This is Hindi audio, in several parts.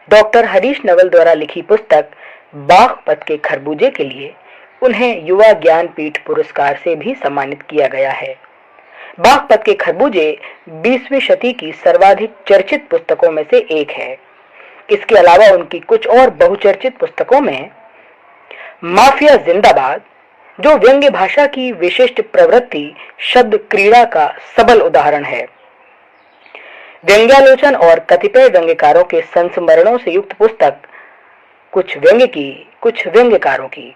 डॉक्टर हरीश नवल द्वारा लिखी पुस्तक बागपत के खरबूजे के लिए उन्हें युवा ज्ञानपीठ पुरस्कार से भी सम्मानित किया गया है। बागपत के खरबूजे 20वीं शती की सर्वाधिक चर्चित पुस्तकों में से एक है। इसके अलावा उनकी कुछ और बहुचर्चित पुस्तकों में माफिया जिंदाबाद, जो व्यंग्य भाषा की विशिष्ट प्रवृत्ति शब्द क्रीड़ा का सबल उदाहरण है, व्यंग्यालोचन और कतिपय व्यंग्यकारों के संस्मरणों से युक्त पुस्तक कुछ व्यंग्यकारों की।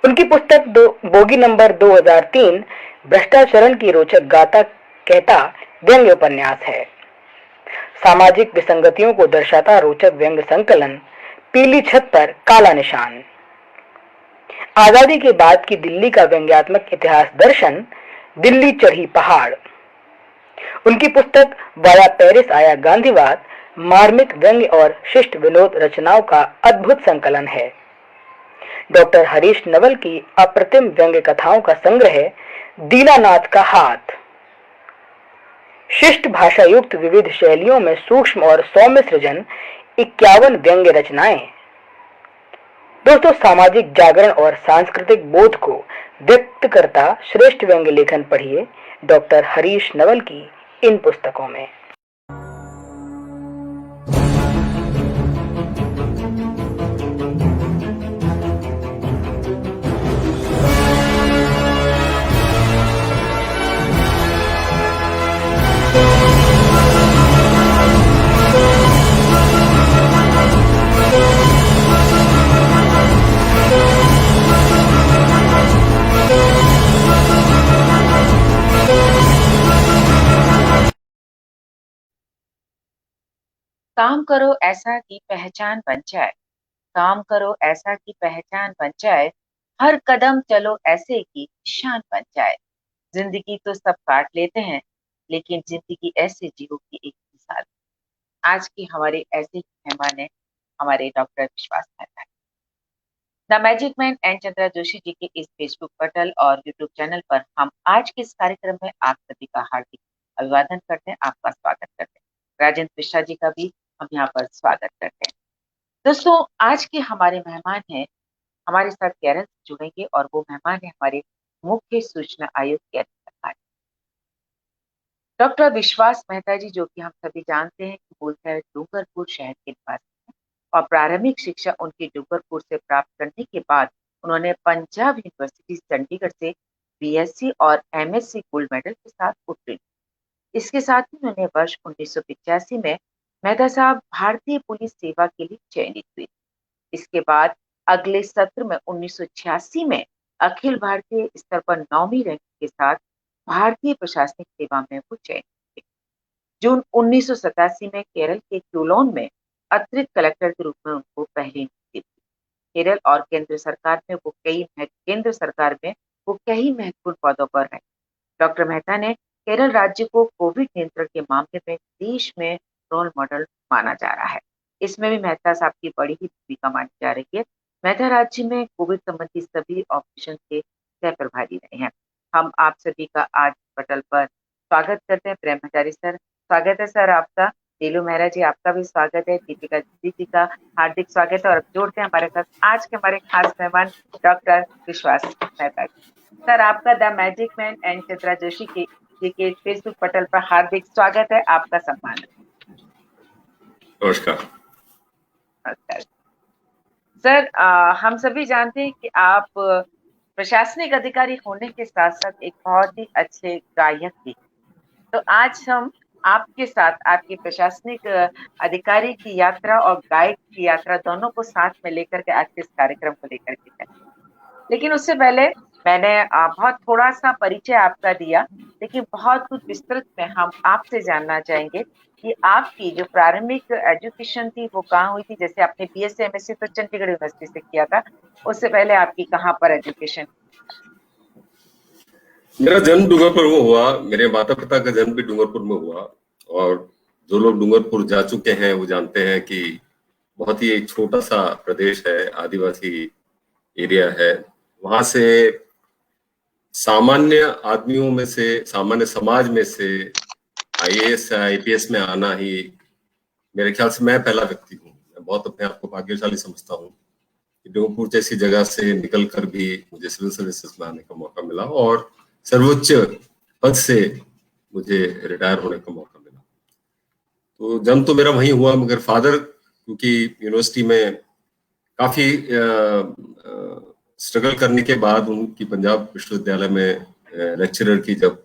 उनकी पुस्तक बोगी नंबर 2003 भ्रष्टाचरण की रोचक गाथा कहता व्यंग्य उपन्यास है। सामाजिक विसंगतियों को दर्शाता रोचक व्यंग्य संकलन पीली छत पर काला निशान, आजादी के बाद की दिल्ली का व्यंग्यात्मक इतिहास दर्शन दिल्ली चढ़ी पहाड़। उनकी पुस्तक वाया पेरिस आया गांधीवाद मार्मिक व्यंग्य और शिष्ट विनोद रचनाओं का अद्भुत संकलन है। डॉक्टर हरीश नवल की अप्रतिम व्यंग्य कथाओं का संग्रह दीनानाथ का हाथ, शिष्ट भाषा युक्त विविध शैलियों में सूक्ष्म और सौम्य सृजन 51 व्यंग्य रचनाएं। दोस्तों, सामाजिक जागरण और सांस्कृतिक बोध को व्यक्त करता श्रेष्ठ व्यंग्य लेखन पढ़िए डॉक्टर हरीश नवल की इन पुस्तकों में। काम करो ऐसा कि पहचान बन जाए, काम करो ऐसा कि पहचान बन जाए, हर कदम चलो ऐसे कि निशान बन जाए। जिंदगी तो सब काट लेते हैं, लेकिन जिंदगी ऐसे जियो की एक मिसाल। आज की हमारे ऐसे ही मेहमान है हमारे doctor Vishwas Mehta. The magic man and Chandra Joshi ji के इस फेसबुक पटल और यूट्यूब चैनल पर हम आज के इस कार्यक्रम में आप सभी का हार्दिक अभिवादन करते हैं, आपका स्वागत करते हैं। राजेंद्र मिश्रा जी का भी हम यहाँ पर स्वागत करते हैं। दोस्तों, आज के हमारे मेहमान हैं, हमारे साथ केरल से जुड़ेंगे और वो मेहमान है हमारे मुख्य सूचना आयुक्त केरल डॉक्टर विश्वास मेहता जी, जो कि हम सभी जानते हैं कि मूलतः डूंगरपुर शहर के निवासी हैं और प्रारंभिक शिक्षा उनकी डूंगरपुर से प्राप्त करने के बाद उन्होंने पंजाब यूनिवर्सिटी चंडीगढ़ से बीएससी और एमएससी गोल्ड मेडल के साथ उत्तीर्ण। इसके साथ ही उन्होंने वर्ष 1985 में मेहता साहब भारतीय पुलिस सेवा के लिए चयनित हुए। इसके बाद अगले सत्र में 1986 में अखिल भारतीय स्तर पर 9वीं रैंक के साथ भारतीय प्रशासनिक सेवा में वो चयनित हुए। जून 1987 में केरल के क्यूलोन में अतिरिक्त कलेक्टर के रूप में उनको पहली नियुक्ति थी। केरल और केंद्र सरकार में वो कई महत्वपूर्ण पदों पर रहे। डॉक्टर मेहता ने केरल राज्य को कोविड नियंत्रण के मामले में देश में रोल मॉडल माना जा रहा है। इसमें भी मेहता साहब की बड़ी ही भूमिका मानी जा रही है। मेहता राज्य में कोविड संबंधी सभी ऑपरेशन के सह प्रभारी रहे हैं। हम आप सभी का आज पटल पर स्वागत करते हैं। प्रेम भंडारी सर, स्वागत है सर आपका। नीलू मेहरा जी, आपका भी स्वागत है। दीपिका जी का हार्दिक स्वागत है। और जोड़ते हैं हमारे साथ आज के हमारे खास मेहमान डॉक्टर विश्वास मेहता जी। सर, आपका the magic man and Chandra Joshi के फेसबुक पटल पर हार्दिक स्वागत है, आपका सम्मान। नमस्कार सर, हम सभी जानते हैं कि आप प्रशासनिक अधिकारी होने के साथ साथ एक बहुत ही अच्छे गायक भी। तो आज हम आपके साथ आपकी प्रशासनिक अधिकारी की यात्रा और गायक की यात्रा दोनों को साथ में लेकर के आज के इस कार्यक्रम को लेकर के चलेंगे। लेकिन उससे पहले मैंने बहुत थोड़ा सा परिचय आपका दिया, लेकिन बहुत कुछ विस्तृत में हम आपसे जानना चाहेंगे कि आपकी जो प्रारंभिक एजुकेशन थी वो कहाँ हुई थी। जैसे आपने बीएससी एमएससी तो चंडीगढ़ यूनिवर्सिटी से किया था, उससे पहले आपकी कहाँ पर एजुकेशन? मेरा जन्म डूंगरपुर में हुआ, मेरे माता पिता का जन्म भी डूंगरपुर में हुआ। और जो लोग डूंगरपुर जा चुके हैं वो जानते हैं कि बहुत ही एक छोटा सा प्रदेश है, आदिवासी एरिया है। वहां से सामान्य आदमियों में से, सामान्य समाज में से आईएएस आईपीएस में आना ही मेरे ख्याल से मैं पहला व्यक्ति हूँ, मैं बहुत अपने आप को भाग्यशाली समझता हूँ कि डूंगरपुर जैसी जगह से निकल कर भी मुझे सिविल सर्विसेज में आने का मौका मिला और सर्वोच्च पद से मुझे रिटायर होने का मौका मिला। तो जन्म तो मेरा वहीं हुआ, मगर फादर क्योंकि यूनिवर्सिटी में काफी स्ट्रगल करने के बाद उनकी पंजाब विश्वविद्यालय में लेक्चरर की जब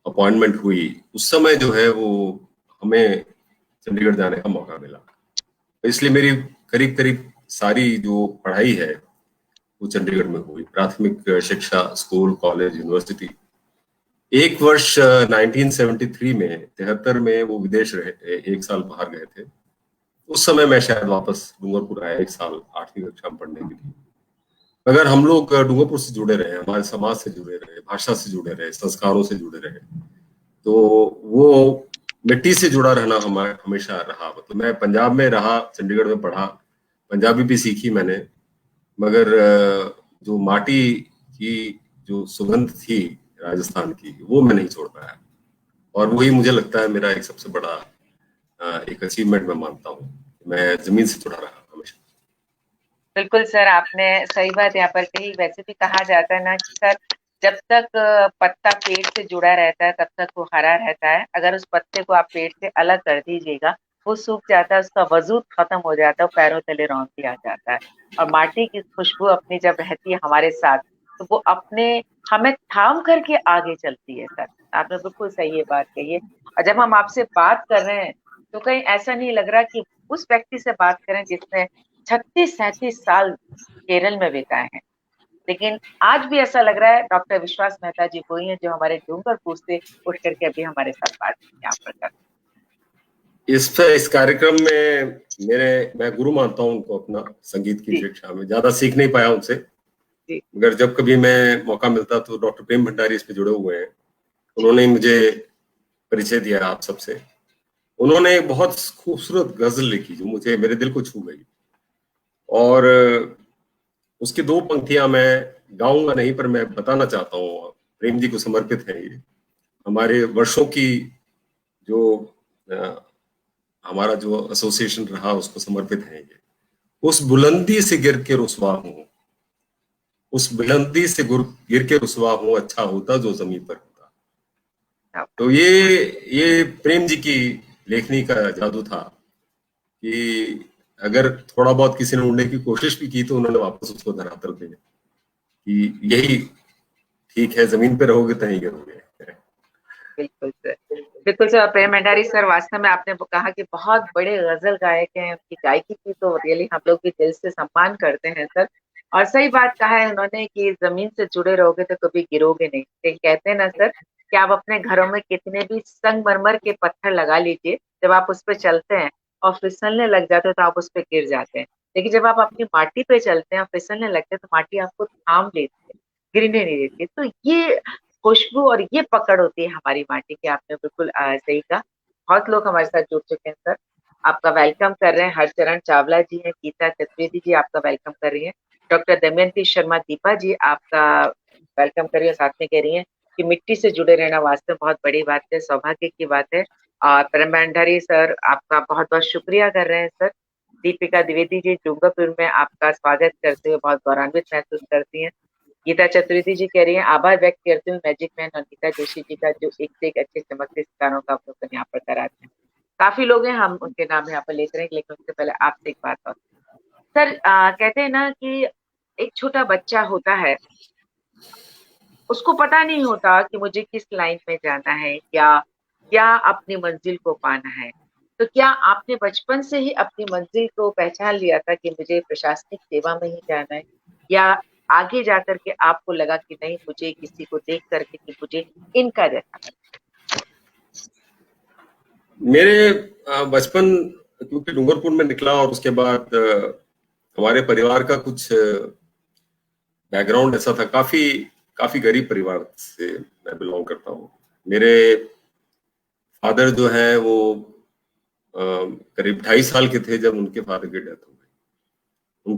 अपॉइंटमेंट हुई, उस समय जो है वो हमें चंडीगढ़ जाने का मौका मिला। तो इसलिए मेरी करीब करीब सारी जो पढ़ाई है वो चंडीगढ़ में हुई, प्राथमिक शिक्षा, स्कूल, कॉलेज, यूनिवर्सिटी। एक वर्ष 1973 में 73 में वो विदेश रहे, एक साल बाहर गए थे। उस समय मैं शायद वापस डूंगरपुर आया, एक साल 8वीं कक्षा में पढ़ने के लिए। अगर हम लोग डूंगरपुर से जुड़े रहे, हमारे समाज से जुड़े रहे, भाषा से जुड़े रहे, संस्कारों से जुड़े रहे, तो वो मिट्टी से जुड़ा रहना हमेशा रहा। मतलब मैं पंजाब में रहा, चंडीगढ़ में पढ़ा, पंजाबी भी सीखी मैंने, मगर जो माटी की जो सुगंध थी राजस्थान की, वो मैं नहीं छोड़ पाया। और वही मुझे लगता है मेरा एक सबसे बड़ा एक अचीवमेंट मैं मानता हूँ, मैं जमीन से जुड़ा रहा हमेशा। बिल्कुल सर, आपने सही बात यहाँ पर कही। वैसे भी कहा जाता है ना कि सर, जब तक पत्ता पेड़ से जुड़ा रहता है तब तक वो हरा रहता है। अगर उस पत्ते को आप पेड़ से अलग कर दीजिएगा, वो सूख जाता है, उसका वजूद खत्म हो जाता है, पैरों तले रौंदती आ जाता है। और माटी की खुशबू अपनी जब रहती है हमारे साथ, तो वो अपने हमें थाम करके आगे चलती है। सर, आपने बिल्कुल सही ये बात कही है। और जब हम आपसे बात कर रहे हैं तो कहीं ऐसा नहीं लग रहा कि उस व्यक्ति से बात करें जिसने 36-37 साल केरल में बिताए हैं, लेकिन आज भी ऐसा लग रहा है डॉक्टर विश्वास मेहता जी वही हैं जो हमारे डूंगरपुर से उठ करके अभी हमारे साथ बात यहाँ पर कर। इस कार्यक्रम में मैं गुरु मानता हूँ उनको, अपना संगीत की शिक्षा में ज्यादा सीख नहीं पाया उनसे, मगर जब कभी मैं मौका मिलता तो डॉक्टर प्रेम भंडारी इस पे जुड़े हुए हैं, उन्होंने मुझे परिचय दिया आप सबसे। उन्होंने एक बहुत खूबसूरत गजल लिखी जो मुझे मेरे दिल को छू गई, और उसकी 2 पंक्तियां मैं गाऊंगा नहीं, पर मैं बताना चाहता हूँ, प्रेम जी को समर्पित है ये। हमारे वर्षों की जो हमारा जो एसोसिएशन रहा उसको समर्पित है ये। उस बुलंदी से गिर के रुसवा हूं, उस बुलंदी से गिर के रुसवा हूं, अच्छा होता जो जमीन पर होता। तो ये प्रेम जी की लेखनी का जादू था कि अगर थोड़ा बहुत किसी ने उड़ने की कोशिश भी की तो उन्होंने वापस उसको धरातल पे कि यही ठीक है, जमीन पे रहोगे तो ही गिरोगे। बिल्कुल सर, बिल्कुल सर। प्रेम भंडारी सर, वास्तव में आपने कहा कि बहुत बड़े गजल गायक हैं, उनकी गायकी की तो रियली हम लोग भी दिल से सम्मान करते हैं सर। और सही बात कहा है उन्होंने कि जमीन से जुड़े रहोगे तो कभी गिरोगे नहीं। कहते हैं ना सर कि आप अपने घरों में कितने भी संगमरमर के पत्थर लगा लीजिए, जब आप उस पर चलते हैं और फिसलने लग जाते हो तो आप उस पर गिर जाते हैं, लेकिन जब आप अपनी माटी पे चलते हैं और फिसलने लगते हैं तो माटी आपको थाम लेती है, गिरने नहीं देती। तो ये खुशबू और ये पकड़ होती है हमारी माटी की। आपने बिल्कुल सही कहा। बहुत लोग हमारे साथ जुड़ चुके हैं सर, आपका वेलकम कर रहे हैं। हरचरण चावला जी हैं, गीता चतुर्वेदी जी आपका वेलकम कर रही हैं, डॉक्टर दमयंती शर्मा दीपा जी आपका वेलकम कर रही है, साथ में कह रही हैं कि मिट्टी से जुड़े रहना वास्तव में बहुत बड़ी बात है, सौभाग्य की बात है। और प्रेम भंडारी सर आपका बहुत बहुत शुक्रिया कर रहे हैं सर। दीपिका द्विवेदी जी डूंगरपुर में आपका स्वागत करते हुए बहुत गौरवान्वित महसूस करती हैं। गीता चतुर्वेदी जी कह रही हैं आभार व्यक्त करती हूँ मैजिक मैन और गीता जोशी जी का, जो एक से एक अच्छे चमकते सितारों का अवलोकन यहाँ पर कराते हैं। काफी लोग हैं, हम उनके नाम यहाँ पर लेते हैं, लेकिन उससे पहले आपसे एक बात और सर, कहते हैं ना कि एक छोटा बच्चा होता है, उसको पता नहीं होता कि मुझे किस लाइन में जाना है या क्या अपनी मंजिल को पाना है। तो क्या आपने बचपन से ही अपनी मंजिल को पहचान लिया था कि मुझे प्रशासनिक सेवा में ही जाना है, या आगे जाकर के आपको लगा कि नहीं, मुझे किसी को देख करके कि मुझे इनका जैसा? मेरे बचपन क्योंकि डूंगरपुर में निकला और उसके बाद हमारे परिवार का कुछ बैकग्राउंड ऐसा था, काफी गरीब परिवार से मैं बिलोंग करता हूँ। मेरे फादर जो है वो करीब 2.5 साल के थे जब उनके फादर की डेथ हो गई।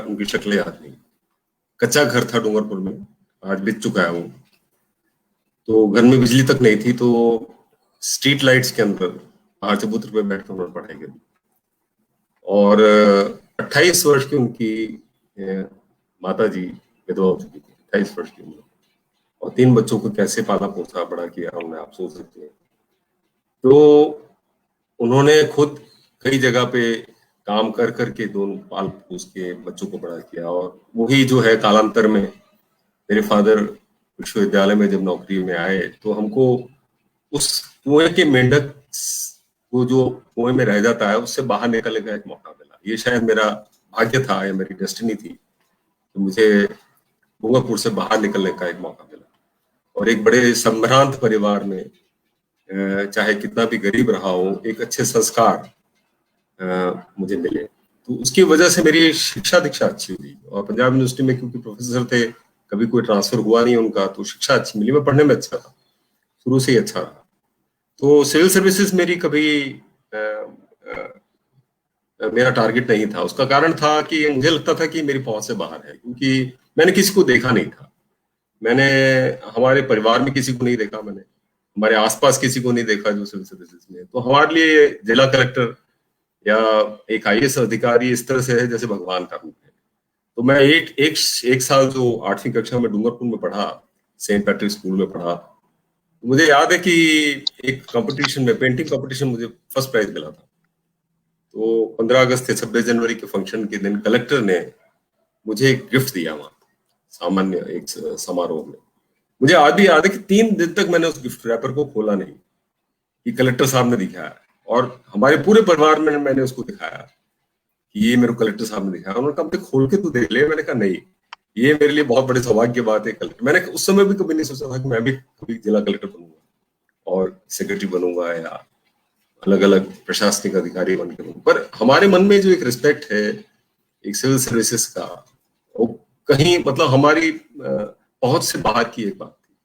उनकी शक्लें याद नहीं। कच्चा घर था डूंगरपुर में, आज बिक चुका है वो। तो घर में बिजली तक नहीं थी, तो स्ट्रीट लाइट्स के अंदर बाहर चबूतरे पे बैठ कर उन्होंने पढ़ाई करी। और 28 वर्ष की उनकी माता जी विधवा हो चुकी थी, 28 वर्ष की उम्र, और 3 बच्चों को कैसे पाला पोसा बड़ा किया उन्होंने, आप सोच सकते हैं। तो उन्होंने खुद कई जगह पे काम कर करके दोनों पाल पोस के बच्चों को बड़ा किया, और वही जो है कालांतर में मेरे फादर विश्वविद्यालय में जब नौकरी में आए तो हमको उस कुएं के मेंढक वो जो कुएं में रह जाता है उससे बाहर निकलने का एक मौका मिला। ये शायद मेरा भाग्य था या मेरी डेस्टिनी थी कि मुझे डूंगरपुर से बाहर निकलने का एक मौका मिला, और एक बड़े संभ्रांत परिवार में चाहे कितना भी गरीब रहा हो, एक अच्छे संस्कार मुझे मिले। तो उसकी वजह से मेरी शिक्षा दीक्षा अच्छी हुई, और पंजाब यूनिवर्सिटी में क्योंकि प्रोफेसर थे, कभी कोई ट्रांसफर हुआ नहीं उनका, तो शिक्षा अच्छी मिली। मैं पढ़ने में अच्छा था, शुरू से ही अच्छा रहा। तो सिविल सर्विसेज मेरी कभी मेरा टारगेट नहीं था। उसका कारण था कि मुझे लगता था कि मेरी पहुंच से बाहर है, क्योंकि मैंने किसी को देखा नहीं था। मैंने हमारे परिवार में किसी को नहीं देखा, मैंने हमारे आसपास किसी को नहीं देखा जो सिविल सर्विसेज में। तो हमारे लिए जिला कलेक्टर या एक आईएएस अधिकारी इस तरह से है जैसे भगवान का रूप है। तो मैं एक साल जो 8वीं कक्षा में डूंगरपुर में पढ़ा, सेंट पैट्रिक स्कूल में पढ़ा, मुझे याद है कि एक कंपटीशन में, पेंटिंग कंपटीशन, मुझे फर्स्ट प्राइज मिला था। तो 15 अगस्त या 26 जनवरी के फंक्शन के दिन कलेक्टर ने मुझे एक गिफ्ट दिया वहां सामान्य एक समारोह में। मुझे आज भी याद है कि 3 दिन तक मैंने उस गिफ्ट रैपर को खोला नहीं, कि कलेक्टर साहब ने दिखाया, और हमारे पूरे परिवार में मैंने उसको दिखाया कि ये मेरे कलेक्टर साहब ने दिखाया। उन्होंने कहा खोल के तू देख ले। मैंने कहा नहीं, ये मेरे लिए बहुत बड़े सौभाग्य की बात है। कलेक्टर, मैंने उस समय भी कभी नहीं सोचा था कि मैं भी कभी जिला कलेक्टर बनूंगा और सेक्रेटरी बनूंगा या अलग अलग प्रशासनिक अधिकारी बन के, पर हमारे मन में जो एक रिस्पेक्ट है एक सिविल सर्विसेज का, वो कहीं मतलब हमारी पहुंच से बाहर की एक बात थी।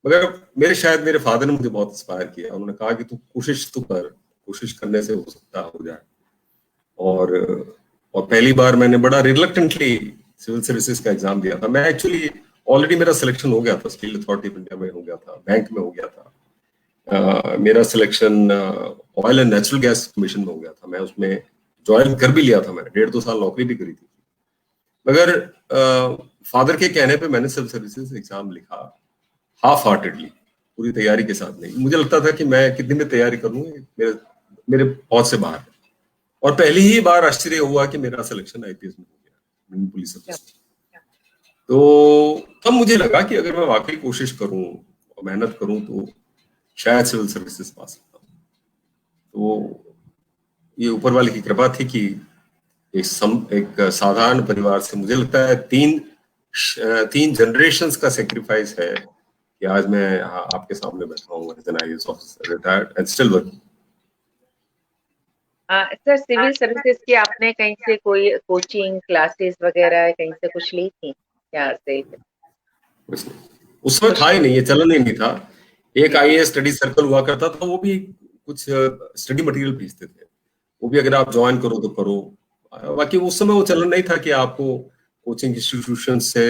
मगर मेरे फादर ने मुझे बहुत इंस्पायर किया। उन्होंने कहा कि तू कोशिश तो कर, कोशिश करने से हो सकता हो जाए। और पहली बार मैंने बड़ा रिलक्टेंटली सिविल सर्विसेज का एग्जाम दिया था। मैं एक्चुअली ऑलरेडी मेरा सिलेक्शन हो गया था, स्टील अथॉरिटी ऑफ इंडिया में हो गया था, बैंक में हो गया था। मेरा selection oil and natural gas commission में हो गया था। मैं उसमें ज्वाइन कर भी लिया था, मैंने 1.5-2 साल नौकरी भी करी थी। मगर फादर के कहने पे मैंने सिविल सर्विसेज एग्जाम लिखा, हाफ हार्टेडली, पूरी तैयारी के साथ नहीं। मुझे लगता था कि मैं कितनी में तैयारी करूँ, मेरे पहुंच से बाहर है। और पहली ही बार आश्चर्य हुआ कि मेरा सिलेक्शन आईपीएस में हो गया, पुलिस सर्विस। तो तब मुझे लगा कि अगर मैं वाकई कोशिश करूं और मेहनत करूं तो शायद सिविल सर्विसेज पा सकता हूं। तो ये ऊपर वाले की कृपा थी कि एक साधारण परिवार से, मुझे लगता है 3 जनरेशंस का सेक्रीफाइस है कि आज मैं आपके सामने बैठा हूँ as an IAS officer, retired and still working. Sir, civil services की आपने कहीं से कोई कोचिंग क्लासेस वगैरह कहीं से कुछ ली थी क्या? से उस समय था ही नहीं, ये चलन ही नहीं था। एक आईएएस स्टडी सर्कल हुआ करता था, वो भी कुछ स्टडी मटेरियल भेजते थे, वो भी अगर आप ज्वाइन करो तो करो। बाकी उस समय वो चलन नहीं था कि आपको कोचिंग इंस्टीट्यूशन से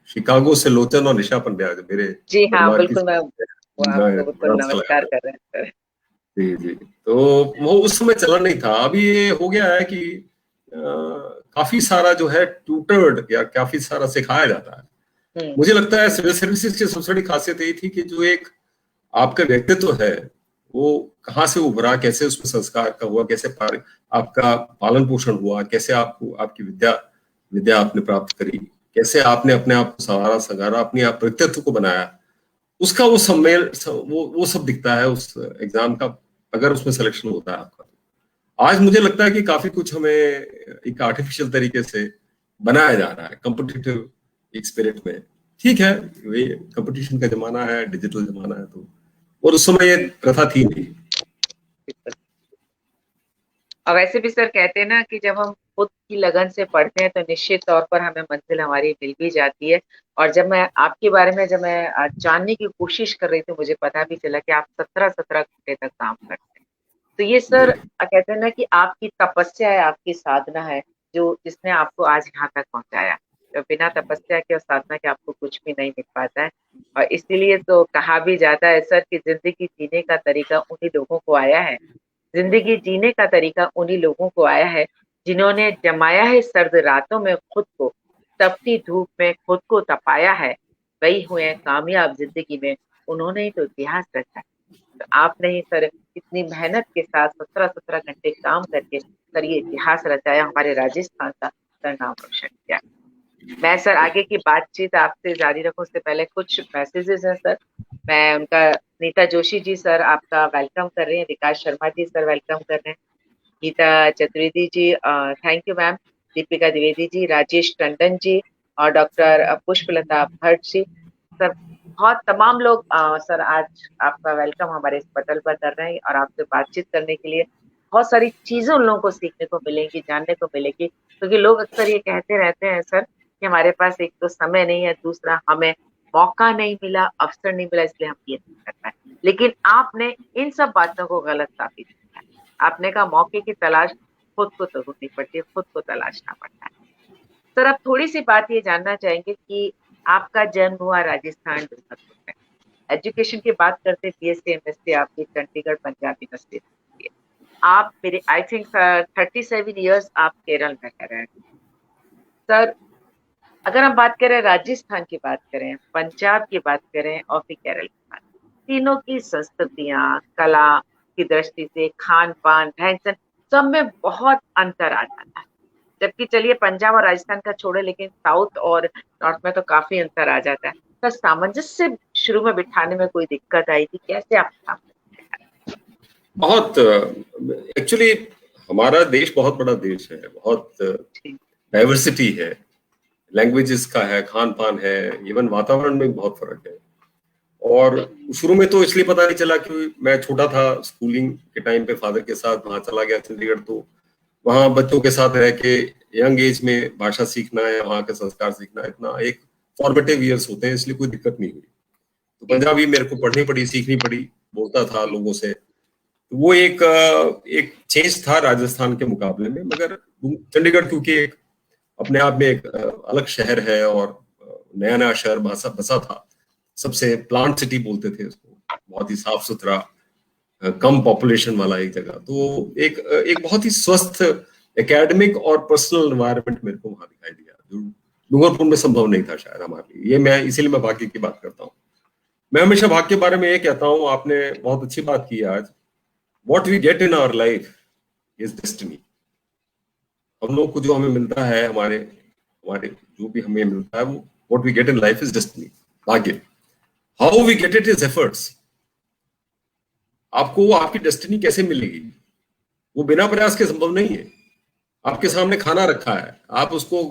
शिकागो से लोचन और निशा पंड्या, मेरे जी हाँ, बिल्कुल, मैं आपको बिल्कुल नमस्कार कर रहे हैं सर। जी जी। तो वो उस समय चलन नहीं था। अभी ये हो गया है कि काफी सारा जो है ट्यूटर्ड या काफी सारा सिखाया जाता है। मुझे लगता है सिविल सर्विसेज की सबसे बड़ी खासियत यही थी कि जो एक आपका व्यक्तित्व है वो कहाँ से उभरा, कैसे उसमें संस्कार का हुआ, कैसे आपका पालन पोषण हुआ, कैसे आपको आपकी विद्या आपने प्राप्त करी, कैसे आपने अपने आप को संवारा संगारा, अपने आप व्यक्तित्व को बनाया, उसका वो सम्मेल वो सब दिखता है उस एग्जाम का, अगर उसमें सिलेक्शन होता है आपका। आज मुझे लगता है कि काफी कुछ हमें एक आर्टिफिशियल तरीके से बनाया जा रहा है कॉम्पिटिटिव एक स्पिरिट में। ठीक है, वे कंपटीशन का जमाना है, डिजिटल जमाना है, तो और उस समय ये प्रथा थी नहीं। और वैसे भी सर कहते हैं ना कि जब हम खुद की लगन से पढ़ते हैं तो निश्चित तौर पर हमें मंजिल हमारी मिल भी जाती है। और जब मैं आपके बारे में जानने की कोशिश कर रही थी, मुझे पता भी चला कि आप 17-17 घंटे तक काम करते हैं। तो ये सर कहते हैं ना कि आपकी तपस्या है, आपकी साधना है, जो जिसने आपको आज यहाँ तक पहुंचाया। बिना तपस्या के और साधना के आपको कुछ भी नहीं मिल पाता है। और इसीलिए तो कहा भी जाता है सर कि जिंदगी जीने का तरीका उन्हीं लोगों को आया है, जिंदगी जीने का तरीका उन्हीं लोगों को आया है जिन्होंने जमाया है सर्द रातों में खुद को, तपती धूप में खुद को तपाया है, वही हुए हैं कामयाब जिंदगी में, उन्होंने ही तो इतिहास रचा है। तो आपने ही सर इतनी मेहनत के साथ 17-17 घंटे काम करके सर ये इतिहास रचाया, हमारे राजस्थान का सर नाम रोशन किया। मैं सर आगे की बातचीत आपसे जारी रखूं उससे पहले कुछ मैसेजेस हैं सर, मैं उनका, नीता जोशी जी सर आपका वेलकम कर रहे हैं, विकास शर्मा जी सर वेलकम कर रहे हैं, Geeta Chaturvedi ji thank you ma'am, Deepika Dwivedi ji, Rajesh Tandon ji और डॉक्टर पुष्पलता भट्ट जी सर, बहुत तमाम लोग सर आज आपका वेलकम हमारे इस पटल पर कर रहे हैं और आपसे बातचीत करने के लिए बहुत सारी चीजें उन लोगों को सीखने को मिलेंगी, जानने को मिलेगी, क्योंकि लोग अक्सर ये कहते रहते हैं सर कि हमारे पास एक तो समय नहीं है, दूसरा हमें मौका नहीं मिला, अवसर नहीं मिला, इसलिए हम ये नहीं कर पाए। लेकिन आपने इन सब बातों को गलत साबित किया। आपने कहा मौके की तलाश खुद को तो होनी पड़ती है, खुद को तलाशना पड़ता है। सर अब थोड़ी सी बात ये जानना चाहेंगे कि आपका जन्म हुआ राजस्थान डूंगरपुर में, एजुकेशन की बात करते बीएससी एमएससी आपकी चंडीगढ़ पंजाब यूनिवर्सिटी से, आप मेरे आई थिंक 37 ईयर्स आप केरल में रह रहे हैं सर। अगर हम बात करें राजस्थान की बात करें, पंजाब की बात करें और फिर केरल की बात, तीनों की संस्कृतियां, कला की दृष्टि से, खान पान, रहन सहन, सब में बहुत अंतर आ जाता है। जबकि चलिए पंजाब और राजस्थान का छोड़े, लेकिन साउथ और नॉर्थ में तो काफी अंतर आ जाता है। तो सामंजस्य शुरू में बिठाने में कोई दिक्कत आई थी, कैसे आप सामंजस्य? बहुत एक्चुअली हमारा देश बहुत बड़ा देश है, बहुत डाइवर्सिटी है, लैंग्वेजेस का है, खान पान है, इवन वातावरण में बहुत फर्क है। और शुरू में तो इसलिए पता नहीं चला कि मैं छोटा था, स्कूलिंग के टाइम पे फादर के साथ वहां चला गया चंडीगढ़, तो वहां बच्चों के साथ रह के यंग एज में भाषा सीखना या वहां के संस्कार सीखना इतना एक फॉर्मेटिव ईयर्स होते हैं, इसलिए कोई दिक्कत नहीं हुई। तो पंजाबी मेरे को पढ़नी पड़ी, सीखनी पड़ी, बोलता था लोगों से, तो वो एक चेंज था राजस्थान के मुकाबले में। मगर चंडीगढ़ क्योंकि एक अपने आप में एक अलग शहर है और नया नया शहर बसा था, सबसे प्लांट सिटी बोलते थे उसको, बहुत ही साफ सुथरा, कम पॉपुलेशन वाला एक जगह, तो एक बहुत ही स्वस्थ एकेडमिक और पर्सनल एनवायरनमेंट मेरे को वहां दिखाई दिया, जो डूंगरपुर में संभव नहीं था शायद हमारे लिए। ये मैं इसीलिए मैं भाग्य की बात करता हूँ। मैं हमेशा भाग्य के बारे में ये कहता हूँ, आपने बहुत अच्छी बात की आज, what we get in our life is destiny. हम लोग को जो हमें मिलता है, हमारे जो भी हमें मिलता है, वो what we get in life is destiny, भाग्य। How we get it is efforts. आपको आपकी डेस्टिनी कैसे मिलेगी, वो बिना प्रयास के संभव नहीं है। आपके सामने खाना रखा है, आप उसको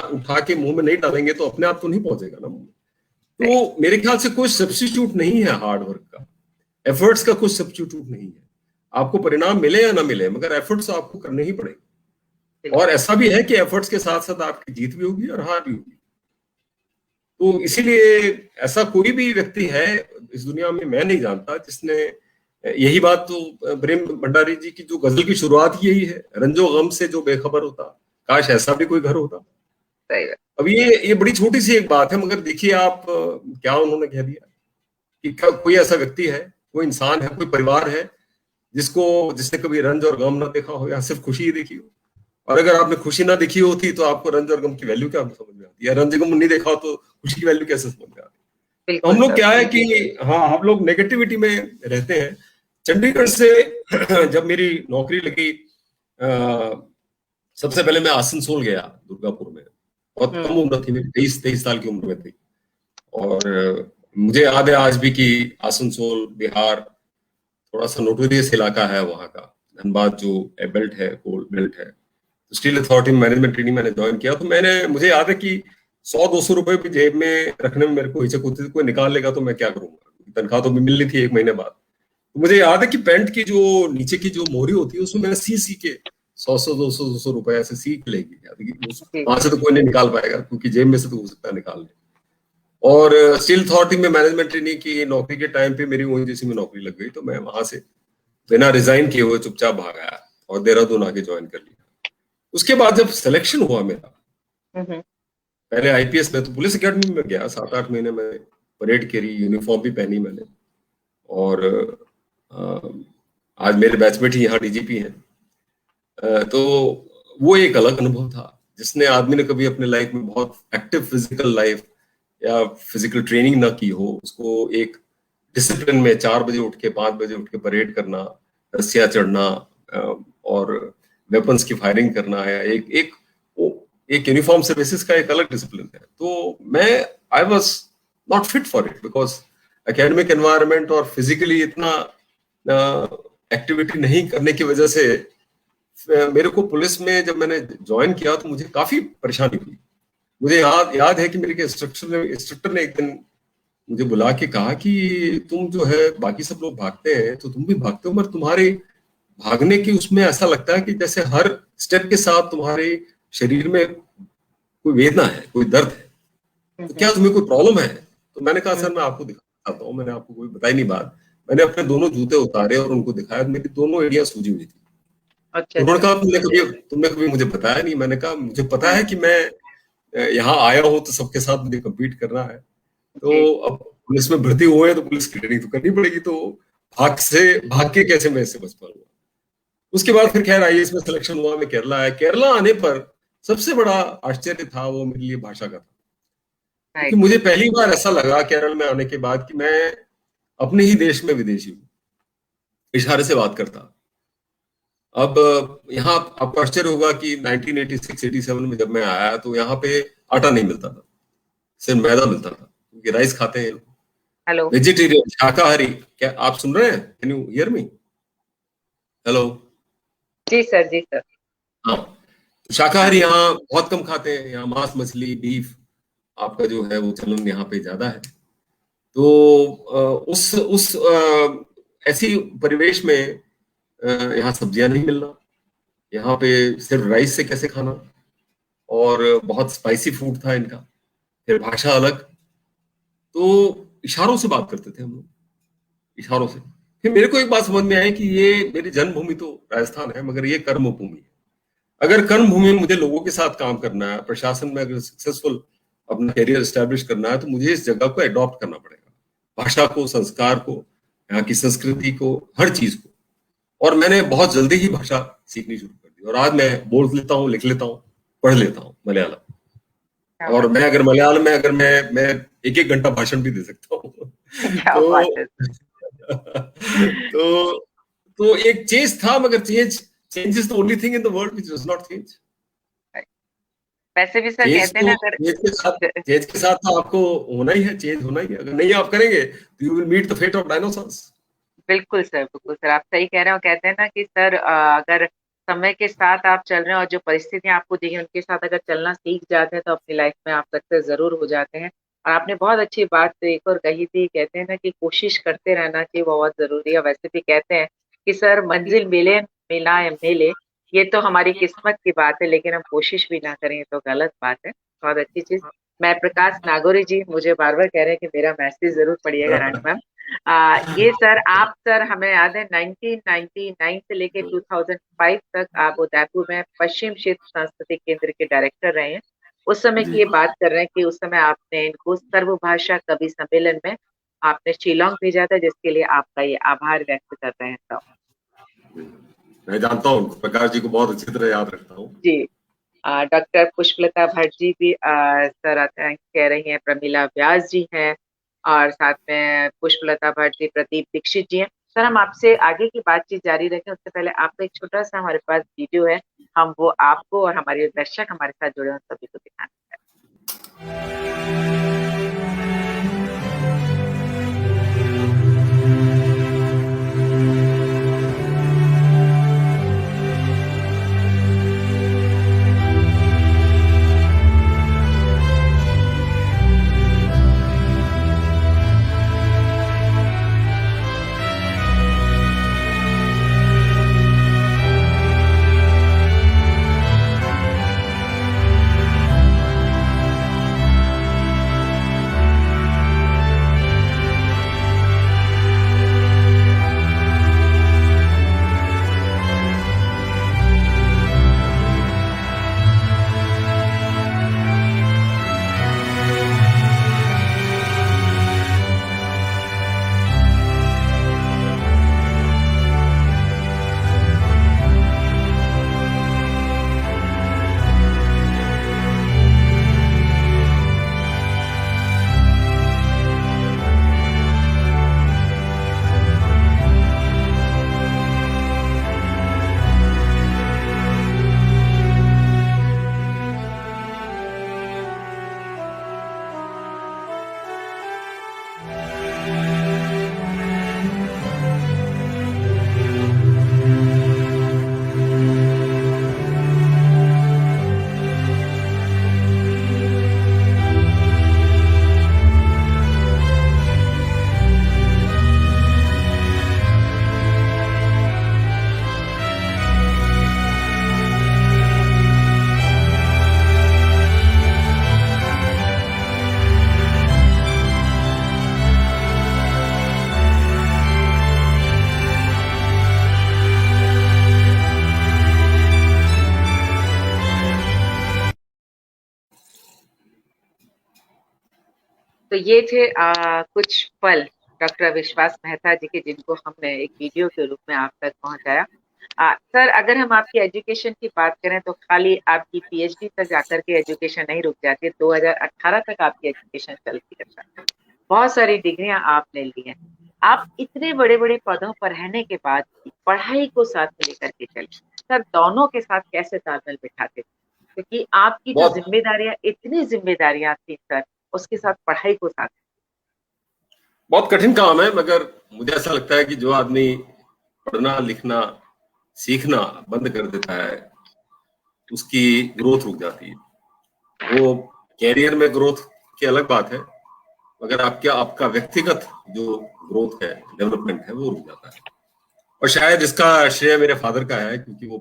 उठा के मुंह में नहीं डालेंगे तो अपने आप तो नहीं पहुंचेगा ना मुंह में। तो मेरे ख्याल से कोई सब्स्टिट्यूट नहीं है हार्ड वर्क का, एफर्ट्स का कोई सब्स्टिट्यूट नहीं है। आपको परिणाम मिले या ना मिले, मगर एफर्ट्स आपको करने ही पड़ेंगे। और ऐसा भी है कि एफर्ट्स के साथ साथ आपकी जीत भी होगी और हार भी होगी। तो इसीलिए ऐसा कोई भी व्यक्ति है इस दुनिया में मैं नहीं जानता जिसने, यही बात तो प्रेम भंडारी जी की जो गजल की शुरुआत यही है, रंजो गम से जो बेखबर होता, काश ऐसा भी कोई घर होता। अब ये बड़ी छोटी सी एक बात है, मगर देखिए आप क्या उन्होंने कह दिया कि कोई ऐसा व्यक्ति है, कोई इंसान है, कोई परिवार है जिसने कभी रंज और गम ना देखा हो या सिर्फ खुशी ही देखी हो। और अगर आपने खुशी ना देखी होती तो आपको रंज और गम की वैल्यू क्या समझ में आती है, रंज गम नहीं देखा हो तो खुशी की वैल्यू कैसे समझ में आती। तो हम लोग क्या है कि हाँ, हम लोग नेगेटिविटी में रहते हैं। चंडीगढ़ से जब मेरी नौकरी लगी, सबसे पहले मैं आसनसोल गया, दुर्गापुर में। बहुत कम उम्र थी मेरी, 23 साल की उम्र में थी। और मुझे याद है आज भी कि आसनसोल बिहार थोड़ा सा नोटोरियस इलाका है वहां का। धनबाद जो बेल्ट है, गोल्ड बेल्ट है, तो स्टील अथॉरिटी मैनेजमेंट ट्रेनिंग मैंने ज्वाइन किया। तो मुझे याद है कि 100-200 रुपए भी जेब में रखने में मेरे को हिचक होती थी, कोई निकाल लेगा तो मैं क्या करूंगा, तनख्वाह तो मिलनी थी 1 महीने बाद। तो मुझे याद है कि पैंट की जो नीचे की जो मोहरी होती है उसमें मैंने सी के 100-200 रुपए ऐसे सी के लेगी, वहां से तो कोई नहीं निकाल पाएगा क्योंकि जेब में से तो हो सकता है निकाल ले। और स्टील अथॉरिटी में मैनेजमेंट ट्रेनिंग की नौकरी के टाइम पे मेरी ओएनजीसी में नौकरी लग गई, तो मैं वहां से बिना रिजाइन किए हुए चुपचाप भाग आया और देहरादून आके ज्वाइन कर लिया। उसके बाद जब सिलेक्शन हुआ मेरा, पहले आईपीएस में तो पुलिस अकेडमी में गया, 7-8 महीने में परेड करी, यूनिफॉर्म भी पहनी मैंने। और आज मेरे बैचमेट ही यहाँ डीजीपी हैं। तो वो एक अलग अनुभव था, जिसने आदमी ने कभी अपने लाइफ में बहुत एक्टिव फिजिकल लाइफ या फिजिकल ट्रेनिंग ना की हो, उसको एक डिसिप्लिन में 4 बजे उठ के 5 बजे उठ के परेड करना, रस्सियां चढ़ना और वेपन्स की फायरिंग करना, या एक यूनिफॉर्म सर्विसेज का एक अलग डिसिप्लिन है। तो मैं I was not fit for it, because academic environment और फिजिकली इतना एक्टिविटी नहीं करने की वजह से मेरे को पुलिस में जब मैंने ज्वाइन किया तो मुझे काफी परेशानी हुई। मुझे याद है कि मेरे इंस्ट्रक्टर ने एक दिन मुझे बुला के कहा कि तुम जो है, बाकी सब लोग भागते हैं तो तुम भी भागते हो, मगर तुम्हारे भागने की उसमें ऐसा लगता है कि जैसे हर स्टेप के साथ तुम्हारे शरीर में कोई वेदना है, कोई दर्द है, तो क्या तुम्हें कोई प्रॉब्लम है? तो मैंने कहा सर मैं आपको दिखाता हूँ, मैंने आपको कोई बताई नहीं बात। मैंने अपने दोनों जूते उतारे और उनको दिखाया, मेरी दोनों एड़ियां सूजी हुई थी। अच्छा, उन्होंने कहा तुमने कभी मुझे बताया नहीं। मैंने कहा मुझे पता है कि मैं यहाँ आया हूँ तो सबके साथ मुझे कम्पीट करना है, तो अब पुलिस में भर्ती हुए तो पुलिस की ट्रेनिंग तो करनी पड़ेगी, तो भाग के कैसे मैं इससे बच पाऊंगा। उसके बाद फिर खैर आईएएस में सिलेक्शन हुआ, मैं केरला आया। केरला आने पर सबसे बड़ा आश्चर्य था वो मेरे लिए भाषा का था, क्योंकि मुझे पहली बार ऐसा लगा केरल में आने के बाद कि मैं अपने ही देश में विदेशी हूँ, इशारे से बात करता। अब यहाँ आपको आश्चर्य होगा कि 1986-87 में जब मैं आया तो यहाँ पे आटा नहीं मिलता था, सिर्फ मैदा मिलता था, क्योंकि राइस खाते हैं। हेलो, वेजिटेरियन, शाकाहारी। क्या आप सुन रहे हैं? Can you hear me? Hello. जी सर, जी सर। हाँ, तो शाकाहारी यहाँ बहुत कम खाते हैं। यहाँ मांस, मछली, बीफ आपका जो है वो चलन यहाँ पे ज्यादा है। तो उस ऐसी परिवेश में यहाँ सब्जियां नहीं मिलना, यहाँ पे सिर्फ राइस से कैसे खाना, और बहुत स्पाइसी फूड था इनका, फिर भाषा अलग। तो इशारों से बात करते थे हम लोग, इशारों से। फिर मेरे को एक बात समझ में आई कि ये मेरी जन्मभूमि तो राजस्थान है, मगर ये कर्म भूमि है। अगर कर्म भूमि में मुझे लोगों के साथ काम करना है, प्रशासन में अगर सक्सेसफुल अपना करियर एस्टेब्लिश करना है, तो मुझे इस जगह को अडॉप्ट करना पड़ेगा, भाषा को, संस्कार को, यहाँ की संस्कृति को, हर चीज को। और मैंने बहुत जल्दी ही भाषा सीखनी शुरू कर दी, और आज मैं बोल लेता हूँ, लिख लेता हूँ, पढ़ लेता हूँ मलयालम। और मैं अगर मलयालम में अगर मैं 1-1 घंटा भाषण भी दे सकता हूँ। तो एक चेंज था, मगर change is the only thing in the world which does not change. वैसे भी सर कहते हैं ना, अगर चेंज के साथ तो आपको होना ही है, चेंज होना ही है। अगर नहीं आप करेंगे तो you will meet the fate of dinosaurs. बिल्कुल सर, बिल्कुल सर, आप सही कह रहे हो। कहते हैं ना कि सर अगर समय के साथ आप चल रहे हैं और जो परिस्थितियां आपको दी उनके साथ अगर चलना सीख जाते हैं तो अपनी लाइफ में आप सक्सेस जरूर हो जाते हैं। और आपने बहुत अच्छी बात एक और कही थी, कहते हैं ना कि कोशिश करते रहना चाहिए, वो बहुत जरूरी है। वैसे भी कहते हैं कि सर मंजिल मिले मिला या मिले, ये तो हमारी किस्मत की बात है, लेकिन हम कोशिश भी ना करें तो गलत बात है। बहुत अच्छी चीज। मैं प्रकाश नागौरी जी, मुझे बार बार कह रहे हैं कि मेरा मैसेज जरूर पढ़िएगा रानी मैम। ये सर आप सर हमें याद है 1999 से लेके 2005 तक आप उदयपुर में पश्चिम क्षेत्र सांस्कृतिक केंद्र के डायरेक्टर रहे हैं। उस समय की ये बात कर रहे हैं कि उस समय आपने इनको सर्वभाषा कवि सम्मेलन में आपने शिलोंग भेजा था, जिसके लिए आपका ये आभार व्यक्त कर रहे हैं। तो मैं जानता हूँ, प्रकाश जी को बहुत अच्छी तरह याद रखता हूँ जी। डॉक्टर पुष्पलता भट्ट जी भी सर कह रही हैं, प्रमीला व्यास जी हैं, और साथ में पुष्पलता भट्ट जी, प्रदीप दीक्षित जी हैं। सर हम आपसे आगे की बातचीत जारी रखें उससे पहले आपका एक छोटा सा हमारे पास वीडियो है, हम वो आपको और हमारे दर्शक हमारे साथ जुड़े हैं सभी को दिखाना है। तो ये थे कुछ पल डॉक्टर विश्वास मेहता जी के, जिनको हमने एक वीडियो के रूप में आप तक पहुंचाया। सर, अगर हम आपकी एजुकेशन की बात करें तो खाली आपकी पीएचडी तक जाकर के एजुकेशन नहीं रुक जाती, 2018 तक आपकी एजुकेशन चलती है सर। बहुत सारी डिग्रियां आपने ली हैं। आप इतने बड़े बड़े पदों पर रहने के बाद भी पढ़ाई को साथ में लेकर के चले सर, दोनों के साथ कैसे तालमेल बिठाते थे? क्योंकि आपकी जो बहुत जिम्मेदारियां, इतनी जिम्मेदारियां थी सर, उसके साथ पढ़ाई को साथ। बहुत कठिन काम है, मगर मुझे ऐसा लगता है कि जो आदमी पढ़ना लिखना सीखना बंद कर देता है उसकी ग्रोथ रुक जाती है। वो कैरियर में ग्रोथ की अलग बात है, मगर आपका व्यक्तिगत जो ग्रोथ है, डेवलपमेंट है, वो रुक जाता है। और शायद इसका श्रेय मेरे फादर का है, क्योंकि वो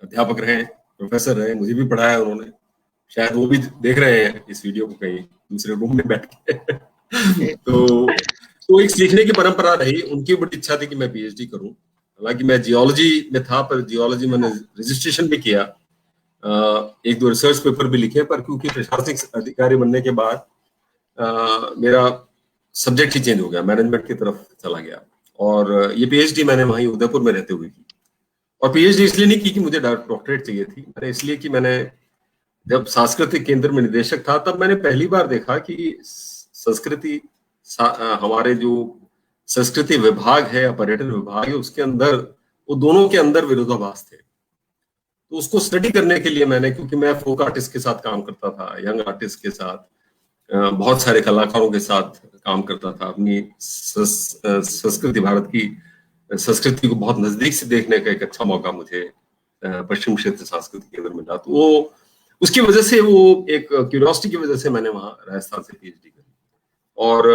अध्यापक रहे, प्रोफेसर रहे, मुझे भी पढ़ाया उन्होंने। शायद वो भी देख रहे हैं इस वीडियो को कहीं दूसरे रूम में बैठ के। तो एक सीखने की परंपरा रही। उनकी बड़ी इच्छा थी कि मैं पीएचडी करूं। हालांकि मैं जियोलॉजी में था, पर जियोलॉजी मैंने रजिस्ट्रेशन भी किया, एक दो रिसर्च पेपर भी लिखे, पर क्योंकि प्रशासनिक अधिकारी बनने के बाद मेरा सब्जेक्ट ही चेंज हो गया, मैनेजमेंट की तरफ चला गया। और ये पीएचडी मैंने वहीं उदयपुर में रहते हुए की। और पीएचडी इसलिए नहीं की कि मुझे डॉक्टरेट चाहिए थी, मैंने इसलिए कि मैंने जब सांस्कृतिक केंद्र में निदेशक था, तब मैंने पहली बार देखा कि संस्कृति हमारे जो संस्कृति विभाग है या पर्यटन विभाग है, उसके अंदर, वो दोनों के अंदर विरोधाभास थे। तो उसको स्टडी करने के लिए मैंने, क्योंकि मैं फोक आर्टिस्ट के साथ काम करता था, यंग आर्टिस्ट के साथ, बहुत सारे कलाकारों के साथ काम करता था, अपनी संस्कृति, भारत की संस्कृति को बहुत नजदीक से देखने का एक अच्छा मौका मुझे पश्चिम क्षेत्र सांस्कृतिक केंद्र में मिला। तो वो उसकी वजह से, वो एक क्यूरियोसिटी की वजह से मैंने वहां राजस्थान से पीएचडी करी और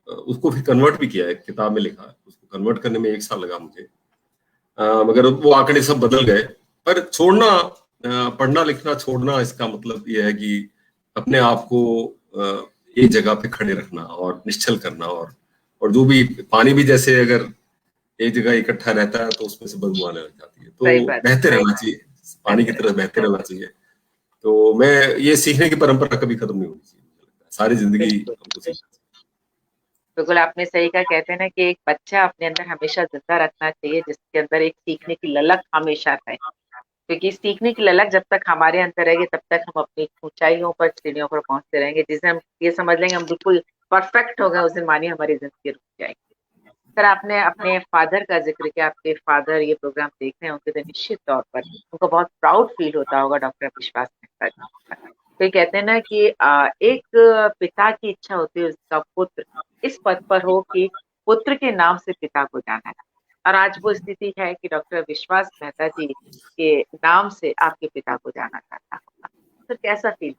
उसको फिर कन्वर्ट भी किया, एक किताब में लिखा। उसको कन्वर्ट करने में 1 साल लगा मुझे, मगर वो आंकड़े सब बदल गए। पर छोड़ना, पढ़ना लिखना छोड़ना, इसका मतलब ये है कि अपने आप को एक जगह पे खड़े रखना और निश्चल करना। और जो भी पानी भी जैसे अगर एक जगह इकट्ठा रहता है तो उसमें से बदबू आने लग जाती है, तो बहते रहना चाहिए, पानी की तरह बहते रहना चाहिए। तो मैं, ये सीखने की परंपरा कभी खत्म नहीं होनी चाहिए, सारी जिंदगी हमको सीखना चाहिए। बिल्कुल आपने सही कहा। कहते हैं ना कि एक बच्चा अपने अंदर हमेशा जिंदा रखना चाहिए, जिसके अंदर एक सीखने की ललक हमेशा रहे, क्योंकि सीखने की ललक जब तक हमारे अंदर रहेगी तब तक हम अपनी ऊंचाइयों पर, सीढ़ियों पर पहुंचते रहेंगे। जिसे हम ये समझ लेंगे हम बिल्कुल परफेक्ट हो गए, उस दिन मानिए हमारी जिंदगी रुक जाएगी। सर, आपने अपने फादर का जिक्र किया। आपके फादर ये प्रोग्राम देख रहे होंगे तो निश्चित तौर पर उनको बहुत प्राउड फील होता होगा डॉक्टर विश्वास मेहता जी। तो कहते हैं ना कि एक पिता की इच्छा होती है उसका पुत्र इस पद पर हो कि पुत्र के नाम से पिता को जाना है, और आज वो स्थिति है कि डॉक्टर विश्वास मेहता जी के नाम से आपके पिता को जाना जाता होगा। सर, कैसा फील?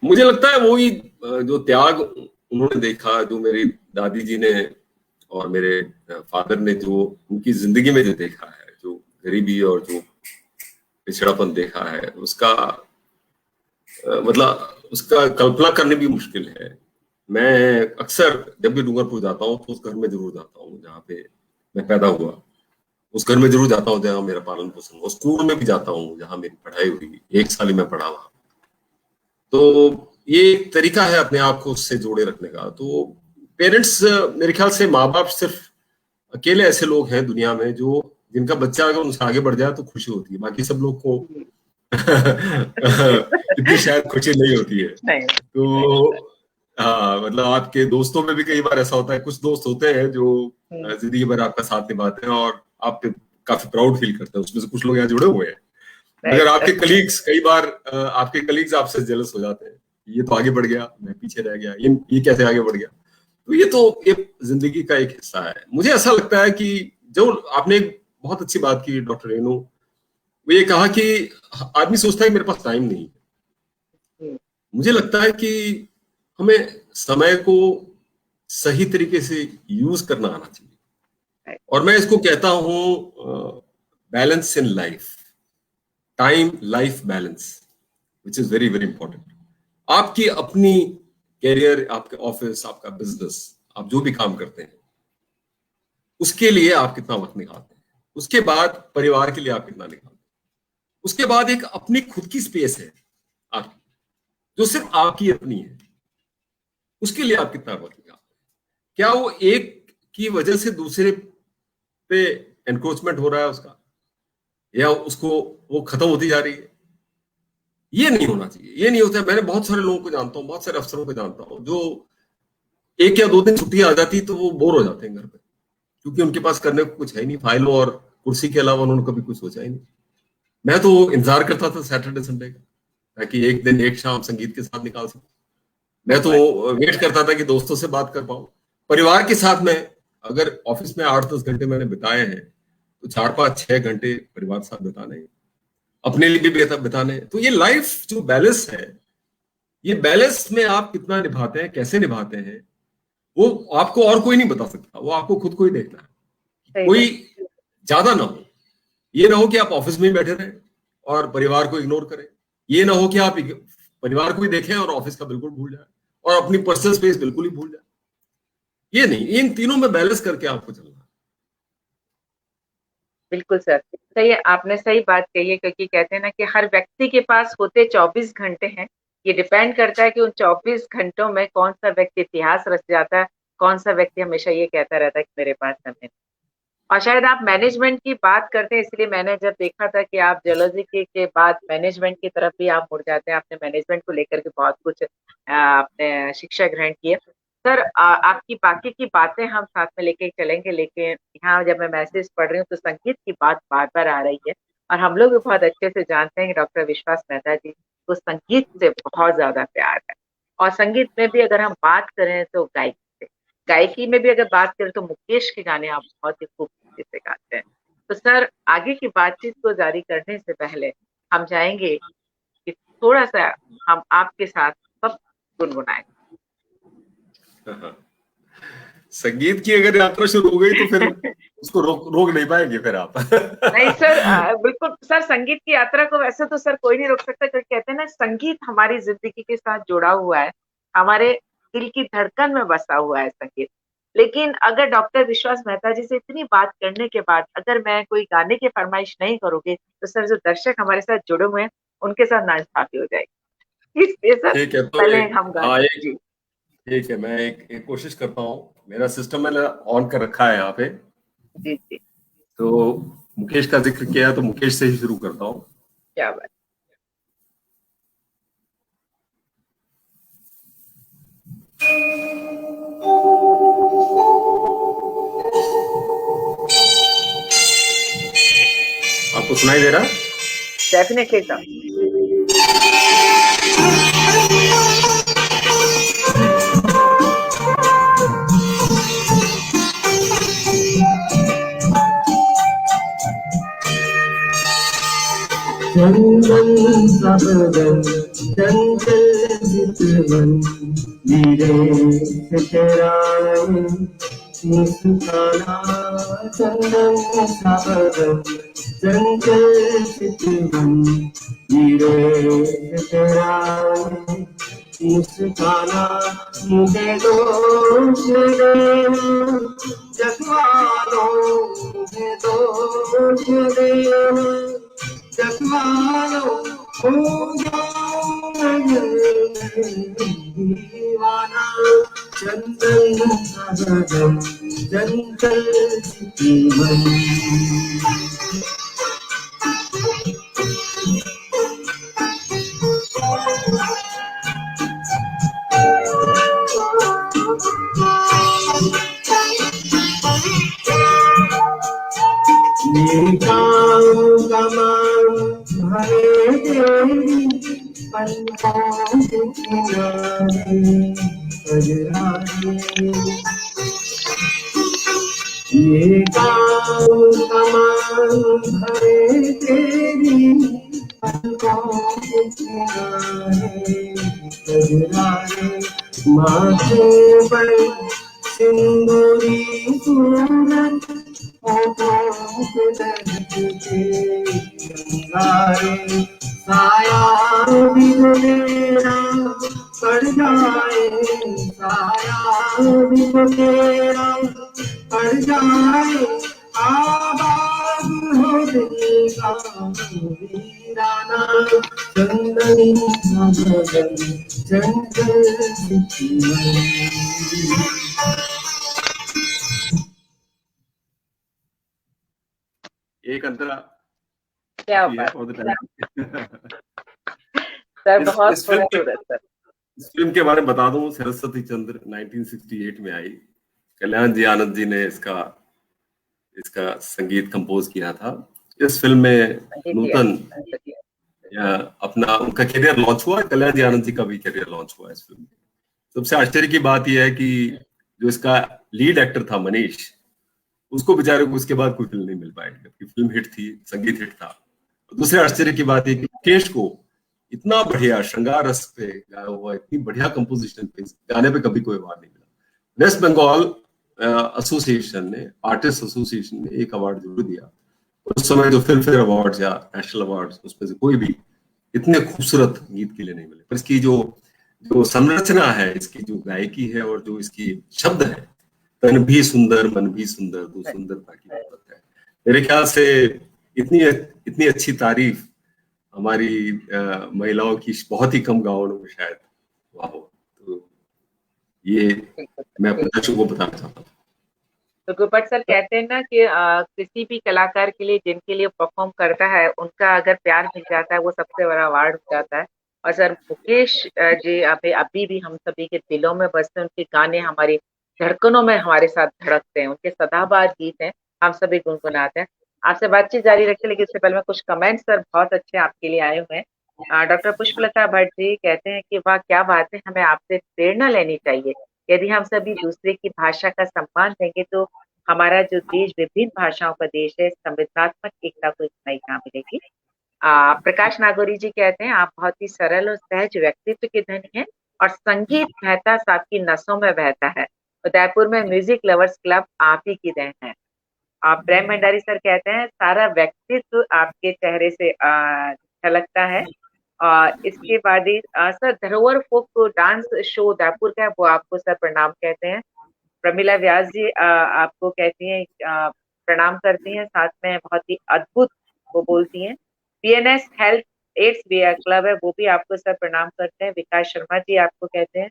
मुझे लगता है वही जो त्याग उन्होंने देखा, जो मेरी दादी जी ने और मेरे फादर ने जो उनकी जिंदगी में जो देखा है, जो गरीबी और जो पिछड़ापन देखा है, उसका मतलब उसका कल्पना करनी भी मुश्किल है। मैं अक्सर जब भी डूंगरपुर जाता हूँ तो उस घर में जरूर जाता हूँ जहाँ पे मैं पैदा हुआ, उस घर में जरूर जाता हूँ जहाँ मेरा पालन पोषण हुआ, स्कूल में भी जाता हूँ जहाँ मेरी पढ़ाई हुई, 1 साल ही मैं पढ़ा वहां। तो ये एक तरीका है अपने आप को उससे जोड़े रखने का। तो पेरेंट्स, मेरे ख्याल से माँ बाप सिर्फ अकेले ऐसे लोग हैं दुनिया में जो, जिनका बच्चा अगर उनसे आगे बढ़ जाए तो खुशी होती है, बाकी सब लोग को इतनी शायद खुशी नहीं होती है। नहीं, तो हाँ, मतलब आपके दोस्तों में भी कई बार ऐसा होता है, कुछ दोस्त होते हैं जो जिंदगी भर आपका साथ निभाते हैं और आप पे काफी प्राउड फील करते हैं, उसमें से कुछ लोग यहाँ जुड़े हुए हैं। मगर आपके कलीग्स, कई बार आपके कलीग्स आपसे जेलस हो जाते हैं, ये तो आगे बढ़ गया, मैं पीछे रह गया, ये कैसे आगे बढ़ गया। तो ये तो एक जिंदगी का एक हिस्सा है। मुझे ऐसा लगता है कि जो आपने एक बहुत अच्छी बात की डॉक्टर रेणु, वो ये कहा कि आदमी सोचता है मेरे पास टाइम नहीं है। मुझे लगता है कि हमें समय को सही तरीके से यूज करना आना चाहिए, और मैं इसको कहता हूं balance in life, time life balance, which is very very important. आपकी अपनी कैरियर, आपके ऑफिस, आपका बिजनेस, आप जो भी काम करते हैं उसके लिए आप कितना वक्त निकालते हैं, उसके बाद परिवार के लिए आप कितना निकालते हैं, उसके बाद एक अपनी खुद की स्पेस है आपकी, जो सिर्फ आपकी अपनी है। उसके लिए आप कितना बचेगा? क्या वो एक की वजह से दूसरे पे एनक्रोचमेंट हो रहा है उसका, या उसको वो खत्म होती जा रही है? ये नहीं होना चाहिए, ये नहीं होता है। मैंने बहुत सारे लोगों को जानता हूँ, बहुत सारे अफसरों को जानता हूँ, जो 1 या 2 दिन छुट्टी आ जाती तो वो बोर हो जाते हैं घर पे, क्योंकि उनके पास करने को कुछ है नहीं, फाइलों और कुर्सी के अलावा उन्होंने कभी कुछ सोचा ही नहीं। मैं तो इंतजार करता था सैटरडे संडे का, ताकि एक दिन एक शाम संगीत के साथ निकाल सकूं। मैं तो वेट करता था कि दोस्तों से बात कर पाऊं, परिवार के साथ में। अगर ऑफिस में 8-10 घंटे मैंने बिताए हैं, तो 4-5-6 घंटे परिवार के साथ बिताने हैं, अपने लिए भी बिताने हैं। तो ये लाइफ जो बैलेंस है, ये बैलेंस में आप कितना निभाते हैं, कैसे निभाते हैं, वो आपको और कोई नहीं बता सकता, वो आपको खुद को ही देखना है। कोई ज्यादा ना हो, ये ना हो कि आप ऑफिस में ही बैठे रहें और परिवार को इग्नोर करें, ये ना हो कि आप परिवार को ही देखें और ऑफिस का बिल्कुल भूल जाए, और अपनी पर्सनल स्पेस बिल्कुल ही भूल जाए। ये नहीं, इन तीनों में बैलेंस करके आपको चलना है। बिल्कुल सर, सही है, आपने सही बात कही है, क्योंकि कहते हैं ना कि हर व्यक्ति के पास होते 24 घंटे हैं। ये डिपेंड करता है कि उन 24 घंटों में कौन सा व्यक्ति इतिहास रच जाता है, कौन सा व्यक्ति हमेशा ये कहता रहता है कि मेरे पास समय नहीं। और शायद आप मैनेजमेंट की बात करते हैं, इसलिए मैंने जब देखा था कि आप जियोलॉजी के बाद मैनेजमेंट की तरफ भी आप मुड़ जाते हैं, आपने मैनेजमेंट को लेकर के बहुत कुछ आपने शिक्षा ग्रहण की है। सर, आपकी बाकी की बातें हम साथ में लेके चलेंगे, लेकिन यहाँ जब मैं मैसेज पढ़ रही हूँ तो संगीत की बात बार बार आ रही है, और हम लोग भी बहुत अच्छे से जानते हैं कि डॉक्टर विश्वास मेहता जी को संगीत से बहुत ज्यादा प्यार है। और संगीत में भी अगर हम बात करें तो गायकी से, गायकी में भी अगर बात करें तो मुकेश के गाने आप बहुत ही खूबसूरती से गाते हैं। तो सर, आगे की बातचीत को जारी करने से पहले हम चाहेंगे कि थोड़ा सा हम आपके साथ सब गुनगुनाएं। संगीत की अगर यात्रा शुरू हो गई तो फिर उसको रोक नहीं पाएंगे फिर आप। नहीं सर, बिल्कुल सर, संगीत की यात्रा को वैसे तो सर कोई नहीं रोक सकता, क्योंकि कहते हैं ना, संगीत हमारी जिंदगी के साथ जुड़ा हुआ है, हमारे दिल की धड़कन में बसा हुआ है संगीत। लेकिन अगर डॉक्टर विश्वास मेहता जी से इतनी बात करने के बाद अगर मैं कोई गाने की फरमाइश नहीं करूंगी, तो सर जो दर्शक हमारे साथ जुड़े हुए हैं उनके साथ नाइंसाफी हो जाएगी। इसलिए सर ठीक है, तो पहले हम गाने जी। ठीक है, मैं एक कोशिश करता हूँ। मेरा सिस्टम मैंने ऑन कर रखा है यहाँ पे, जी जी, तो मुकेश का जिक्र किया तो मुकेश से ही शुरू करता हूँ। क्या बात। आपको सुनाई दे रहा? Definitely sir. चंदन सबदन चंचल चितवन नीरे से तेरा मुस्काना। चंदन सबदन चंचल चितवन नीरे से तेरा मुस्काना। मुझे दोष देना जगवालो, मुझे दोष देना जगवालो, हो जाऊं दीवाना। चंदन सबदन चंचल चितवन। मेरी काम कमान भरे तेरी पलकों के किनारे सजराए। मेरे काम कमान भरे तेरी पलकों के किनारे सजराए। माथे पर सिंदूरी सूरत साया भी मेरा पड़ जाए, साया भी मेरा पड़ जाए, आबाद हो दिल का नाना चंदन नगन चंचल चितवन। एक अंतरा क्या काफी है बात all the time। सर, इस बहुत इस फिल्म के खूबसूरत सर। इस फिल्म के बारे में बता दूं, सरस्वती चंद्र 1968 में आई। कल्याण जी आनंद जी ने इसका इसका संगीत कंपोज किया था। इस फिल्म में संगीत नूतन दिया। अपना उनका करियर लॉन्च हुआ। कल्याण जी आनंद जी का भी करियर लॉन्च हुआ इस फिल्म में। सबसे आश्चर्य की बात यह है कि जो इसका लीड एक्टर था मनीष, उसको बेचारे को उसके बाद कोई फिल्म नहीं मिल पाई, जबकि फिल्म हिट थी, संगीत हिट था। दूसरे आश्चर्य की बात है कि मुकेश को इतना बढ़िया श्रृंगार रस पे गाया हुआ, इतनी बढ़िया कंपोजिशन पे गाने पे कभी कोई अवार्ड नहीं मिला। वेस्ट बंगाल एसोसिएशन ने, आर्टिस्ट एसोसिएशन ने एक अवार्ड जरूर दिया। उस समय जो फिल्म फेयर अवार्ड या नेशनल अवार्ड, उसमें से कोई भी इतने खूबसूरत गीत के लिए नहीं मिले। पर इसकी जो जो संरचना है, इसकी जो गायकी है और जो इसकी शब्द है, तन भी सुंदर मन भी सुंदर तो सुंदरता की मोहब्बत है। मेरे ख्याल से इतनी इतनी अच्छी तारीफ हमारी महिलाओं की बहुत ही कम गाँव में शायद हुआ हो। तो ये मैं अपने दर्शकों को बताना चाहता हूँ। तो गुप्पट सर कहते हैं ना कि किसी भी कलाकार के लिए, जिनके लिए परफॉर्म करता है, उनका अगर प्यार मिल जाता है वो सबसे बड़ा अवार्ड हो जाता है। और सर मुकेश जी अभी भी हम सभी के दिलों में बसते हैं। उनके गाने हमारी धड़कनों में हमारे साथ धड़कते हैं। उनके सदाबहार गीत हैं, हम सभी गुनगुनाते हैं। आपसे बातचीत जारी रखते, लेकिन इससे पहले मैं कुछ कमेंट्स सर बहुत अच्छे आपके लिए आए हुए हैं। डॉक्टर पुष्पलता भट्ट जी कहते हैं कि वाह क्या बात है, हमें आपसे प्रेरणा लेनी चाहिए। यदि हम सभी दूसरे की भाषा का सम्मान देंगे तो हमारा जो देश विभिन्न भाषाओं का देश है, संविधात्मक एकता को एक नई जगह मिलेगी। प्रकाश नागौरी जी कहते हैं आप बहुत ही सरल और सहज व्यक्तित्व के धनी हैं और संगीत बहता सा आपकी नसों में बहता है। उदयपुर में म्यूजिक लवर्स क्लब आप ही की देन है। प्रेम भंडारी सर कहते हैं सारा व्यक्तित्व आपके चेहरे से झलकता है। और इसके बाद ही सर धरोहर फोक डांस शो उदयपुर का है, वो आपको सर प्रणाम कहते हैं। प्रमिला व्यास जी आपको कहती हैं, प्रणाम करती हैं, साथ में बहुत ही अद्भुत वो बोलती हैं। पीएनएस हेल्थ एड्स क्लब है, वो भी आपको सर प्रणाम करते हैं। विकास शर्मा जी आपको कहते हैं।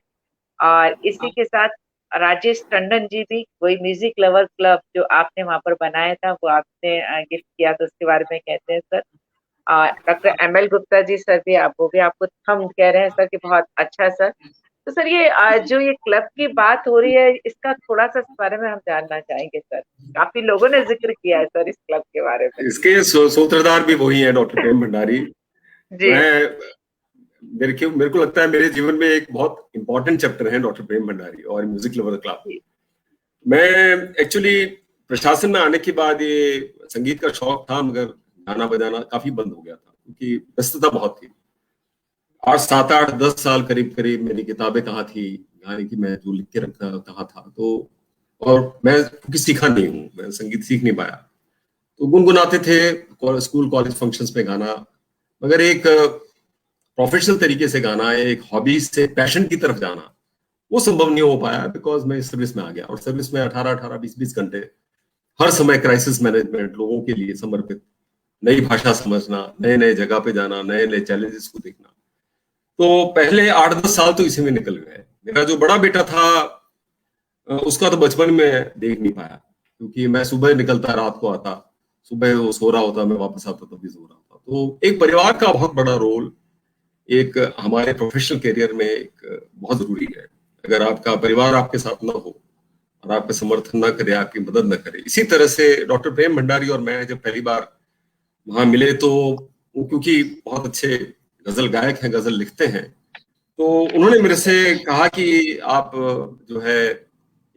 और इसी के साथ राजेश टंडन जी भी, वही म्यूजिक लवर क्लब जो आपने वहां पर बनाया था, वो आपने गिफ्ट किया, तो उसके बारे में कहते हैं sir. Doctor ML Gupta ji sir भी वो भी आपको हम कह रहे हैं सर कि बहुत अच्छा सर। तो सर ये जो ये क्लब की बात हो रही है, इसका थोड़ा सा इस बारे में हम जानना चाहेंगे सर। काफी लोगों ने जिक्र किया है सर इस क्लब के बारे में। इसके सूत्रधार भी वही है, डॉक्टर प्रेम भंडारी। जी। मेरे को लगता है मेरे जीवन में एक बहुत इंपॉर्टेंट चैप्टर है डॉक्टर प्रेम भंडारी और म्यूजिक लवर क्लब। मैं एक्चुअली प्रशासन में आने के बाद ये संगीत का शौक था, मगर गाना बजाना काफी बंद हो गया था क्योंकि व्यस्तता बहुत थी। 8, 7, 8, 10 साल करीब करीब मेरी किताबें कहाँ थी, गाने की मैं जो लिख के रखता कहाँ था। तो और मैं क्योंकि सीखा नहीं हूँ, मैं संगीत सीख नहीं पाया, तो गुनगुनाते थे स्कूल कॉलेज फंक्शंस में गाना, मगर एक प्रोफेशनल तरीके से गाना, एक हॉबी से पैशन की तरफ जाना, वो संभव नहीं हो पाया बिकॉज मैं सर्विस में आ गया। और सर्विस में 18-18, 20-20 घंटे हर समय क्राइसिस मैनेजमेंट, लोगों के लिए समर्पित, नई भाषा समझना, नए नए जगह पे जाना, नए नए चैलेंजेस को देखना। तो पहले 8-10 साल तो इसी में निकल गए। मेरा जो बड़ा बेटा था उसका तो बचपन में देख नहीं पाया, क्योंकि मैं सुबह निकलता रात को आता, सुबह वो सो रहा होता, मैं वापस आता तब भी सो रहा था। तो एक परिवार का बहुत बड़ा रोल एक हमारे प्रोफेशनल करियर में एक बहुत जरूरी है। अगर आपका परिवार आपके साथ ना हो और आपका समर्थन ना करे, आपकी मदद ना करे। इसी तरह से डॉक्टर प्रेम भंडारी और मैं जब पहली बार वहां मिले, तो वो क्योंकि बहुत अच्छे गजल गायक हैं, गजल लिखते हैं, तो उन्होंने मेरे से कहा कि आप जो है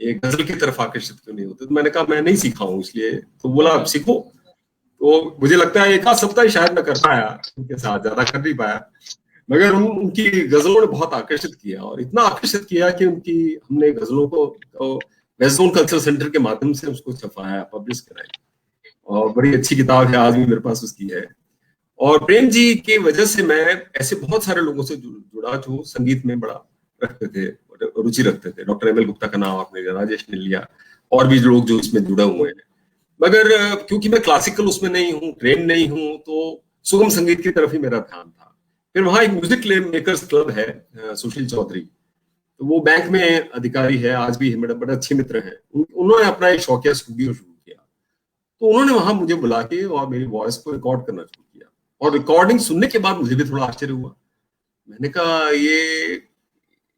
एक गजल की तरफ आकर्षित क्यों नहीं होते। तो मैंने कहा मैं नहीं सीखा हूँ इसलिए। तो बोला आप सीखो। तो मुझे लगता है 1 आध सप्ताह शायद मैं कर पाया उनके साथ, ज्यादा कर नहीं पाया, मगर उनकी गजलों ने बहुत आकर्षित किया। और इतना आकर्षित किया कि उनकी हमने गजलों को वेस्ट जोन कल्चरल सेंटर के माध्यम से उसको छपाया, पब्लिश कराई, और बड़ी अच्छी किताब है, आज भी मेरे पास उसकी है। और प्रेम जी की वजह से मैं ऐसे बहुत सारे लोगों से जुड़ा जो संगीत में बड़ा रखते थे, रुचि रखते थे। डॉक्टर एमएल गुप्ता का नाम आपने, राजेश ने लिया, और भी लोग जो इसमें जुड़े हुए हैं। मगर क्योंकि मैं क्लासिकल उसमें नहीं हूँ, ट्रेन नहीं हूँ, तो सुगम संगीत की तरफ ही मेरा ध्यान था। फिर वहां एक म्यूजिक मेकर्स क्लब है, सुशील चौधरी, तो वो बैंक में अधिकारी है, आज भी मेरे बड़े अच्छे मित्र हैं। उन्होंने अपना एक शौकिया स्टूडियो शुरू किया, तो उन्होंने वहां मुझे बुला के और मेरी वॉइस को रिकॉर्ड करना शुरू किया। और रिकॉर्डिंग सुनने के बाद मुझे भी थोड़ा आश्चर्य हुआ। मैंने कहा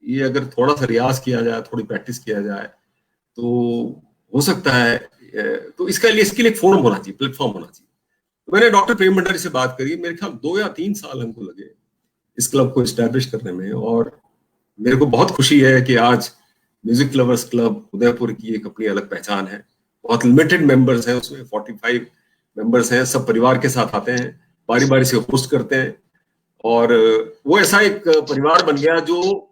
ये अगर थोड़ा सा रियाज किया जाए, थोड़ी प्रैक्टिस किया जाए तो हो सकता है, तो इसके लिए एक फोरम होना चाहिए, प्लेटफॉर्म होना चाहिए। तो मैंने डॉक्टर प्रेम भंडारी से बात करी। मेरे ख्याल 2 या 3 साल हमको लगे इस क्लब को एस्टैब्लिश करने में। और मेरे को बहुत खुशी है कि आज म्यूजिक लवर्स क्लब उदयपुर की एक अपनी अलग पहचान है। बहुत लिमिटेड मेंबर्स हैं उसमें, 45 मेंबर्स हैं, सब परिवार के साथ आते हैं, बारी बारी से होस्ट करते हैं। और वो ऐसा एक परिवार बन गया जो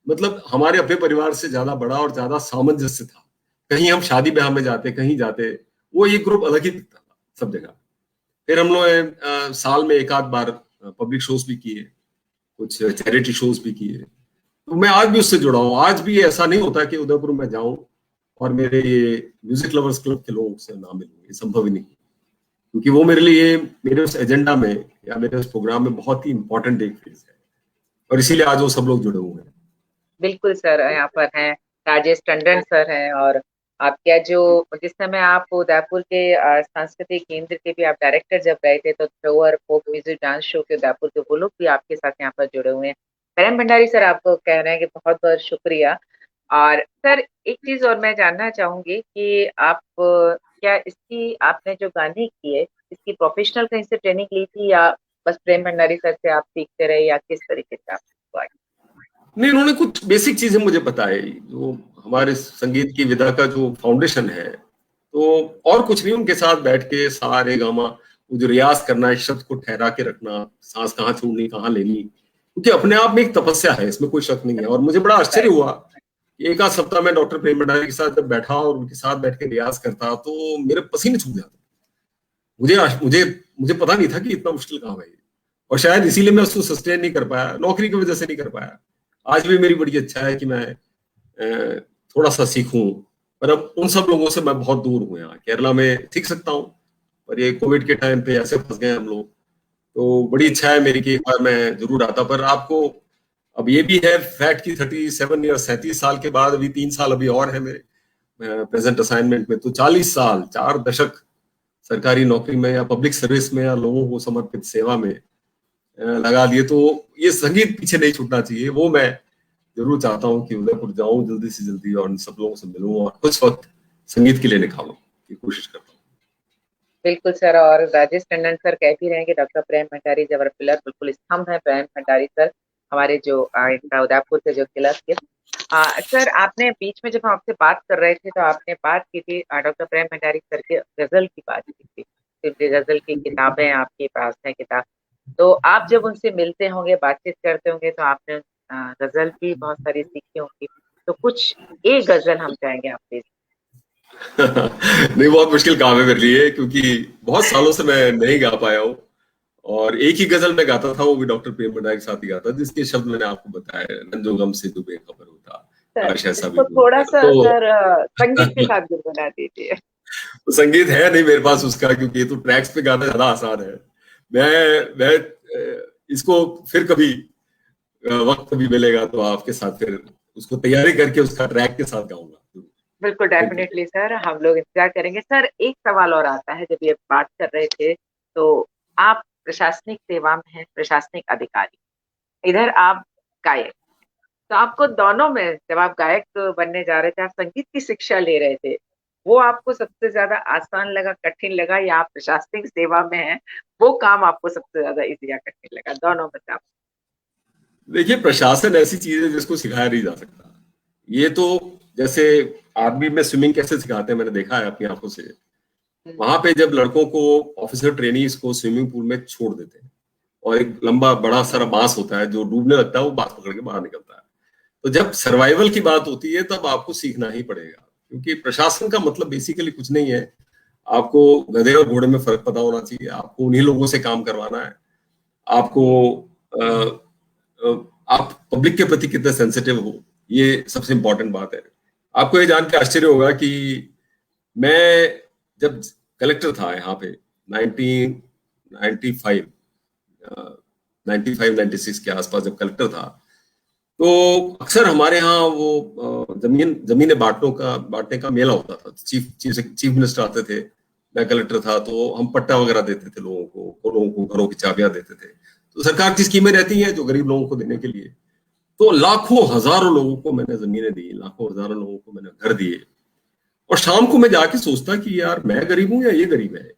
मतलब हमारे अपने परिवार से ज्यादा बड़ा और ज्यादा सामंजस्य था। कहीं हम शादी ब्याह में जाते, कहीं जाते, वो ये ग्रुप अलग ही दिखता था सब जगह। फिर हम लोग साल में एक आध बार पब्लिक शोज भी किए, कुछ चैरिटी शोज भी किए। तो मैं आज भी उससे जुड़ा हूँ। आज भी ऐसा नहीं होता कि उदयपुर में जाऊं और मेरे ये म्यूजिक लवर्स क्लब के लोगों से ना मिलूं, ये संभव ही नहीं, क्योंकि वो मेरे लिए, मेरे उस एजेंडा में या मेरे उस प्रोग्राम में बहुत ही इंपॉर्टेंट एक फेज है, और इसीलिए आज वो सब लोग जुड़े हुए हैं। बिल्कुल सर, यहाँ पर हैं राजेश टंडन सर हैं, और आपका जो जिस समय आप उदयपुर के सांस्कृतिक केंद्र के भी आप डायरेक्टर जब रहे थे, तो थ्रोअर फोक म्यूजिक डांस शो के उदयपुर के वो लोग भी आपके साथ यहाँ पर जुड़े हुए हैं। प्रेम भंडारी सर, आपको कह रहे हैं कि बहुत बहुत शुक्रिया। और सर एक चीज और मैं जानना चाहूंगी कि आप क्या इसकी आपने जो गाने की है इसकी प्रोफेशनल कहीं से ट्रेनिंग ली थी, या बस प्रेम भंडारी सर से आप सीखते रहे, या किस तरीके से आप? नहीं, उन्होंने कुछ बेसिक चीजें मुझे बताई, जो हमारे संगीत की विधा का जो फाउंडेशन है। तो और कुछ नहीं, उनके साथ बैठ के सा रे गा मा, वो जो रियाज करना है, शब्द को ठहरा के रखना, सांस कहाँ छोड़नी कहाँ लेनी, क्योंकि अपने आप में एक तपस्या है, इसमें कोई शक नहीं है। और मुझे बड़ा आश्चर्य हुआ कि एक आध सप्ताह में डॉक्टर प्रेम भंडारी के साथ जब बैठा और उनके साथ बैठ के रियाज करता, तो मेरे पसीने छूट जाते। मुझे मुझे मुझे पता नहीं था कि इतना मुश्किल काम है ये। और शायद इसीलिए मैं उसको सस्टेन नहीं कर पाया, नौकरी की वजह से नहीं कर पाया। आज भी मेरी बड़ी इच्छा है कि मैं थोड़ा सा सीखूं, पर अब उन सब लोगों से मैं बहुत दूर हूं। यहाँ केरला में सीख सकता हूं, पर ये कोविड के टाइम पे ऐसे फंस गए हम लोग। तो बड़ी इच्छा है मेरी कि एक बार मैं जरूर आता। पर आपको अब ये भी है फैक्ट की 37 ईयर 37 साल के बाद अभी 3 साल अभी और है मेरे प्रेजेंट असाइनमेंट में, तो 40 साल 4 दशक सरकारी नौकरी में या पब्लिक सर्विस में या लोगों को समर्पित सेवा में लगा दिए। तो ये संगीत पीछे नहीं छूटना चाहिए। वो मैं जरूर चाहता हूँ कि उदयपुर जाऊं जल्दी से जल्दी और इन सब लोगों से मिलूं और कुछ वक्त संगीत के लिए निकालूं की कोशिश करता हूँ। बिल्कुल सर, और राजेश टंडन सर कह भी रहे हैं कि डॉक्टर प्रेम भंडारी जबर पिलर, बिल्कुल स्तंभ है प्रेम भंडारी सर, हमारे जो इनका उदयपुर के जो किलर के। सर आपने बीच में जब हम आपसे बात कर रहे थे तो आपने बात की थी डॉक्टर प्रेम भंडारी सर के गजल की बात की थी, क्योंकि गजल की किताबें आपके पास है किताब। तो आप जब उनसे मिलते होंगे, बातचीत करते होंगे, तो आपने गजल की बहुत सारी सीखी होंगी, तो कुछ एक गजल हम चाहेंगे आप प्लीज। नहीं, बहुत मुश्किल काम है मेरे लिए, क्योंकि बहुत सालों से मैं नहीं गा पाया हूँ। और एक ही गजल मैं गाता था, वो भी डॉक्टर प्रेम भंडारी के साथ ही गाता, जिसके शब्द मैंने आपको बताया, रंजो गम से जो बेखबर होता, काश ऐसा भी तो थोड़ा सा तो सर संगीत के साथ गुनगुना दीजिए। तो संगीत है नहीं मेरे पास उसका, क्योंकि ये तो ट्रैक्स पे गाना ज्यादा आसान है। मैं इसको फिर कभी वक्त कभी मिलेगा तो आपके साथ फिर उसको तैयारी करके उसका ट्रैक के साथ गाऊंगा। बिल्कुल डेफिनेटली सर, हम लोग इंतजार करेंगे। सर एक सवाल और आता है, जब ये बात कर रहे थे तो आप प्रशासनिक सेवा में हैं, प्रशासनिक अधिकारी, इधर आप गायक, तो आपको दोनों में, जब आप गायक बनने जा रहे थे, आप संगीत की शिक्षा ले रहे थे, वो आपको सबसे ज्यादा आसान लगा, कठिन लगा, या आप प्रशासनिक सेवा में हैं वो काम आपको सबसे ज्यादा इजी या कठिन लगा? दोनों में से आप। देखिए, प्रशासन ऐसी चीज है जिसको सिखाया नहीं जा सकता। ये तो जैसे आर्मी में स्विमिंग कैसे सिखाते हैं, मैंने देखा है अपनी आंखों से। वहां पे जब लड़कों को, ऑफिसर ट्रेनीज को स्विमिंग पूल में छोड़ देते हैं और एक लंबा बड़ा सारा बांस होता है, जो डूबने लगता है वो बांस पकड़ के बाहर निकलता है। तो जब सर्वाइवल की बात होती है तब आपको सीखना ही पड़ेगा, क्योंकि प्रशासन का मतलब बेसिकली कुछ नहीं है। आपको गधे और घोड़े में फर्क पता होना चाहिए, आपको उन्हीं लोगों से काम करवाना है, आपको आप पब्लिक के प्रति कितने सेंसिटिव हो, ये सबसे इंपॉर्टेंट बात है। आपको ये जान के आश्चर्य होगा कि मैं जब कलेक्टर था यहाँ पे 1995, 95-96 के आसपास जब कलेक्टर था, तो अक्सर हमारे यहाँ वो जमीनें बांटने का मेला होता था। चीफ मिनिस्टर आते थे, मैं कलेक्टर था, तो हम पट्टा वगैरह देते थे लोगों को घरों की चाबियां देते थे। तो सरकार की स्कीमें रहती हैं जो गरीब लोगों को देने के लिए। तो लाखों हजारों लोगों को मैंने जमीनें दी, लाखों हजारों लोगों को मैंने घर दिए। और शाम को मैं जाके सोचता कि यार मैं गरीब हूं या ये गरीब है।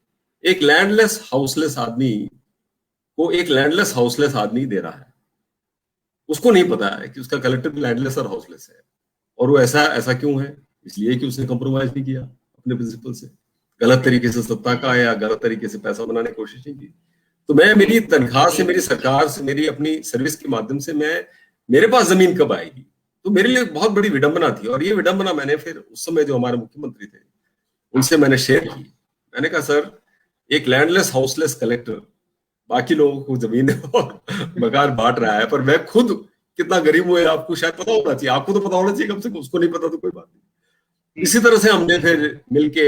एक लैंडलेस हाउसलेस आदमी दे रहा है, उसको नहीं पता है कि उसका कलेक्टर भी लैंडलेस और हाउसलेस है। और वो ऐसा क्यों है? इसलिए कि उसने कॉम्प्रोमाइज नहीं किया अपने प्रिंसिपल से, गलत तरीके से सत्ता का या गलत तरीके से पैसा बनाने की कोशिश नहीं की। तो मैं मेरी तनख्वाह से, मेरी सरकार से, मेरी अपनी सर्विस के माध्यम से मेरे पास जमीन कब आएगी? तो मेरे लिए बहुत बड़ी विडंबना थी। और ये विडंबना मैंने फिर उस समय जो हमारे मुख्यमंत्री थे उनसे मैंने शेयर की। मैंने कहा, सर, एक लैंडलेस हाउसलेस कलेक्टर बाकी लोगों को जमीन और मकान बांट रहा है, पर मैं खुद कितना गरीब हूं आपको शायद पता होना चाहिए। आपको तो पता होना चाहिए कम से कम, उसको नहीं पता तो कोई बात नहीं। इसी तरह से हमने फिर मिलके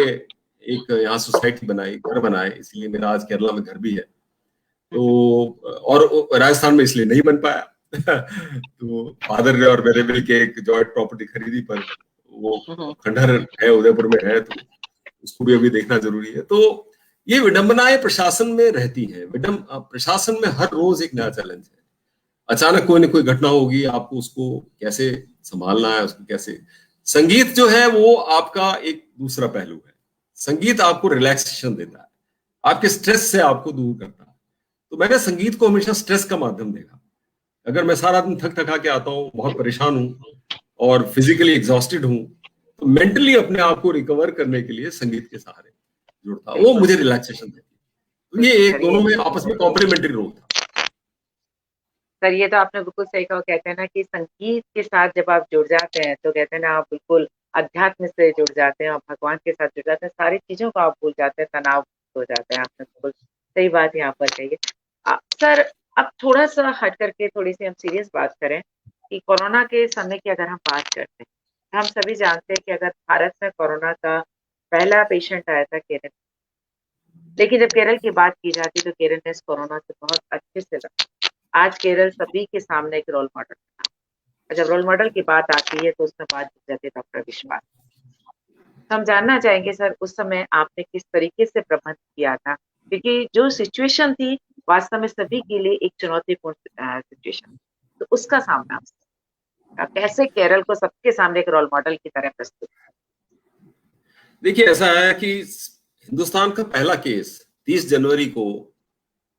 एक यहाँ सोसाइटी बनाई, घर बनाए। इसलिए मेरा आज केरला में घर भी है। तो और राजस्थान में इसलिए नहीं बन पाया तो फादर ने और मेरे मिलके एक जॉइंट प्रॉपर्टी खरीदी, पर वो खंडहर है, उदयपुर में है, तो उसको भी अभी देखना जरूरी है। तो ये विडंबनाएं प्रशासन में रहती हैं। प्रशासन में हर रोज एक नया चैलेंज है। अचानक कोई न कोई घटना होगी, आपको उसको कैसे संभालना है, उसको कैसे। संगीत जो है वो आपका एक दूसरा पहलू है। संगीत आपको रिलैक्सेशन देता है, आपके स्ट्रेस से आपको दूर करता है। तो मैंने संगीत को हमेशा स्ट्रेस का माध्यम देखा। अगर मैं सारा दिन थक थका के आता हूँ, बहुत परेशान हूँ और फिजिकली एग्जॉस्टेड हूँ, तो मेंटली अपने आप को रिकवर करने के लिए संगीत के सहारे जुड़ता, वो मुझे रिलैक्सेशन देती। तो ये एक दोनों में आपस में कॉम्प्लीमेंट्री रोल था। सर, ये तो आपने बिल्कुल सही कहा। कहते हैं ना कि संगीत के साथ जब आप जुड़ जाते हैं तो कहते हैं ना आप बिल्कुल अध्यात्म से जुड़ जाते हैं और भगवान के साथ जुड़ जाते हैं। सारी चीजों को आप भूल जाते हैं, तनाव हो जाते हैं। आपने बिल्कुल सही बात यहाँ पर कही है। सर, अब थोड़ा सा हट करके थोड़ी सी हम सीरियस बात करें कि कोरोना के समय की अगर हम बात करते हैं, हम सभी जानते हैं कि अगर भारत में कोरोना का पहला पेशेंट आया था केरल, लेकिन जब केरल की बात की जाती तो केरल ने इस कोरोना से बहुत अच्छे से लड़ा। आज केरल सभी के सामने एक रोल मॉडल था। और जब रोल मॉडल की बात आती है तो उसमें बात जाती है डॉक्टर विश्वास। तो हम जानना चाहेंगे सर, उस समय आपने किस तरीके से प्रबंध किया था, क्योंकि जो सिचुएशन थी वास्तव में सभी के लिए एक चुनौतीपूर्ण सिचुएशन, तो उसका सामना कैसे केरल को सबके सामने एक रोल मॉडल की तरह प्रस्तुत? देखिए, ऐसा है कि हिंदुस्तान का पहला केस 30 जनवरी को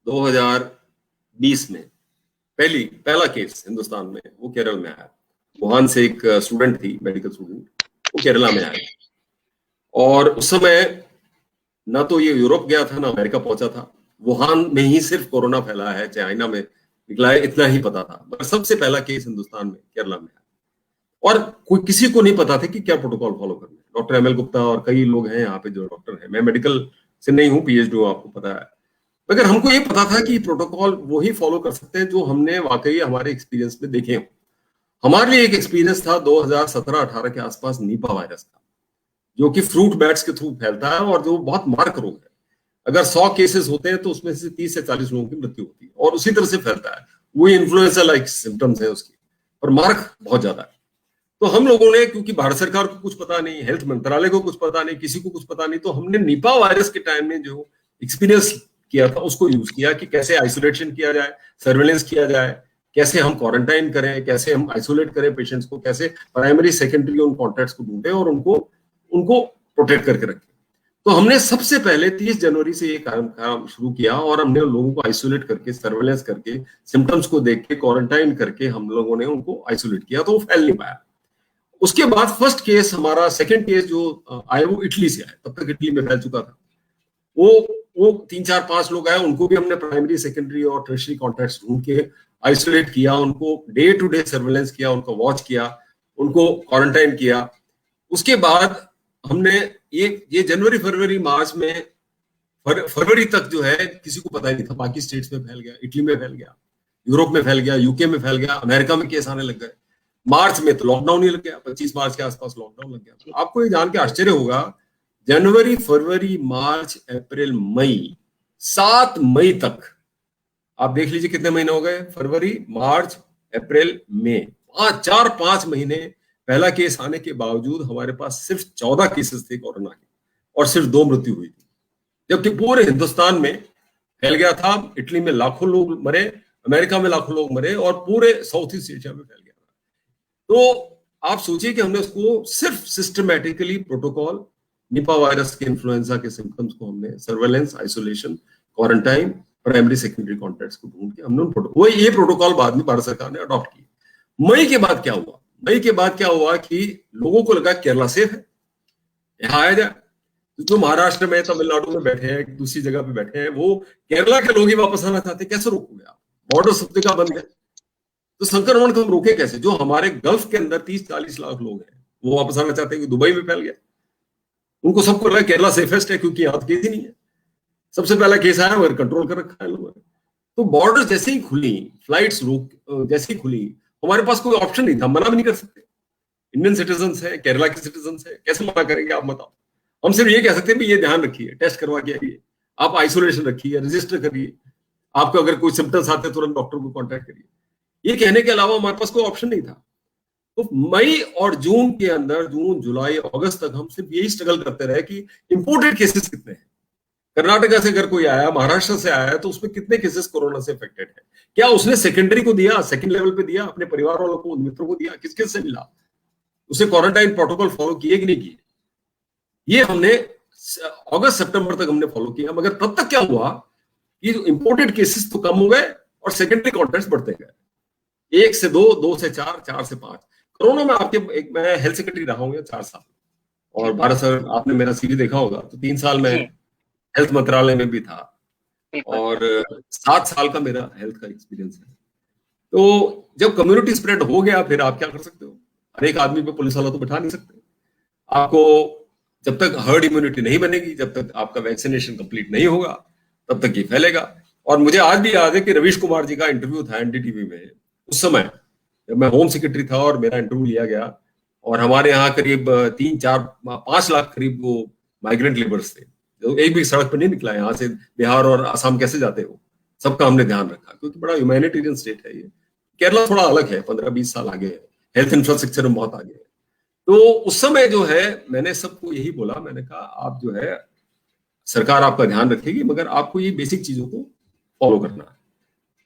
2020 में पहला केस हिंदुस्तान में वो केरल में आया। वुहान से एक स्टूडेंट थी, मेडिकल स्टूडेंट, वो केरला में आई। और उस समय ना तो ये यूरोप गया था ना अमेरिका पहुंचा था। वुहान में ही सिर्फ कोरोना फैला है, चाइना में निकला है, इतना ही पता था। मगर सबसे पहला केस हिंदुस्तान में केरला में आया और किसी को नहीं पता था कि क्या प्रोटोकॉल फॉलो करना है। डॉक्टर ML गुप्ता और कई लोग हैं यहाँ पे जो डॉक्टर हैं, मैं मेडिकल से नहीं हूँ, PhD हूँ, आपको पता है। मगर हमको ये पता था कि प्रोटोकॉल वो ही फॉलो कर सकते हैं जो हमने वाकई हमारे एक्सपीरियंस में देखे हों। हमारे लिए एक एक्सपीरियंस था 2017-18 के आसपास निपा वायरस का, जो कि फ्रूट बैट्स के थ्रू फैलता है और जो बहुत मारक रोग है। अगर 100 केसेस होते हैं तो उसमें से 30 से 40 लोगों की मृत्यु होती है और उसी तरह से फैलता है। वो इन्फ्लुएंजा लाइक सिम्टम्स है उसकी, पर मारक बहुत ज्यादा है। तो हम लोगों ने, क्योंकि भारत सरकार को कुछ पता नहीं, हेल्थ मंत्रालय को कुछ पता नहीं, किसी को कुछ पता नहीं, तो हमने निपा वायरस के टाइम में जो एक्सपीरियंस किया था उसको यूज किया कि कैसे आइसोलेशन किया जाए, सर्वेलेंस किया जाए, कैसे हम क्वारंटाइन करें, कैसे हम आइसोलेट करें पेशेंट्स को, कैसे प्राइमरी सेकेंडरी उन कॉन्टैक्ट्स को ढूंढे और उनको प्रोटेक्ट करके रखें। तो हमने सबसे पहले 30 जनवरी से ये काम शुरू किया और हमने लोगों को आइसोलेट करके, सर्वेलेंस करके, सिम्टम्स को देख के, क्वारंटाइन करके हम लोगों ने उनको आइसोलेट किया, तो वो फैल नहीं पाया। उसके बाद फर्स्ट केस, हमारा सेकंड केस जो आया वो इटली से आया। तब तक इटली में फैल चुका था। वो 3-4-5 लोग आए, उनको भी हमने प्राइमरी, सेकेंडरी और टर्शियरी कॉन्टैक्ट्स ढूंढ के आइसोलेट किया, उनको डे टू डे सर्वेलेंस किया, उनका वॉच किया, उनको क्वारंटाइन किया। उसके बाद हमने ये जनवरी, फरवरी, मार्च में, फरवरी तक जो है किसी को पता ही नहीं था। बाकी स्टेट्स में फैल गया, इटली में फैल गया, यूरोप में फैल गया, यूके में फैल गया, अमेरिका में केस आने लग गए। मार्च में तो लॉकडाउन ही लग गया, 25 मार्च के आसपास लॉकडाउन लग गया। आपको ये जान के आश्चर्य होगा, जनवरी, फरवरी, मार्च, अप्रैल, मई, 7 मई तक आप देख लीजिए कितने महीने हो गए, फरवरी, मार्च, अप्रैल, मई, 4-5 महीने पहला केस आने के बावजूद हमारे पास सिर्फ 14 केसेस थे कोरोना के और सिर्फ 2 मृत्यु हुई थी, जबकि पूरे हिंदुस्तान में फैल गया था। इटली में लाखों लोग मरे, अमेरिका में लाखों लोग मरे और पूरे साउथ ईस्ट एशिया में फैल गया था। तो आप सोचिए कि हमने उसको सिर्फ सिस्टमैटिकली प्रोटोकॉल, निपा वायरस के इन्फ्लुएंजा के सिम्टम्स को हमने surveillance, isolation, quarantine, primary secondary contacts को ढूंढ के हमने वो ये प्रोटोकॉल बाद में भारत सरकार ने अडॉप्ट किया। मई के बाद क्या हुआ? मई के बाद क्या हुआ कि लोगों को लगा केरला सेफ है, यहाँ आया जाए। जो महाराष्ट्र में, तमिलनाडु में बैठे हैं, दूसरी जगह पे बैठे हैं, वो केरला के लोग ही वापस आना चाहते हैं। कैसे रोकोगे आप? बॉर्डर सब जगह बंद है, तो संक्रमण को हम रोके कैसे? जो हमारे गल्फ के अंदर 30-40 लाख लोग हैं वो वापस आना चाहते हैं कि दुबई में फैल गया। उनको सबको लगा केरला सेफेस्ट है क्योंकि यहाँ केस ही नहीं है, सबसे पहला केस आया मगर कंट्रोल कर रखा है लोगों ने। तो बॉर्डर जैसे ही खुली, फ्लाइट्स जैसे ही खुली, हमारे पास कोई ऑप्शन नहीं था, मना भी नहीं कर सकते। इंडियन सिटीजन है, केरला के सिटीजन है, कैसे मना करेंगे आप बताओ? हम सिर्फ ये कह सकते हैं ये ध्यान रखिए, टेस्ट करवा के आइए, आप आइसोलेशन रखिए, रजिस्टर करिए, आपको अगर कोई सिम्टम्स आते हैं तुरंत डॉक्टर को कांटेक्ट करिए। ये कहने के अलावा हमारे पास कोई ऑप्शन नहीं था। तो मई और जून के अंदर, जून, जुलाई, अगस्त तक हम सिर्फ यही स्ट्रगल करते रहे कि इंपोर्टेड केसेस कितने हैं। कर्नाटका से अगर कोई आया, महाराष्ट्र से आया है, तो उसमें कितने केसेस कोरोना से अफेक्टेड है? क्या उसने सेकेंडरी को दिया, सेकंड लेवल पे दिया, अपने परिवार वालों को, मित्रों को दिया? किस किस से मिला? उसे क्वारंटाइन प्रोटोकॉल फॉलो किए कि नहीं किए? ये हमने अगस्त सितंबर तक हमने फॉलो किया, मगर तब तक क्या हुआ कि इंपोर्टेड केसेस तो कम हो गए और सेकेंडरी कॉन्टैक्ट्स बढ़ते गए, 1 से 2, 2 से 4, 4 से 5। कोरोना में मैं हेल्थ सेक्रेटरी रहा हूँ 4 साल, और भारत सर आपने मेरा सीवी देखा होगा, तो 3 साल में हेल्थ मंत्रालय में भी था और 7 साल का मेरा हेल्थ का एक्सपीरियंस है। तो जब कम्युनिटी स्प्रेड हो गया, फिर आप क्या कर सकते हो? हर एक आदमी पे पुलिस वाला तो बैठा नहीं सकते। आपको जब तक हर्ड इम्यूनिटी नहीं बनेगी, जब तक आपका वैक्सीनेशन कंप्लीट नहीं होगा, तब तक ये फैलेगा। और मुझे आज भी याद है कि रवीश कुमार जी का इंटरव्यू था एनडीटीवी में, उस समय जब मैं होम सेक्रेटरी था और मेरा इंटरव्यू लिया गया, और हमारे यहाँ करीब 3-4-5 लाख करीब वो माइग्रेंट लेबर्स थे, जो एक भी सड़क पर नहीं निकला। यहाँ से बिहार और असम कैसे जाते हो, सबका हमने ध्यान रखा, क्योंकि बड़ा ह्यूमैनिटेरियन स्टेट है ये। केरला थोड़ा अलग है, 15-20 साल आगे है, हेल्थ इंफ्रास्ट्रक्चर में बहुत आगे है। तो उस समय जो है मैंने सबको यही बोला, मैंने कहा आप जो है, सरकार आपका ध्यान रखेगी, मगर आपको ये बेसिक चीजों को फॉलो करना है।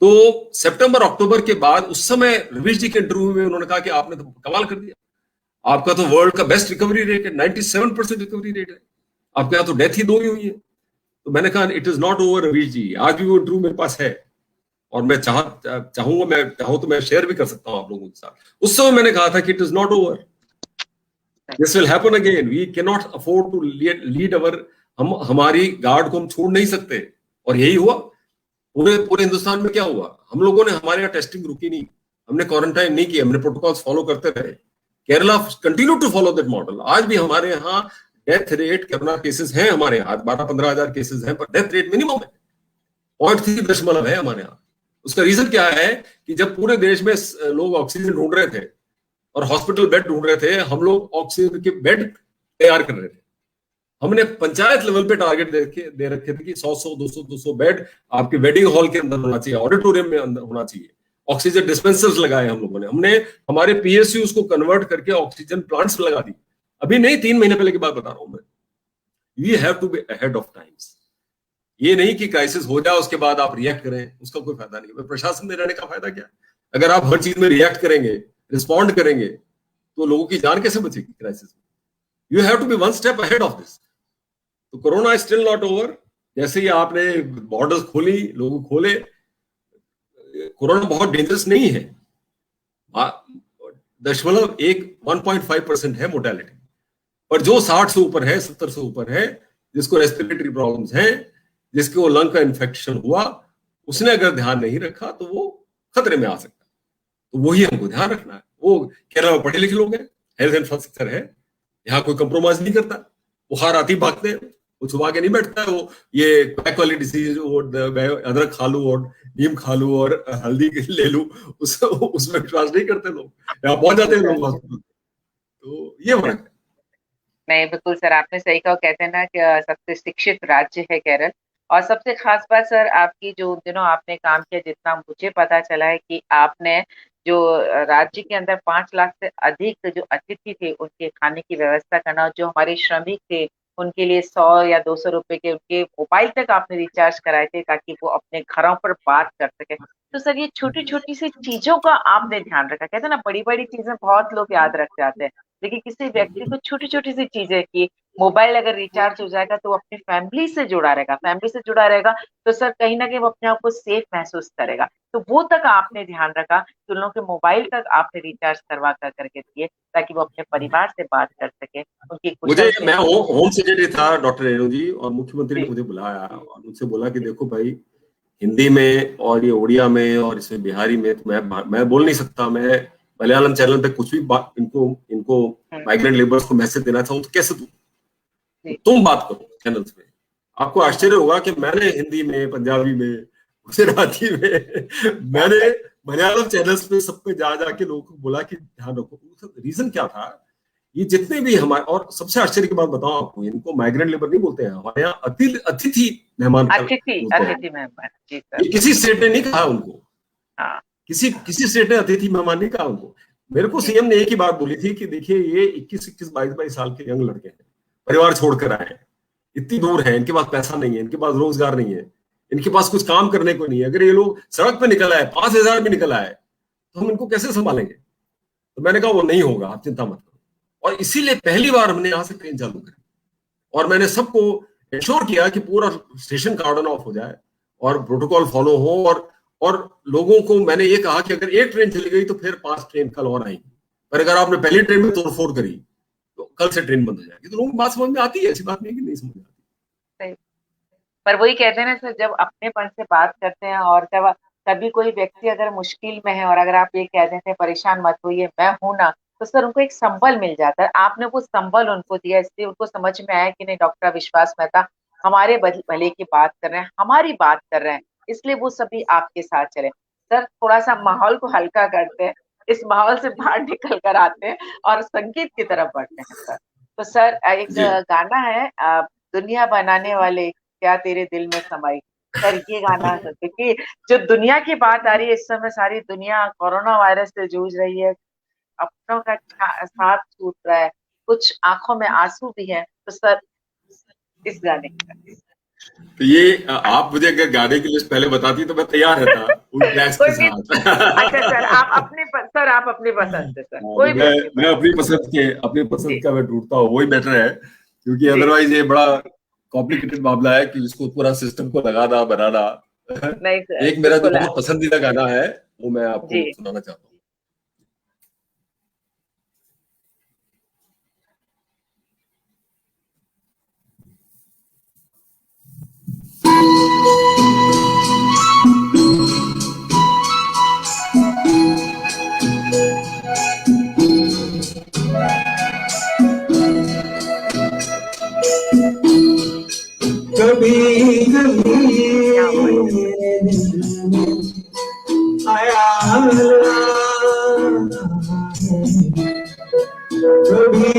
तो सितंबर अक्टूबर के बाद, उस समय रवीश जी के इंटरव्यू में उन्होंने कहा कि आपने तो कमाल कर दिया, आपका तो वर्ल्ड का बेस्ट रिकवरी रेट है, 97% रिकवरी रेट है, आपके यहाँ तो डेथ ही 2 ही हुई है। तो मैंने कहा it is not over Ravish ji, आज भी वो इंटरव्यू मेरे पास है और मैं चाहूंगा, मैं चाहूं तो मैं शेयर भी कर सकता हूं आप लोगों के साथ। उस समय मैंने कहा था कि it is not over, this will happen again, we can not afford to lead our, हम हमारी गार्ड को हम छोड़ नहीं सकते। और यही हुआ। पूरे हिंदुस्तान में क्या हुआ, हम लोगों ने, हमारे यहाँ टेस्टिंग रुकी नहीं, हमने क्वारंटाइन नहीं किया, हमने प्रोटोकॉल्स फॉलो करते रहे। Kerala continue to follow that model. आज भी हमारे यहाँ डेथ रेट, कोरोना केसेस हैं हमारे यहाँ 12-15 हजार केसेस हैं, पर डेथ रेट मिनिमम है, 0.3 है हमारे यहाँ। उसका रीजन क्या है कि जब पूरे देश में लोग ऑक्सीजन ढूंढ रहे थे और हॉस्पिटल बेड ढूंढ रहे थे, हम लोग ऑक्सीजन के बेड तैयार कर रहे थे। हमने पंचायत लेवल पे टारगेट दे रखे थे कि 100 200 बेड आपके वेडिंग हॉल के अंदर होना चाहिए, ऑडिटोरियम में अंदर होना चाहिए। ऑक्सीजन डिस्पेंसर्स लगाए हम लोगों ने, हमने हमारे पीएसयूज को कन्वर्ट करके ऑक्सीजन प्लांट्स लगा दी। अभी नहीं, 3 महीने पहले की बात बता रहा हूं मैं। We have to be ahead of times. ये नहीं कि क्राइसिस हो जाए उसके बाद आप रिएक्ट करें, उसका कोई फायदा नहीं है। प्रशासन में रहने का फायदा क्या? अगर आप हर चीज में रिएक्ट करेंगे, रिस्पॉन्ड करेंगे, तो लोगों की जान कैसे बचेगी क्राइसिस में? You have to be 1 step ahead of this. तो corona is still not over. जैसे ही आपने बॉर्डर्स खोली, लोग खोले, कोरोना बहुत डेंजरस नहीं है। 1.5% है मोर्टेलिटी, पर जो 60 से ऊपर है, 70 से ऊपर है, जिसको रेस्पिरेटरी प्रॉब्लम्स हैं, जिसको लंग का इन्फेक्शन हुआ, उसने अगर ध्यान नहीं रखा तो वो खतरे में आ सकता है। तो वही हमको ध्यान रखना है। वो केरला में पढ़े लिखे लोग हैं, हेल्थ इंफ्रास्ट्रक्चर है, यहाँ कोई कंप्रोमाइज नहीं करता। बुखार आती भागते हैं, वो छुपा के नहीं बैठता है, वो ये बैक वाली डिसीज, अदरक खा लू और नीम खा लू और हल्दी ले लू, उसमें विश्वास नहीं करते लोग, यहाँ पहुंच जाते हैं लोग हॉस्पिटल। तो ये फर्क है। नहीं, बिल्कुल सर, आपने सही कहा। कहते हैं ना कि सबसे शिक्षित राज्य है केरल, और सबसे खास बात सर आपकी जो उन दिनों आपने काम किया, जितना मुझे पता चला है कि आपने जो राज्य के अंदर 5 लाख से अधिक जो अतिथि थे, उनके खाने की व्यवस्था करना, और जो हमारे श्रमिक थे, उनके लिए 100 या 200 रुपए के उनके मोबाइल तक आपने रिचार्ज कराए थे ताकि वो अपने घरों पर बात कर सकें। तो सर ये छोटी-छोटी सी चीज़ों का आपने ध्यान रखा। कहते हैं ना बड़ी-बड़ी चीज़ें बहुत लोग याद रख जाते हैं, लेकिन किसी व्यक्ति को छोटी-छोटी सी चीज़ें कि मोबाइल अगर रिचार्ज हो जाएगा तो वो अपनी फैमिली से जुड़ा रहेगा, फैमिली से जुड़ा रहेगा तो सर कहीं न कहीं वो अपने आप को सेफ महसूस करेगा। तो वो तक आपने ध्यान रखा कि उन लोगों के मोबाइल तक आपने रिचार्ज करवा कर करके दिए ताकि वो अपने परिवार से बात कर सकें, उनकी मुझे कुशल मैं क्षेम होम सेक्रेटरी था डॉक्टर रेणु जी, और मुख्यमंत्री ने जी, मुझे बुलाया और मुझसे बोला कि देखो भाई, हिंदी में और ये उड़िया में और इसमें बिहारी में तो मैं बोल नहीं सकता, मैं मलयालम चैनल पे कुछ भी बात इनको इनको हुँ, माइग्रेंट लेबर्स को मैसेज देना चाहूँ तो कैसे दूं? तो जी, तुम बात करो चैनल्स में। आपको आश्चर्य होगा कि मैंने हिंदी में, पंजाबी में, गुजराती में मैंने मलयालम चैनल्स पे सब पे जा जाके लोगों को बोला कि ध्यान रखो। रीजन क्या था, ये जितने भी हमारे, और सबसे आश्चर्य की बात बताऊं आपको, इनको माइग्रेंट लेबर नहीं बोलते हैं हमारे यहाँ, अतिथि मेहमान का बोलते हैं। अतिथि मेहमान, जी सर, ये किसी स्टेट ने नहीं कहा उनको, हाँ, किसी किसी स्टेट ने अतिथि मेहमान नहीं कहा उनको। मेरे को जी, सीएम ने एक ही बात बोली थी कि देखिए ये 21-21, 22-22 साल के यंग लड़के हैं, परिवार छोड़कर आए हैं, इतनी दूर है, इनके पास पैसा नहीं है, इनके पास रोजगार नहीं है, इनके पास कुछ काम करने को नहीं है, अगर ये लोग सड़क पे निकल आए, 5,000 भी निकल आए, तो हम इनको कैसे संभालेंगे? तो मैंने कहा वो नहीं होगा, आप चिंता मत करो। और इसीलिए पहली बार हमने यहाँ से ट्रेन चालू करी, और मैंने सबको इंश्योर किया कि पूरा स्टेशन कार्डन ऑफ हो जाए और प्रोटोकॉल फॉलो हो, और लोगों को मैंने ये कहा कि अगर एक ट्रेन चली गई तो फिर 5 ट्रेन कल और आएंगी, पर अगर आपने पहली ट्रेन में तोड़फोड़ करी तो कल से ट्रेन बंद हो जाएगी। तो लोगों को बात समझ में आती है, ऐसी बात नहीं कि नहीं समझ में आती। सही। पर वही कहते हैं ना सर, जब अपनेपन से बात करते हैं और जब कभी कोई व्यक्ति अगर मुश्किल में है और अगर आप ये कह देते हैं परेशान मत होइए, मैं हूं ना, तो सर उनको एक संबल मिल जाता है। आपने वो संबल उनको दिया, इसलिए उनको समझ में आया कि नहीं डॉक्टर विश्वास मेहता हमारे भले की बात कर रहे हैं, हमारी बात कर रहे हैं, इसलिए वो सभी आपके साथ चले। सर थोड़ा सा माहौल को हल्का करते हैं, इस माहौल से बाहर निकल कर आते हैं और संगीत की तरफ बढ़ते हैं सर। तो सर एक जी गाना है दुनिया बनाने वाले क्या तेरे दिल में समाई। सर ये गाना क्योंकि जो दुनिया की बात आ रही है इस समय, सारी दुनिया कोरोना वायरस से जूझ रही है, अपनों का साथ छूट रहा है, कुछ आंखों में आंसू भी है, तो सर इस गाने की तो ये आप मुझे अगर गाने की लिस्ट पहले बताती तो मैं तैयार रहता उन ट्रैक्स कोई के भी। अच्छा सर साथ। आप सर आप अपनी पसंद से सर, हाँ, तो कोई भी अपनी मैं पसंद। अपनी जी, पसंद का मैं ढूंढता हूँ, वही बेटर है, क्योंकि जी, अदरवाइज ये बड़ा कॉम्प्लिकेटेड मामला है कि इसको पूरा सिस्टम को लगाना बनाना। नहीं सर एक मेरा जो बिल्कुल बहुत पसंदीदा गाना है वो मैं जी। आपको सुनाना चाहता हूँ। कभी कभी क्या बात मेरे दिल में ख्याल कभी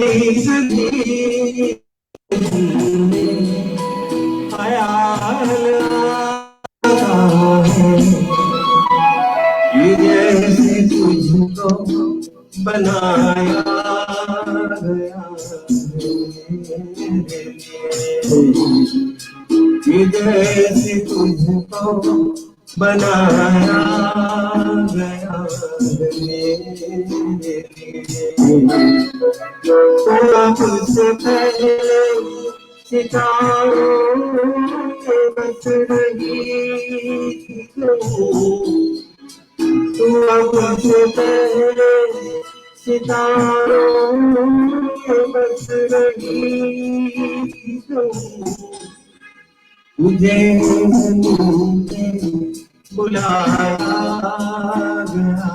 कभी ख्याल ये जैसे तुझको बनाया गया ये जैसे तुझको बनाया गया तुझसे पहले सितारों में बस रही तू अब से पहले सितारों में बस रही तुझे बुलाया गया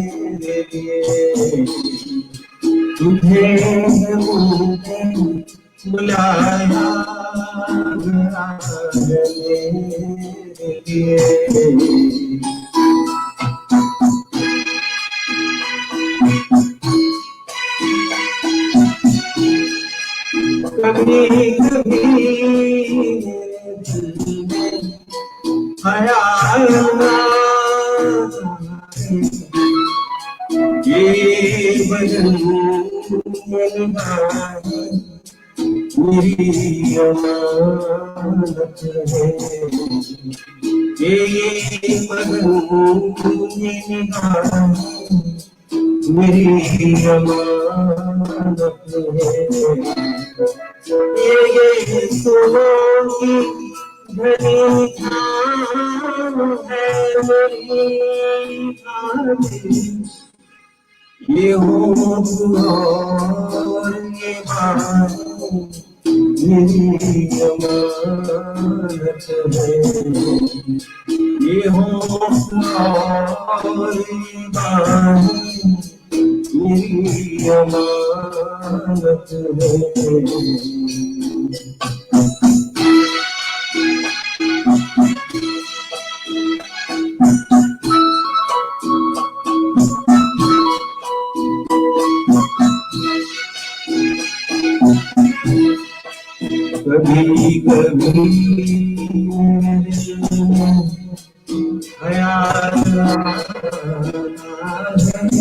मेरे लिए तुझे बुलाया गया मेरे लिए कभी कभी कभी मेरे दिल में ख्याल आए, ये बदन निभाए मेरी अमानत है, ये बदन निभाए मेरी अमानत है, ये सुनों की घनी छाँव है मेरी खाली, ये होश और ये बात मेरी अमानत है, ये होश और ये बात मेरी अमानत है। कभी कभी मेरे दिल में ख्याल आता है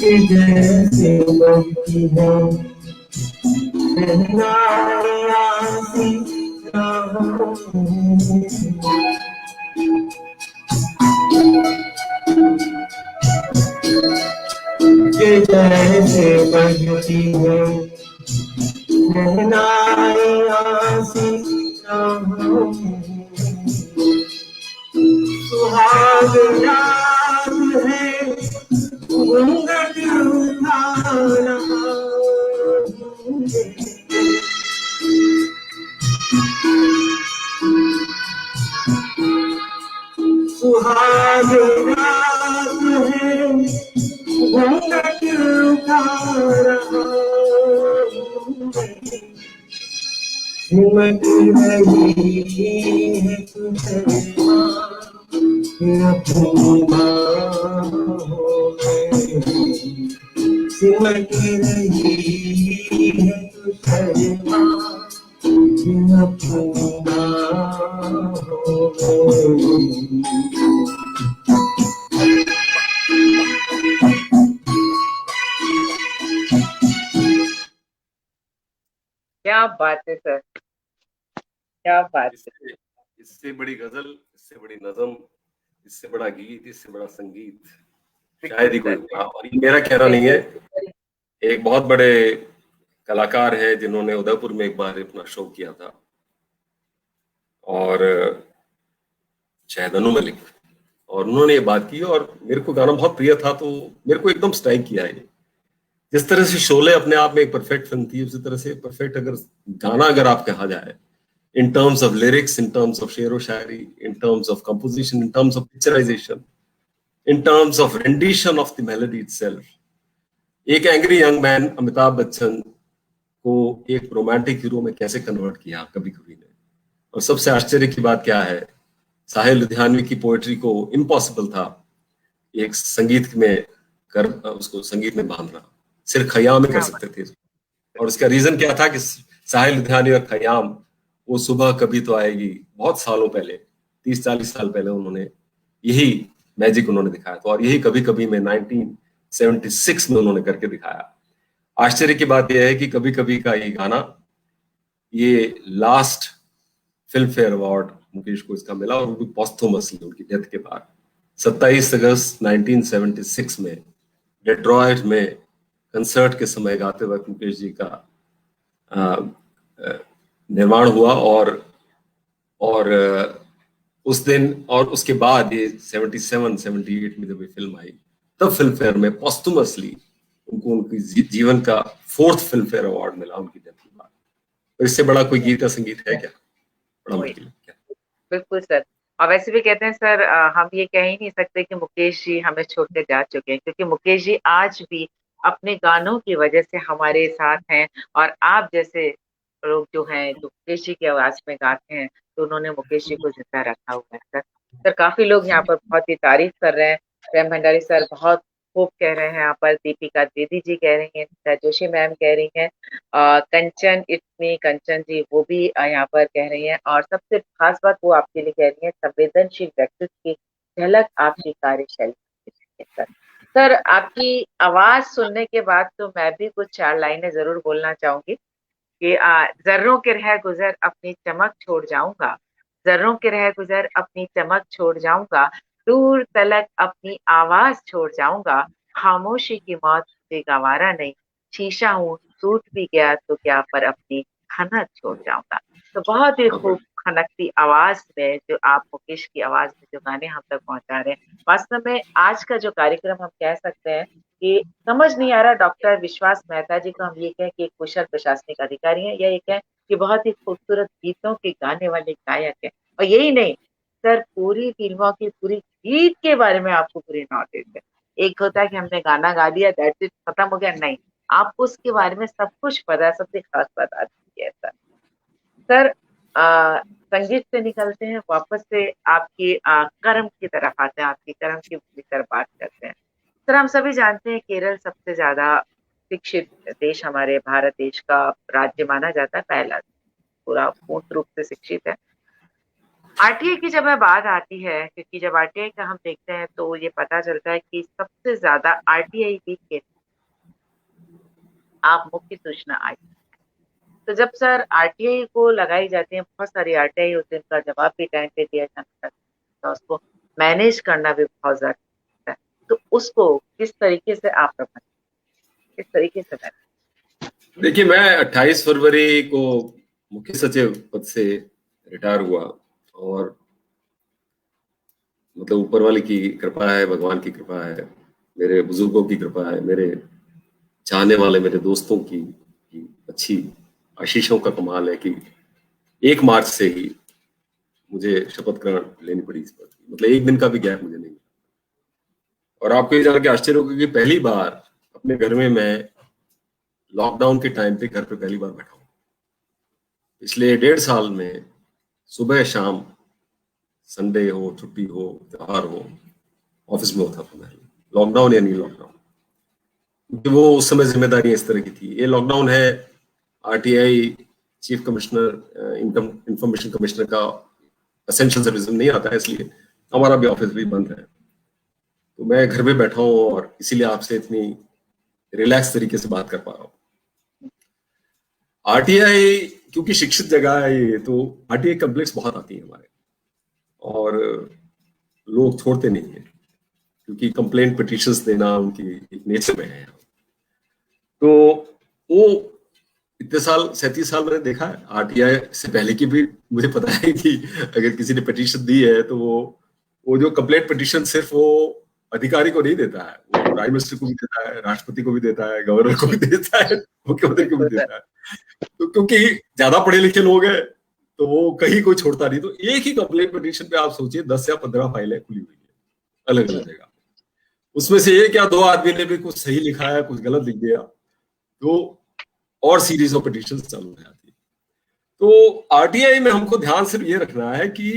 कि जैसे बनती है शहनाई राहों में, कि जैसे बनती है शहनाई राहों में, सुहाग याद है घूंघट उठा रहा हूँ, सुहाग याद है घूंघट उठा रहा हूँ, सिमट रही है तुझे अपनी बाहों में, सिमट रही है तुझे अपनी बाहों में। क्या बात है सर, क्या बात है। इससे बड़ी गजल, इससे बड़ी नज़म, इससे बड़ा गीत, इससे बड़ा संगीत शायद ही कोई होगा। और ये मेरा कहना नहीं है, एक बहुत बड़े कलाकार है जिन्होंने उदयपुर में एक बार अपना शो किया था, और शायद अनु मलिक, और उन्होंने ये बात की और मेरे को गाना बहुत प्रिय था, तो मेरे को एकदम स्ट्राइक किया है। जिस तरह से शोले अपने आप में एक परफेक्ट फिल्म थी, उसी तरह से परफेक्ट अगर गाना अगर आप कहा जाए, in terms of lyrics, in terms of शेरो शायरी, in terms of composition, in terms of picturization, in terms of rendition of the melody itself, एक angry young man Amitabh Bachchan को एक रोमांटिक हीरो में कैसे कन्वर्ट किया कभी कभी ने। और सबसे आश्चर्य की बात क्या है, साहिल लुधियानवी की पोएट्री को इम्पॉसिबल था एक संगीत में कर उसको संगीत में बांधना, सिर्फ खयाम में कर सकते थे। और उसका रीजन क्या था कि साहिल लुधियानवी और खयाम, वो सुबह कभी तो आएगी, बहुत सालों पहले, 30-40 साल पहले उन्होंने यही मैजिक उन्होंने दिखाया था, और यही कभी कभी में 1976 में उन्होंने करके दिखाया। आश्चर्य की बात यह है कि कभी कभी का ये गाना, ये last film fair award Mukesh को इसका मिला, और वो भी पोस्थुमसली उनकी डेथ के बाद 27 अगस्त 1976 में डेट्रॉयट में कंसर्ट के समय गाते वक्त मुकेश जी का निर्माण हुआ। और उस दिन और उसके बाद ये 77-78 में जब ये फिल्म आई, तब फिल्म फेयर में पोस्थुमसली उनको उनकी जीवन का 4th फिल्म फेयर अवार्ड मिला उनकी डेथ के बाद। तो इससे बड़ा कोई गीत या संगीत है क्या? बड़ा मुश्किल है क्या? बिल्कुल सर। और वैसे भी कहते हैं सर, हम ये कह ही नहीं सकते कि मुकेश जी हमें छोड़कर जा चुके हैं, क्योंकि मुकेश जी आज भी अपने गानों की वजह से हमारे साथ हैं। और आप जैसे लोग जो हैं, जो मुकेश जी की आवाज में गाते हैं, तो उन्होंने मुकेश जी को जिंदा रखा हुआ है सर। काफी लोग यहाँ पर बहुत ही तारीफ कर रहे हैं। प्रेम भंडारी सर बहुत होप कह रहे हैं यहाँ पर, दीपिका दीदी जी कह रही हैं, नीता जोशी मैम कह रही हैं, कंचन इतनी कंचन जी वो भी यहाँ पर कह रही हैं, और सबसे खास बात वो आपके लिए कह रही हैं, संवेदनशील व्यक्तित्व की झलक आपकी कार्यशैली में। सर आपकी आवाज सुनने के बाद तो मैं भी कुछ 4 लाइनें जरूर बोलना चाहूंगी कि जर्रों के रह गुजर अपनी चमक छोड़ जाऊंगा, जर्रों के रह गुजर अपनी चमक छोड़ जाऊंगा, दूर तलक अपनी आवाज छोड़ जाऊंगा, खामोशी की मौत मुझे गवारा नहीं, शीशा हूं टूट भी गया तो क्या पर अपनी खनक छोड़ जाऊंगा। तो बहुत ही खूब खनकती आवाज में जो आप मुकेश की आवाज में जो गाने हम तक पहुंचा रहे हैं, वास्तव में आज का जो कार्यक्रम हम कह सकते हैं कि समझ नहीं आ रहा डॉक्टर विश्वास मेहता जी को हम ये कहें कि एक कुशल प्रशासनिक अधिकारी हैं, या ये कहें कि बहुत ही खूबसूरत गीतों के गाने वाले गायक हैं। और यही नहीं सर, पूरी फिल्मों की पूरी गीत के बारे में आपको पूरी नॉलेज है। एक होता है कि हमने गाना गा दिया, दैट्स इट, खत्म हो गया, नहीं, आपको उसके बारे में सब कुछ पता है, सबसे खास बात आती है सर। सर संगीत से निकलते हैं, वापस से आपकी कर्म की तरफ आते हैं, आपकी कर्म की तरफ बात करते हैं। सर हम सभी जानते हैं केरल सबसे ज्यादा शिक्षित देश हमारे भारत देश का राज्य माना जाता है, पहला पूरा पूर्ण रूप से शिक्षित है। आरटीआई की जब मैं बात आती है, क्योंकि जब आरटीआई का हम देखते हैं तो ये पता चलता है कि सबसे ज्यादा आरटीआई भी आप मुख्य सूचना आई। तो जब सर आरटीआई को लगाई जाती है, बहुत सारी आरटीआई होती है, उनका जवाब भी टाइम पे दिया जाना चाहिए, उसको मैनेज करना भी बहुत जरूरी है। तो उसको किस तरीके से आप प्रबंध, किस तरीके से देखिए, मैं 28 फरवरी को मुख्य सचिव पद से रिटायर हुआ, और मतलब ऊपर वाले की कृपा है, भगवान की कृपा है, मेरे बुजुर्गों की कृपा है, मेरे चाहने वाले मेरे दोस्तों की अच्छी आशीषों का कमाल है कि 1 मार्च से ही मुझे शपथ ग्रहण लेनी पड़ी इस पर, मतलब एक दिन का भी गैप मुझे नहीं। और आपको ये जान के आश्चर्य होगा कि पहली बार अपने घर में मैं लॉकडाउन के टाइम पे घर पे पहली बार बैठा हूँ। पिछले 1.5 साल में सुबह शाम, संडे हो, छुट्टी हो, त्योहार हो, ऑफिस में होता था मैं, लॉकडाउन या नहीं लॉकडाउन, क्योंकि वो उस समय जिम्मेदारी इस तरह की थी। ये लॉकडाउन है, RTI chief commissioner income information commissioner का एसेंशियल सर्विस नहीं आता है, इसलिए हमारा भी ऑफिस भी बंद है। तो मैं घर पे बैठा हूँ और इसीलिए आपसे इतनी रिलैक्स तरीके से बात कर पा रहा हूँ। आरटीआई क्योंकि शिक्षित जगह है ये, तो आरटीआई कंप्लेंट्स बहुत आती है हमारे, और लोग छोड़ते नहीं है, क्योंकि कंप्लेंट पिटिशंस देना उनकी एक नेचर में है। तो वो इतने साल, 37 साल मैंने देखा है, आरटीआई से पहले की भी मुझे पता है कि अगर किसी ने पिटीशन दी है तो वो जो कंप्लेंट पिटीशन सिर्फ वो अधिकारी को नहीं देता है, वो प्राइम मिनिस्टर को भी देता है, राष्ट्रपति को भी देता है, गवर्नर को भी देता है, मुख्यमंत्री को भी देता है। तो क्योंकि ज्यादा पढ़े लिखे लोग हैं तो वो कहीं कोई छोड़ता नहीं। तो एक ही कंप्लेंट पिटीशन पे आप सोचिए 10 या 15 फाइलें खुली हुई है अलग अलग जगह। उसमें से एक या दो आदमी ने भी कुछ सही लिखा है, कुछ गलत लिख दिया, तो और सीरीज ऑफ पिटीशन चालू हो जाती है। तो आरटीआई में हमको ध्यान सिर्फ ये रखना है कि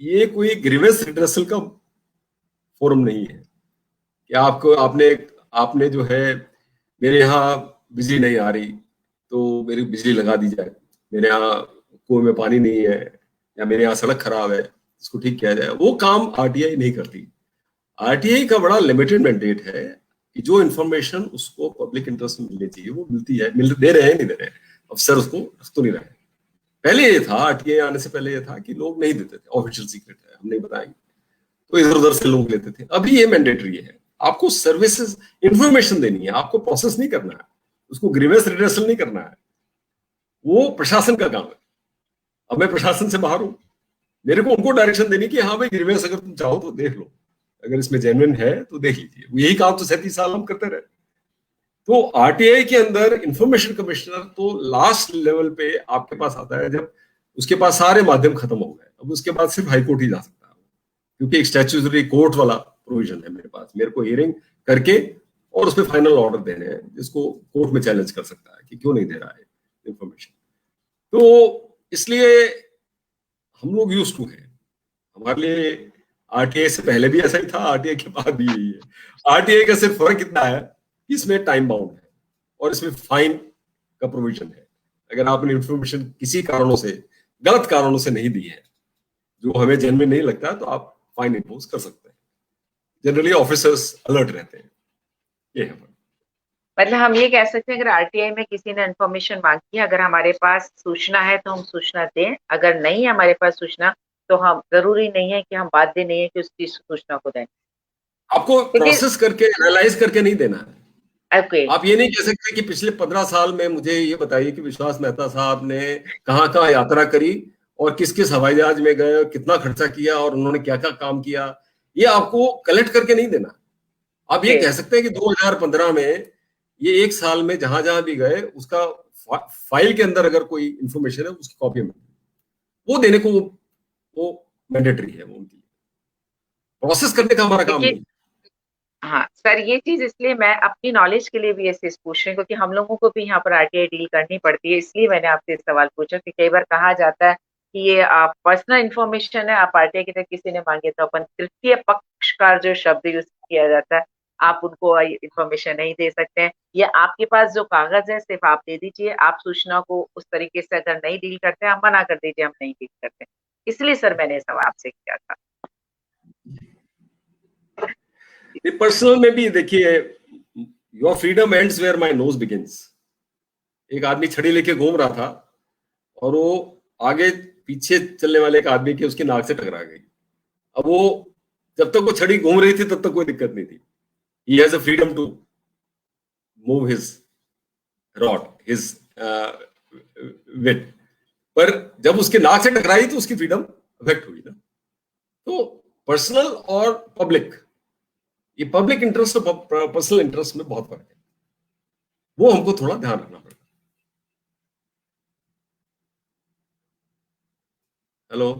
ये कोई ग्रीवेंस रिड्रेसल का फोरम नहीं है कि आपने जो है, मेरे यहाँ बिजली नहीं आ रही तो मेरी बिजली लगा दी जाए, मेरे यहाँ कुएं में पानी नहीं है, या मेरे यहाँ सड़क खराब है, इसको ठीक किया जाए। वो काम आरटीआई नहीं करती। आरटीआई का बड़ा लिमिटेड मैंडेट है कि जो इन्फॉर्मेशन उसको पब्लिक इंटरेस्ट में मिलनी चाहिए वो मिलती है, दे रहे हैं नहीं दे रहे हैं, अफसर उसको रख तो नहीं रहे। पहले ये था, आरटीआई आने से पहले ये था कि लोग नहीं देते थे, ऑफिशियल सीक्रेट है, हम नहीं बताएंगे, तो इधर उधर से लोग लेते थे। अभी ये मैंडेटरी है, आपको सर्विसेज इंफॉर्मेशन देनी है, आपको प्रोसेस नहीं करना है, उसको ग्रीवेंस रिड्रेसल नहीं करना है, वो प्रशासन का काम है। अब मैं प्रशासन से बाहर हूं, मेरे को उनको डायरेक्शन देनी कि हाँ भाई ग्रीवेंस अगर तुम चाहो तो देख लो, अगर इसमें जेन्युइन है तो देख लीजिए। यही काम तो 37 साल हम करते रहे। तो आरटीआई के अंदर इंफॉर्मेशन कमिश्नर तो लास्ट लेवल पे आपके पास आता है जब उसके पास सारे माध्यम खत्म हो गए। अब उसके बाद सिर्फ हाईकोर्ट ही जा सकता है, क्योंकि एक स्टैट्यूटरी कोर्ट वाला प्रोविजन है मेरे पास, मेरे को हियरिंग करके और उसमें फाइनल ऑर्डर देने हैं, जिसको कोर्ट में चैलेंज कर सकता है कि क्यों नहीं दे रहा है इंफॉर्मेशन। तो इसलिए हम लोग यूज्ड टू हैं, हमारे लिए आरटीआई से पहले भी ऐसा ही था, आरटीआई के बाद भी यही है। आरटीआई का सिर्फ फर्क इतना है कि इसमें टाइम बाउंड है और इसमें फाइन का प्रोविजन है। अगर आपने इंफॉर्मेशन किसी कारणों से, गलत कारणों से नहीं दी है, जो हमें जेन्युइन नहीं लगता, तो आप फाइन इम्पोज कर सकते हैं। जनरली ऑफिसर्स अलर्ट रहते हैं। ये है। मतलब हम ये कह सकते हैं, अगर आरटीआई में किसी ने इन्फॉर्मेशन मांगी है, अगर हमारे पास सूचना है तो हम सूचना दें, अगर नहीं है हमारे पास सूचना तो हम, जरूरी नहीं है कि हम बाध्य नहीं है कि उसकी सूचना को दें। आपको प्रोसेस करके, एनालाइज करके नहीं देना है। ओके, आप ये नहीं कह सकते कि पिछले 15 साल में मुझे ये बताइए कि विश्वास मेहता साहब ने कहाँ यात्रा करी और किस किस हवाई जहाज में गए, कितना खर्चा किया और उन्होंने क्या क्या काम किया। ये आपको कलेक्ट करके नहीं देना। आप ये कह सकते हैं कि 2015 में ये एक साल में जहां जहां भी गए उसका फाइल के अंदर अगर कोई इंफॉर्मेशन है उसकी कॉपी में वो देने को वो मैंडेटरी है, वो उनकी प्रोसेस करने का हमारा काम नहीं। हाँ सर, ये चीज इसलिए मैं अपनी नॉलेज के लिए भी ऐसे पूछ रही हूँ, क्योंकि हम लोगों को भी यहाँ पर आरटीआई डील करनी पड़ती है, इसलिए मैंने आपसे इस सवाल पूछा कि कई बार कहा जाता है कि ये पर्सनल इंफॉर्मेशन है, आप आरटीआई की तरफ किसी ने मांगे तो अपन तृतीय पक्षकार जो शब्द यूज किया जाता है, आप उनको इंफॉर्मेशन नहीं दे सकते हैं, या आपके पास जो कागज है सिर्फ आप दे दीजिए, आप सूचना को उस तरीके से अगर नहीं डील करते आप मना कर दीजिए, हम नहीं डील करते। इसलिए सर मैंने सवाल आपसे किया था। पर्सनल में भी देखिए, your freedom ends where my nose begins. एक आदमी छड़ी लेके घूम रहा था और वो आगे पीछे चलने वाले एक आदमी के उसकी नाक से टकरा गई। अब वो जब तक वो छड़ी घूम रही थी तब तक कोई दिक्कत नहीं थी। He has a freedom to move his rod, his wit. पर जब उसके नाक से टकराई तो उसकी फ्रीडम अफेक्ट हुई ना। तो पर्सनल और पब्लिक, ये पब्लिक इंटरेस्ट और पर्सनल इंटरेस्ट में बहुत फर्क है, वो हमको थोड़ा ध्यान रखना पड़ेगा। हेलो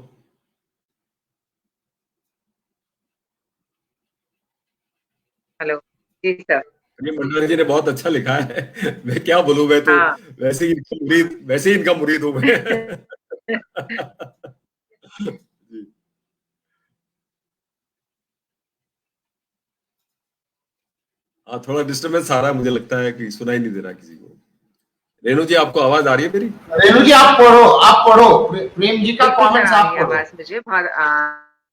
हेलो जी सर। मंडल जी ने बहुत अच्छा लिखा है। मैं क्या बोलूं, मैं तो हाँ। वैसे ही इनका मुरीद हूं मैं। हाँ, थोड़ा डिस्टर्बेंस आ रहा है, मुझे लगता है कि सुनाई नहीं दे रहा किसी को। रेणु जी आपको आवाज आ रही है मेरी? रेणु जी आप पढ़ो प्रेम जी का कमेंट्स आप पढ़ो। आवाज मुझे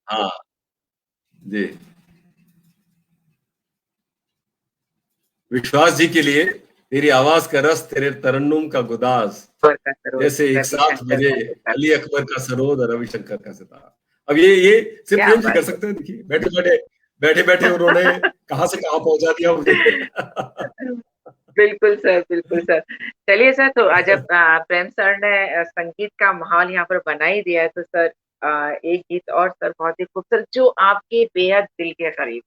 हाँ जी। विश्वास जी के लिए तेरी आवाज का रस, तेरे तरन्नुम का गुदास, जैसे एक साथ बजे अली अकबर का सरोद और रविशंकर का सितार। अब ये सिर्फ प्रेम जी कर सकते हैं। देखिए बैठे बैठे उन्होंने कहां से कहां पहुंचा दिया मुझे। बिल्कुल सर, बिल्कुल सर। चलिए सर, तो जब प्रेम सर ने संगीत का माहौल यहाँ पर बना ही दिया है, तो सर एक गीत और सर बहुत ही खूबसूरत जो आपके बेहद दिल के करीब।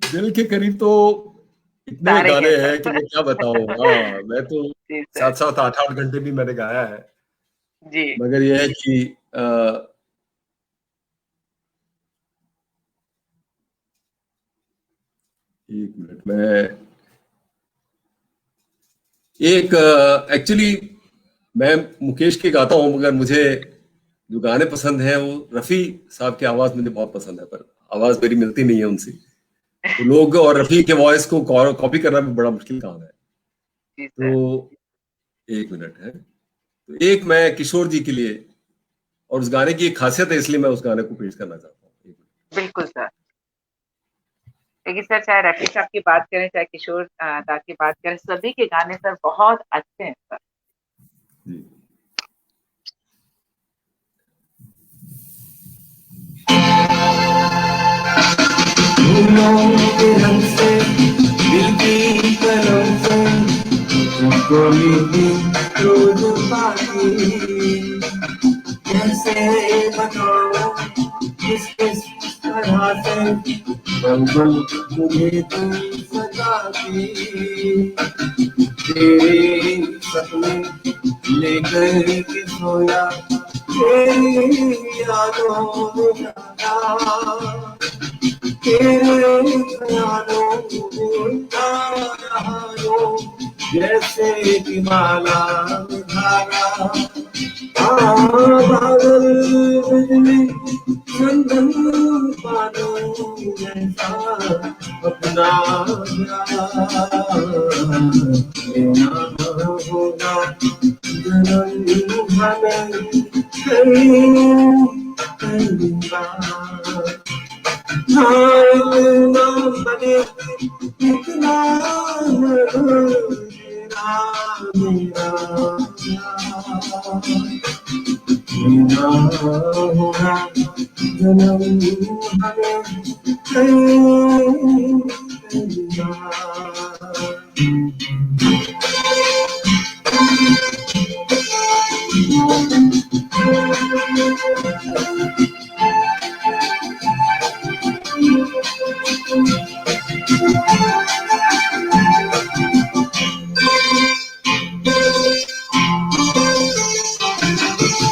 दिल के करीब तो इतने गाने हैं कि मैं क्या बताऊं। हाँ, मैं तो 7-7 8-8 घंटे भी मैंने गाया है जी। मगर यह है कि एक मिनट में एक्चुअली मैं मुकेश के गाता हूं, मगर मुझे जो गाने पसंद हैं वो रफी साहब की आवाज मुझे बहुत पसंद है, पर आवाज मेरी मिलती नहीं है उनसे। तो लोग और रफी के वॉइस को कॉपी करना भी बड़ा मुश्किल काम है। तो एक मिनट है, तो एक मैं किशोर जी के लिए, और उस गाने की एक खासियत है इसलिए मैं उस गाने को पेश करना चाहता हूँ। बिल्कुल सर। लेकिन सर चाहे रफी साहब की बात करें चाहे किशोर दा की बात करें, सभी के गाने सर बहुत अच्छे हैं सर। फूलों के रंग से, दिल की कलम से, कोई भी रोज पाती, कैसे बताऊं किस तरह से मुझे तुम सताती, तेरे सपने लेकर के सोया, तेरी यादों में जागा, तेरे ख्यालों में रहा हूँ, जैसे कि माला धारा बादल बिजली चंदन पानो जैसा अपना लेना होगा जन्म हमें कई बार इतना बने इतना मेरा मेरा मेरा होगा जन्म हमें कई बार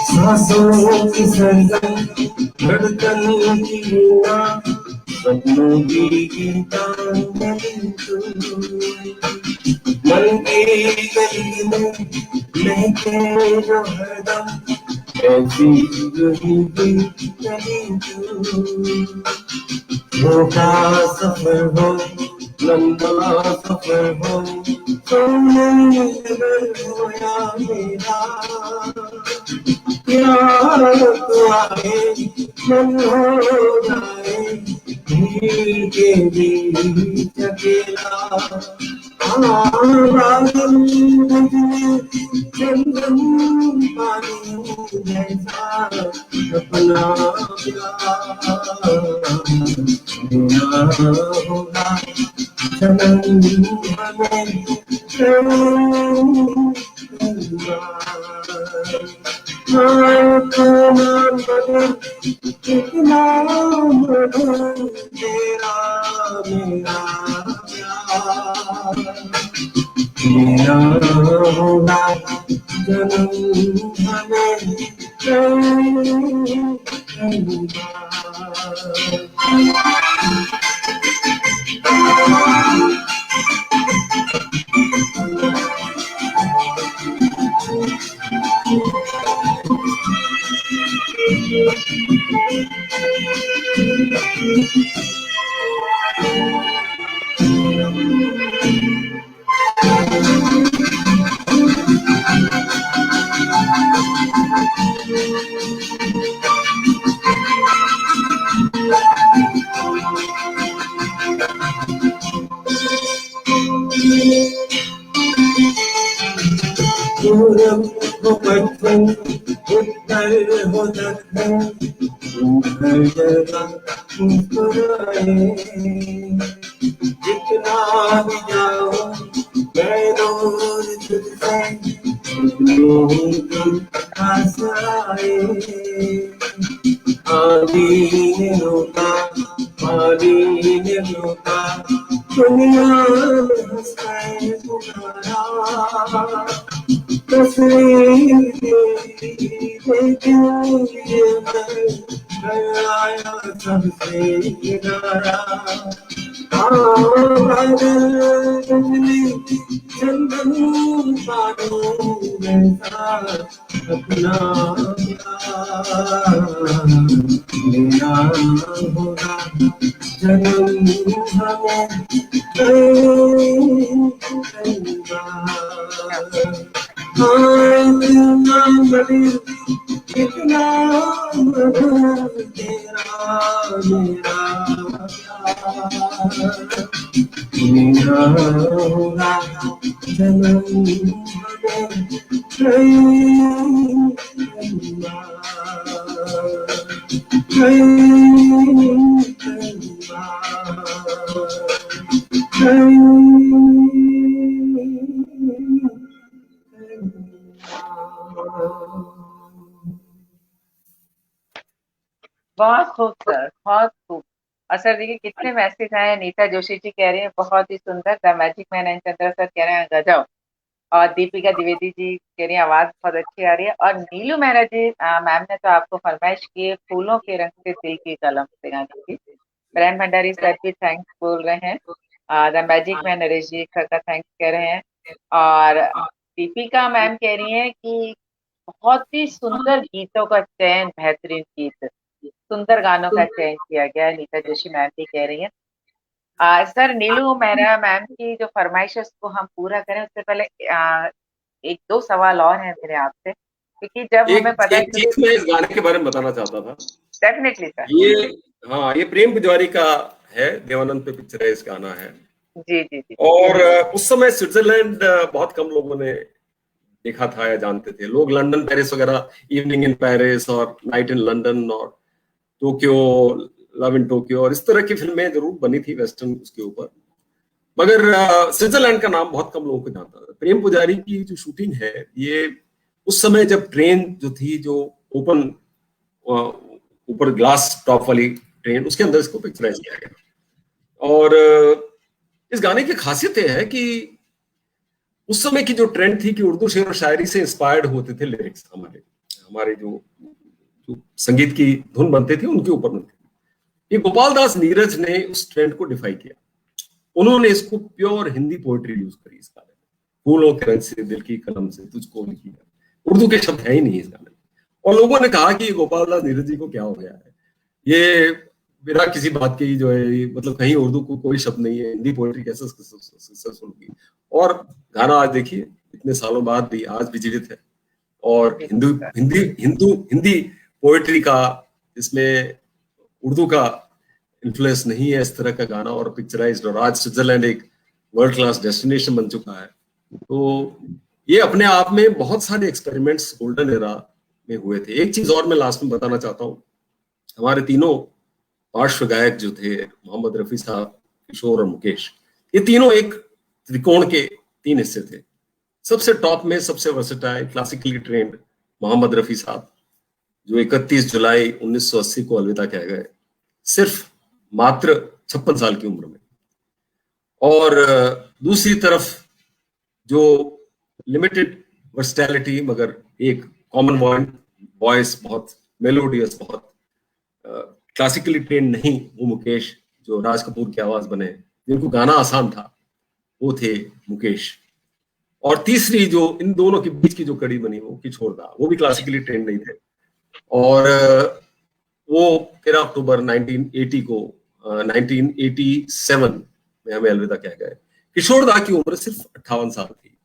सांसों की सरगम धड़कन की वीणा सपनों की गीतांजलि तू मन की गली में महके जो हरदम ऐसी रही चली तू छोटा सफर हो लंबा सफर हो सोने हो या मेरा प्यार तो आए मन हो जाए भीड़ के बीच अकेला बादल बिजली चंदन पानी जैसा अपना प्यार होगा जन्म हमें कितना तेरा मेरा मेरा होगा जन्म हमें कई पूरब हो पश्चिम उत्तर हो दक्षिण हर जगह मुस्कुराए जितना भी जाओ मैं दूर तुझसे नहीं तुम पास आए आंधी ने रोका पानी ने रोका दुनिया में हंसकर पुकारा तस्वीर आया सबसे किनारा बादल बिजली चंदन पानी जैसा अपना मेरा होगा जन्म हमें कई बार कितना तेरा मेरा मेरा होगा जन्म बहुत खूब सर, बहुत खूब। और सर देखिए कितने मैसेज आए। नीता जोशी जी कह रहे हैं बहुत ही सुंदर। The magic man and Chandra sir कह रहे हैं गजब। और दीपिका द्विवेदी जी कह रही हैं आवाज बहुत अच्छी आ रही है। और नीलू मेहरा जी मैम ने तो आपको फरमाइश की है फूलों के रंग से दिल की कलम से गाने की। ब्रायन भंडारी सर भी थैंक्स बोल रहे हैं। द मैजिक मैन नरेश जी का थैंक्स कह रहे हैं। और दीपिका मैम कह रही हैं कि बहुत ही सुंदर गीतों का चयन, बेहतरीन गीत, सुंदर गानों का चयन किया गया है। नीता जोशी मैम भी कह रही हैं। सर, नीलू मेहरा मैम की जो फरमाइश है उसको हम पूरा करें उससे पहले एक दो सवाल और हैं मेरे आपसे, क्योंकि जब हमें पता है एक चीज मैं इस गाने के बारे में बताना चाहता था। Definitely sir. ये प्रेम पुजारी का है, देवानंद पे पिक्चर है, इस गाना है। जी जी जी। और उस समय स्विट्जरलैंड बहुत कम लोगों ने देखा था या जानते थे। लोग लंदन, पेरिस वगैरह, इवनिंग इन पेरिस और नाइट इन लंदन और टोक्यो, लव इन टोक्यो और इस तरह की फिल्में जरूर बनी थी वेस्टर्न उसके ऊपर, मगर स्विट्जरलैंड का नाम बहुत कम लोगों को जानता था। प्रेम पुजारी की जो शूटिंग है, ये उस समय जब ट्रेन जो थी, जो ओपन ऊपर ग्लास टॉप वाली ट्रेन, उसके अंदर इसको पिक्चराइज किया गया। और इस गाने की खासियत यह है कि उस समय की जो ट्रेंड थी कि उर्दू शेर और शायरी से इंस्पायर्ड होते थे लिरिक्स, हमारे जो संगीत की धुन बनते थे उनके ऊपर बनते थे। ये गोपाल दास नीरज ने उस ट्रेंड को डिफाई किया। उन्होंने इसको प्योर हिंदी पोएट्री यूज करी इस गाने में। फूलों के रंग से दिल की कलम से तुझको लिखी है, उर्दू के शब्द है ही नहीं इस गाने में। और लोगों ने कहा कि गोपाल दास नीरज जी को क्या हो गया है, ये बिना किसी बात के ही जो है, मतलब कहीं उर्दू को कोई शब्द नहीं है, हिंदी पोएट्री कैसे सक्सेसफुल होगी। और गाना आज देखिए, इतने सालों बाद भी आज भी जीवित है। और हिंदी पोएट्री का, इसमें उर्दू का इन्फ्लुएंस नहीं है, इस तरह का गाना और पिक्चराइज्ड। और आज स्विट्जरलैंड एक वर्ल्ड क्लास डेस्टिनेशन बन चुका है। तो ये अपने आप में बहुत सारे एक्सपेरिमेंट्स गोल्डन एरा में हुए थे। एक चीज और मैं लास्ट में बताना चाहता हूँ, हमारे तीनों पार्श्व गायक जो थे, मोहम्मद रफी साहब, किशोर और मुकेश, ये तीनों एक त्रिकोण के तीन हिस्से थे। सबसे टॉप में सबसे versatile classically trained Mohammed Rafi साहब, जो 31 जुलाई 1980 को अलविदा कह गए, सिर्फ मात्र 56 साल की उम्र में। और दूसरी तरफ जो लिमिटेड वर्सटैलिटी मगर एक कॉमन वॉइस, बहुत मेलोडियस, बहुत क्लासिकली ट्रेंड नहीं, वो मुकेश, जो राज कपूर की आवाज बने, जिनको गाना आसान था, वो थे मुकेश। और तीसरी जो इन दोनों के बीच की जो कड़ी बनी, वो किशोर दा, वो भी क्लासिकली ट्रेंड नहीं थे। और वो 13 अक्टूबर 1987 में हमें अलविदा कह गए। किशोर दा की उम्र सिर्फ 58 साल थी,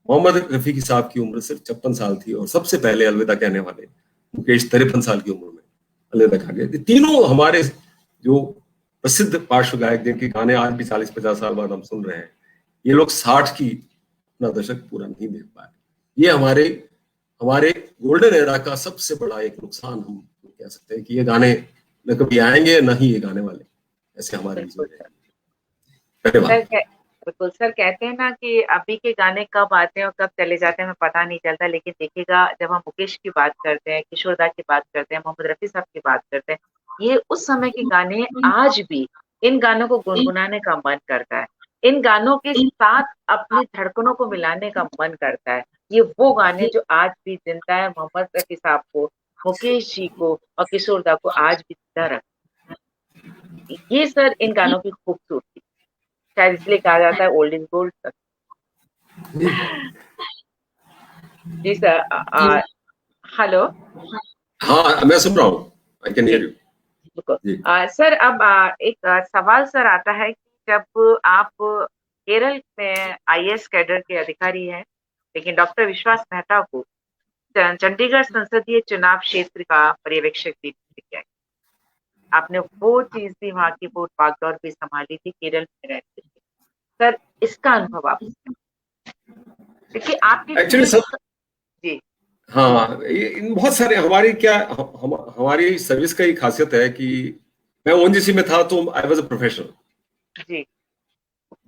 मोहम्मद रफी साहब की उम्र सिर्फ 56 साल थी, और सबसे पहले अलविदा कहने वाले मुकेश 53 साल की उम्र में अलविदा कहा गया। तीनों हमारे जो प्रसिद्ध पार्श्व गायक, जिनके गाने आज भी 40-50 साल बाद हम सुन रहे हैं, ये लोग 60 की अपना दशक पूरा नहीं देख पाए। ये हमारे गोल्डन एरा का सबसे बड़ा एक नुकसान हम कह सकते हैं कि ये गाने न कभी आएंगे, न ही ये गाने वाले ऐसे हमारे बीच में। बिल्कुल सर, कहते हैं ना कि अभी के गाने कब आते हैं और कब चले जाते हैं हमें पता नहीं चलता, लेकिन देखिएगा जब हम मुकेश की बात करते हैं, किशोर दा की बात करते हैं, मोहम्मद रफी साहब की बात करते हैं, ये उस समय के गाने आज भी इन गानों को गुनगुनाने का मन करता है, इन गानों के साथ अपनी धड़कनों को मिलाने का मन करता है। ये वो गाने जो आज भी जिंदा है, मोहम्मद रफी साहब को, मुकेश जी को और किशोर दा को आज भी जिंदा रखते। ये सर इन गानों की खूबसूरती, शायद इसलिए कहा जाता है ओल्ड इज गोल्ड सर। जी सर। हेलो। हाँ, मैं सुन रहा हूँ, I can hear you. Sir, अब एक सवाल सर आता है कि जब आप केरल में IAS कैडर के अधिकारी हैं, लेकिन डॉक्टर विश्वास मेहता को चंडीगढ़ संसदीय चुनाव क्षेत्र का पर्यवेक्षक भी किया गया, आपने वो चीज भी, वहां की वो भागदौड़ भी संभाली थी केरल में रहते थे सर, इसका अनुभव आप, क्योंकि आपके एक्चुअली सर, जी हाँ, इन बहुत सारे हमारी सर्विस का ही खासियत है कि मैं ONGC में था तो आई वाज अ प्रोफेशनल। जी।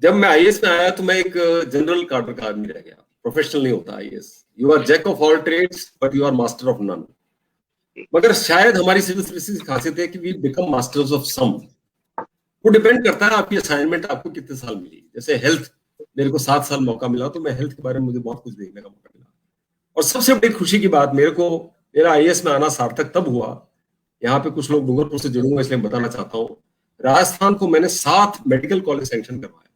जब मैं IAS में आया तो मैं एक जनरल कार्डर का आदमी रह गया। प्रोफेशनल नहीं होता IAS, you are jack of all trades but you are master of none. मगर शायद हमारी सिविल सर्विसेज की खासियत है कि we become masters of some. वो डिपेंड करता है आपकी असाइनमेंट आपको कितने साल मिली। जैसे हेल्थ, मेरे को 7 साल मौका मिला तो मैं हेल्थ के बारे में मुझे बहुत कुछ देखने का मौका मिला। और सबसे बड़ी खुशी की बात, मेरा IAS में आना सार्थक तब हुआ, यहाँ पे कुछ लोग डूंगरपुर से जुड़ूंगा इसलिए बताना चाहता हूँ, राजस्थान को मैंने 7 मेडिकल कॉलेज सैंक्शन करवाया,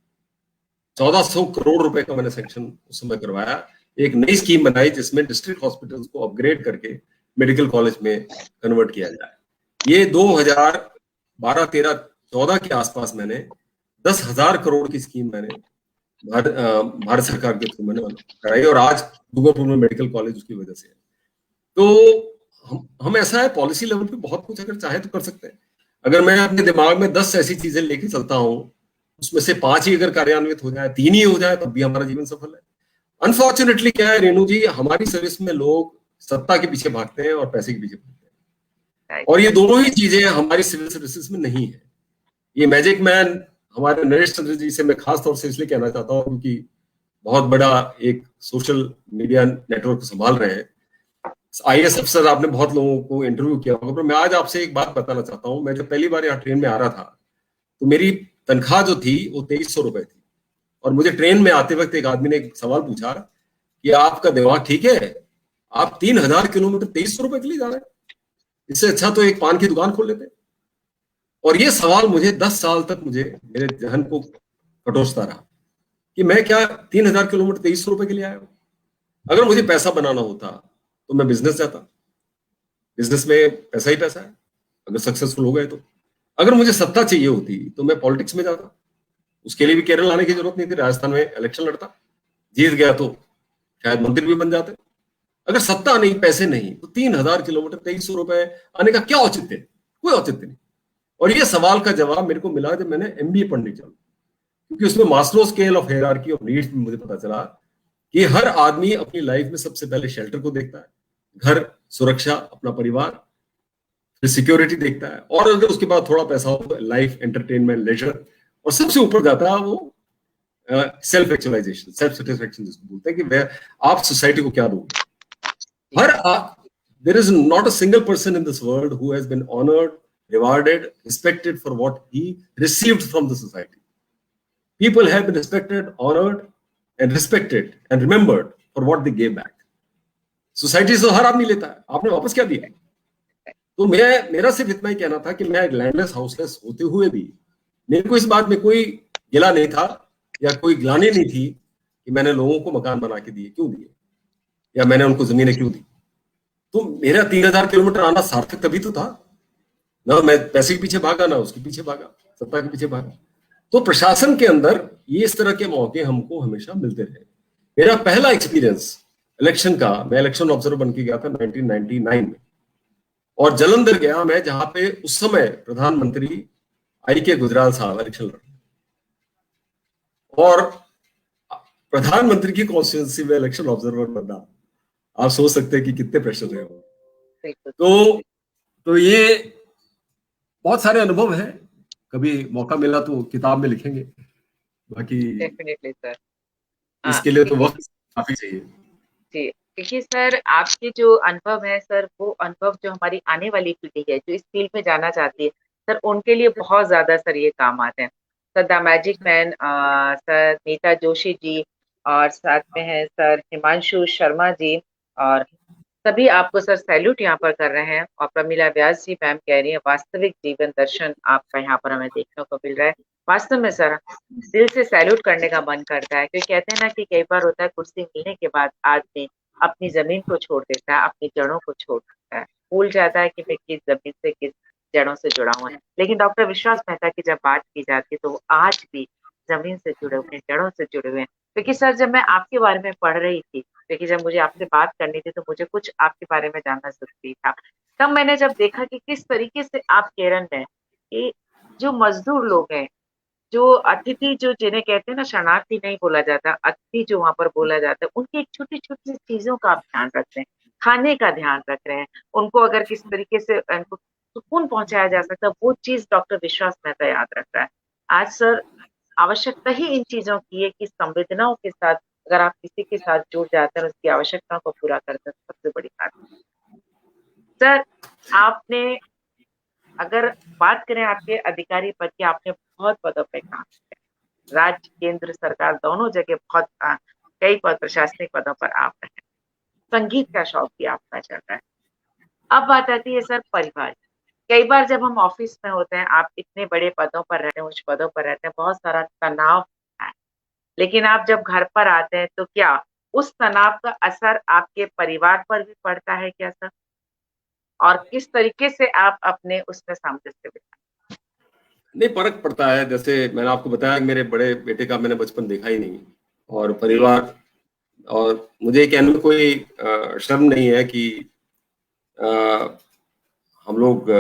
1400 करोड़ रुपए का मैंने सैंक्शन उस समय करवाया। एक नई स्कीम बनाई जिसमें डिस्ट्रिक्ट हॉस्पिटल्स को अपग्रेड करके मेडिकल कॉलेज में कन्वर्ट किया जाए। ये 2012-13-14 के आसपास मैंने 10,000 करोड़ की स्कीम मैंने भारत सरकार के थ्रू मैंने कराई, और आज डूंगरपुर में मेडिकल कॉलेज उसकी वजह से है। तो हम ऐसा है पॉलिसी लेवल पे बहुत कुछ अगर चाहे तो कर सकते हैं। अगर मैं अपने दिमाग में 10 ऐसी चीजें लेके चलता हूँ, उसमें से 5 ही अगर कार्यान्वित हो जाए, 3 ही हो जाए, तब भी हमारा जीवन सफल है। अनफॉर्चुनेटली क्या है रेणु जी, हमारी सर्विस में लोग सत्ता के पीछे भागते हैं और पैसे के पीछे भागते हैं, और ये दोनों ही चीजें हमारी सिविल सर्विसेज में नहीं है। ये मैजिक मैन हमारे नरेश चंद्र जी से मैं खास तौर से इसलिए कहना चाहता हूँ क्योंकि बहुत बड़ा एक सोशल मीडिया नेटवर्क संभाल रहे हैं। IAS अफसर आपने बहुत लोगों को इंटरव्यू किया होगा, पर मैं आज आपसे एक बात बताना चाहता हूँ। मैं जब पहली बार यहाँ ट्रेन में आ रहा था तो मेरी तनख्वाह जो थी वो 2300 रुपए थी, और मुझे ट्रेन में आते वक्त एक आदमी ने एक सवाल पूछा कि आपका दिमाग ठीक है, आप 3000 किलोमीटर 2300 रुपए के लिए जा रहे हैं, इससे अच्छा तो एक पान की दुकान खोल लेते। और ये सवाल मुझे 10 साल तक मुझे मेरे जहन को कटोसता रहा कि मैं क्या 3000 किलोमीटर 2300 रुपए के लिए आया हूं। अगर मुझे पैसा बनाना होता तो मैं बिजनेस जाता, बिजनेस में पैसा ही पैसा है अगर सक्सेसफुल हो गए तो। अगर मुझे सत्ता चाहिए होती तो मैं पॉलिटिक्स में जाता, उसके लिए भी केरल आने की जरूरत नहीं थी, राजस्थान में इलेक्शन लड़ता, जीत गया तो शायद मंत्री भी बन जाते। अगर सत्ता नहीं, पैसे नहीं, तो 3000 किलोमीटर 2300 रुपए आने का क्या औचित्य? कोई औचित्य नहीं। और ये सवाल का जवाब मेरे को मिला जब मैंने MBA पढ़ने चला, क्योंकि उसमें Maslow scale of hierarchy of needs में मुझे पता चला कि हर आदमी अपनी लाइफ में सबसे पहले शेल्टर को देखता है, घर, सुरक्षा, अपना परिवार, फिर सिक्योरिटी देखता है, और अगर उसके बाद थोड़ा पैसा हो तो लाइफ, एंटरटेनमेंट, लेजर, और सबसे ऊपर जाता है वो सेल्फ एक्चुअलाइजेशन, सेल्फ सेटिस्फेक्शन जिसको बोलते हैं कि वह आप सोसाइटी को क्या दोगे। There is not a single person in this world who has been honoured, rewarded, respected for what he received from the society. People have been respected, honored, and respected and remembered for what they gave back. Society से हर आदमी लेता है, आपने वापस क्या दिया? तो मेरा सिर्फ इतना ही कहना था कि मैं लैंडलेस हाउसलेस होते हुए भी मेरे को इस बात में कोई गिला नहीं था या कोई ग्लानि नहीं थी कि मैंने लोगों को मकान बना के दिए, क्यों दिए, या मैंने उनको जमीनें क्यों दी। तो मेरा 3000 किलोमीटर आना सार्थक तभी तो था ना, मैं पैसे के पीछे भागा, ना उसके पीछे भागा, सत्ता के पीछे भागा। तो प्रशासन के अंदर ये इस तरह के मौके हमको हमेशा मिलते रहे। मेरा पहला एक्सपीरियंस इलेक्शन का, मैं इलेक्शन ऑब्जर्वर बन के गया था 1999 में, और जलंधर गया मैं, जहां पे उस समय प्रधानमंत्री IK गुजराल साहब इलेक्शन लड़ रहे, और प्रधानमंत्री की कॉन्स्टिट्यूंसी में इलेक्शन ऑब्जर्वर बनना, आप सोच सकते हैं कि कितने प्रेशर रहे हो। तो ये बहुत सारे अनुभव हैं, कभी मौका मिला तो किताब में लिखेंगे, बाकी डेफिनेटली सर, इसके लिए तो वक्त काफी चाहिए। जी, देखिए सर, आपके जो अनुभव है सर, वो अनुभव जो हमारी आने वाली पीढ़ी है जो इस फील्ड में जाना चाहती है सर, उनके लिए बहुत ज्यादा सर ये काम आते हैं। Sir the magic man, sir Neeta Joshi ji, और साथ में है सर हिमांशु शर्मा जी, और सभी आपको सर सैल्यूट यहाँ पर कर रहे हैं। और प्रमिला व्यास जी मैम कह रही है वास्तविक जीवन दर्शन आपका यहाँ पर हमें देखने को मिल रहा है। वास्तव में सर दिल से सैल्यूट करने का मन करता है, क्योंकि कहते हैं ना कि कई बार होता है कुर्सी मिलने के बाद आदमी अपनी जमीन को छोड़ देता है, अपनी जड़ों को छोड़ देता है, भूल जाता है कि मैं किस जमीन से किस जड़ों से जुड़ा हुआ है। लेकिन डॉक्टर विश्वास मेहता की जब बात की जाती है तो वो आज भी जमीन से जुड़े हुए हैं, जड़ों से जुड़े हुए हैं। क्योंकि सर जब मैं आपके बारे में पढ़ रही थी, क्योंकि जब मुझे आपसे बात करनी थी तो मुझे कुछ आपके बारे में जानना जरूरी था, तब मैंने जब देखा कि किस तरीके से आप केरल में कि जो मजदूर लोग हैं, जो अतिथि, जो जिन्हें कहते हैं ना शरणार्थी नहीं बोला जाता, अतिथि जो वहां पर बोला जाता है, उनकी छोटी छोटी चीजों का आप ध्यान रख रहे हैं, खाने का ध्यान रख रहे हैं, उनको अगर किस तरीके से उनको सुकून पहुंचाया जा सकता है, वो चीज डॉक्टर विश्वास मेहता याद रख रहा है। आज सर आवश्यकता ही इन चीजों की है कि संवेदनाओं के साथ अगर आप किसी के साथ जुड़ जाते हैं और उसकी आवश्यकताओं को पूरा करते हैं, सबसे बड़ी बात। सर आपने अगर बात करें आपके अधिकारी पद की, आपने बहुत पदों पे काम किया, राज्य केंद्र सरकार दोनों जगह बहुत कई पद, प्रशासनिक पदों पर आप रहे, संगीत का शौक भी आपका चल रहा है। अब बात आती है सर परिवार। कई बार जब हम ऑफिस में होते हैं, आप इतने बड़े पदों पर रहते हैं, उच्च पदों पर रहते हैं, बहुत सारा तनाव है, लेकिन आप जब घर पर आते हैं तो क्या उस तनाव का असर आपके परिवार पर भी पड़ता है क्या सर? और किस तरीके से आप अपने उसमें सामंजस्य बिठाते नहीं, फर्क पड़ता है। जैसे मैंने आपको बताया कि मेरे बड़े बेटे का मैंने बचपन देखा ही नहीं, और हैं? जी, परिवार, और मुझे ये कहने में कोई शर्म नहीं है कि अ, हम लोग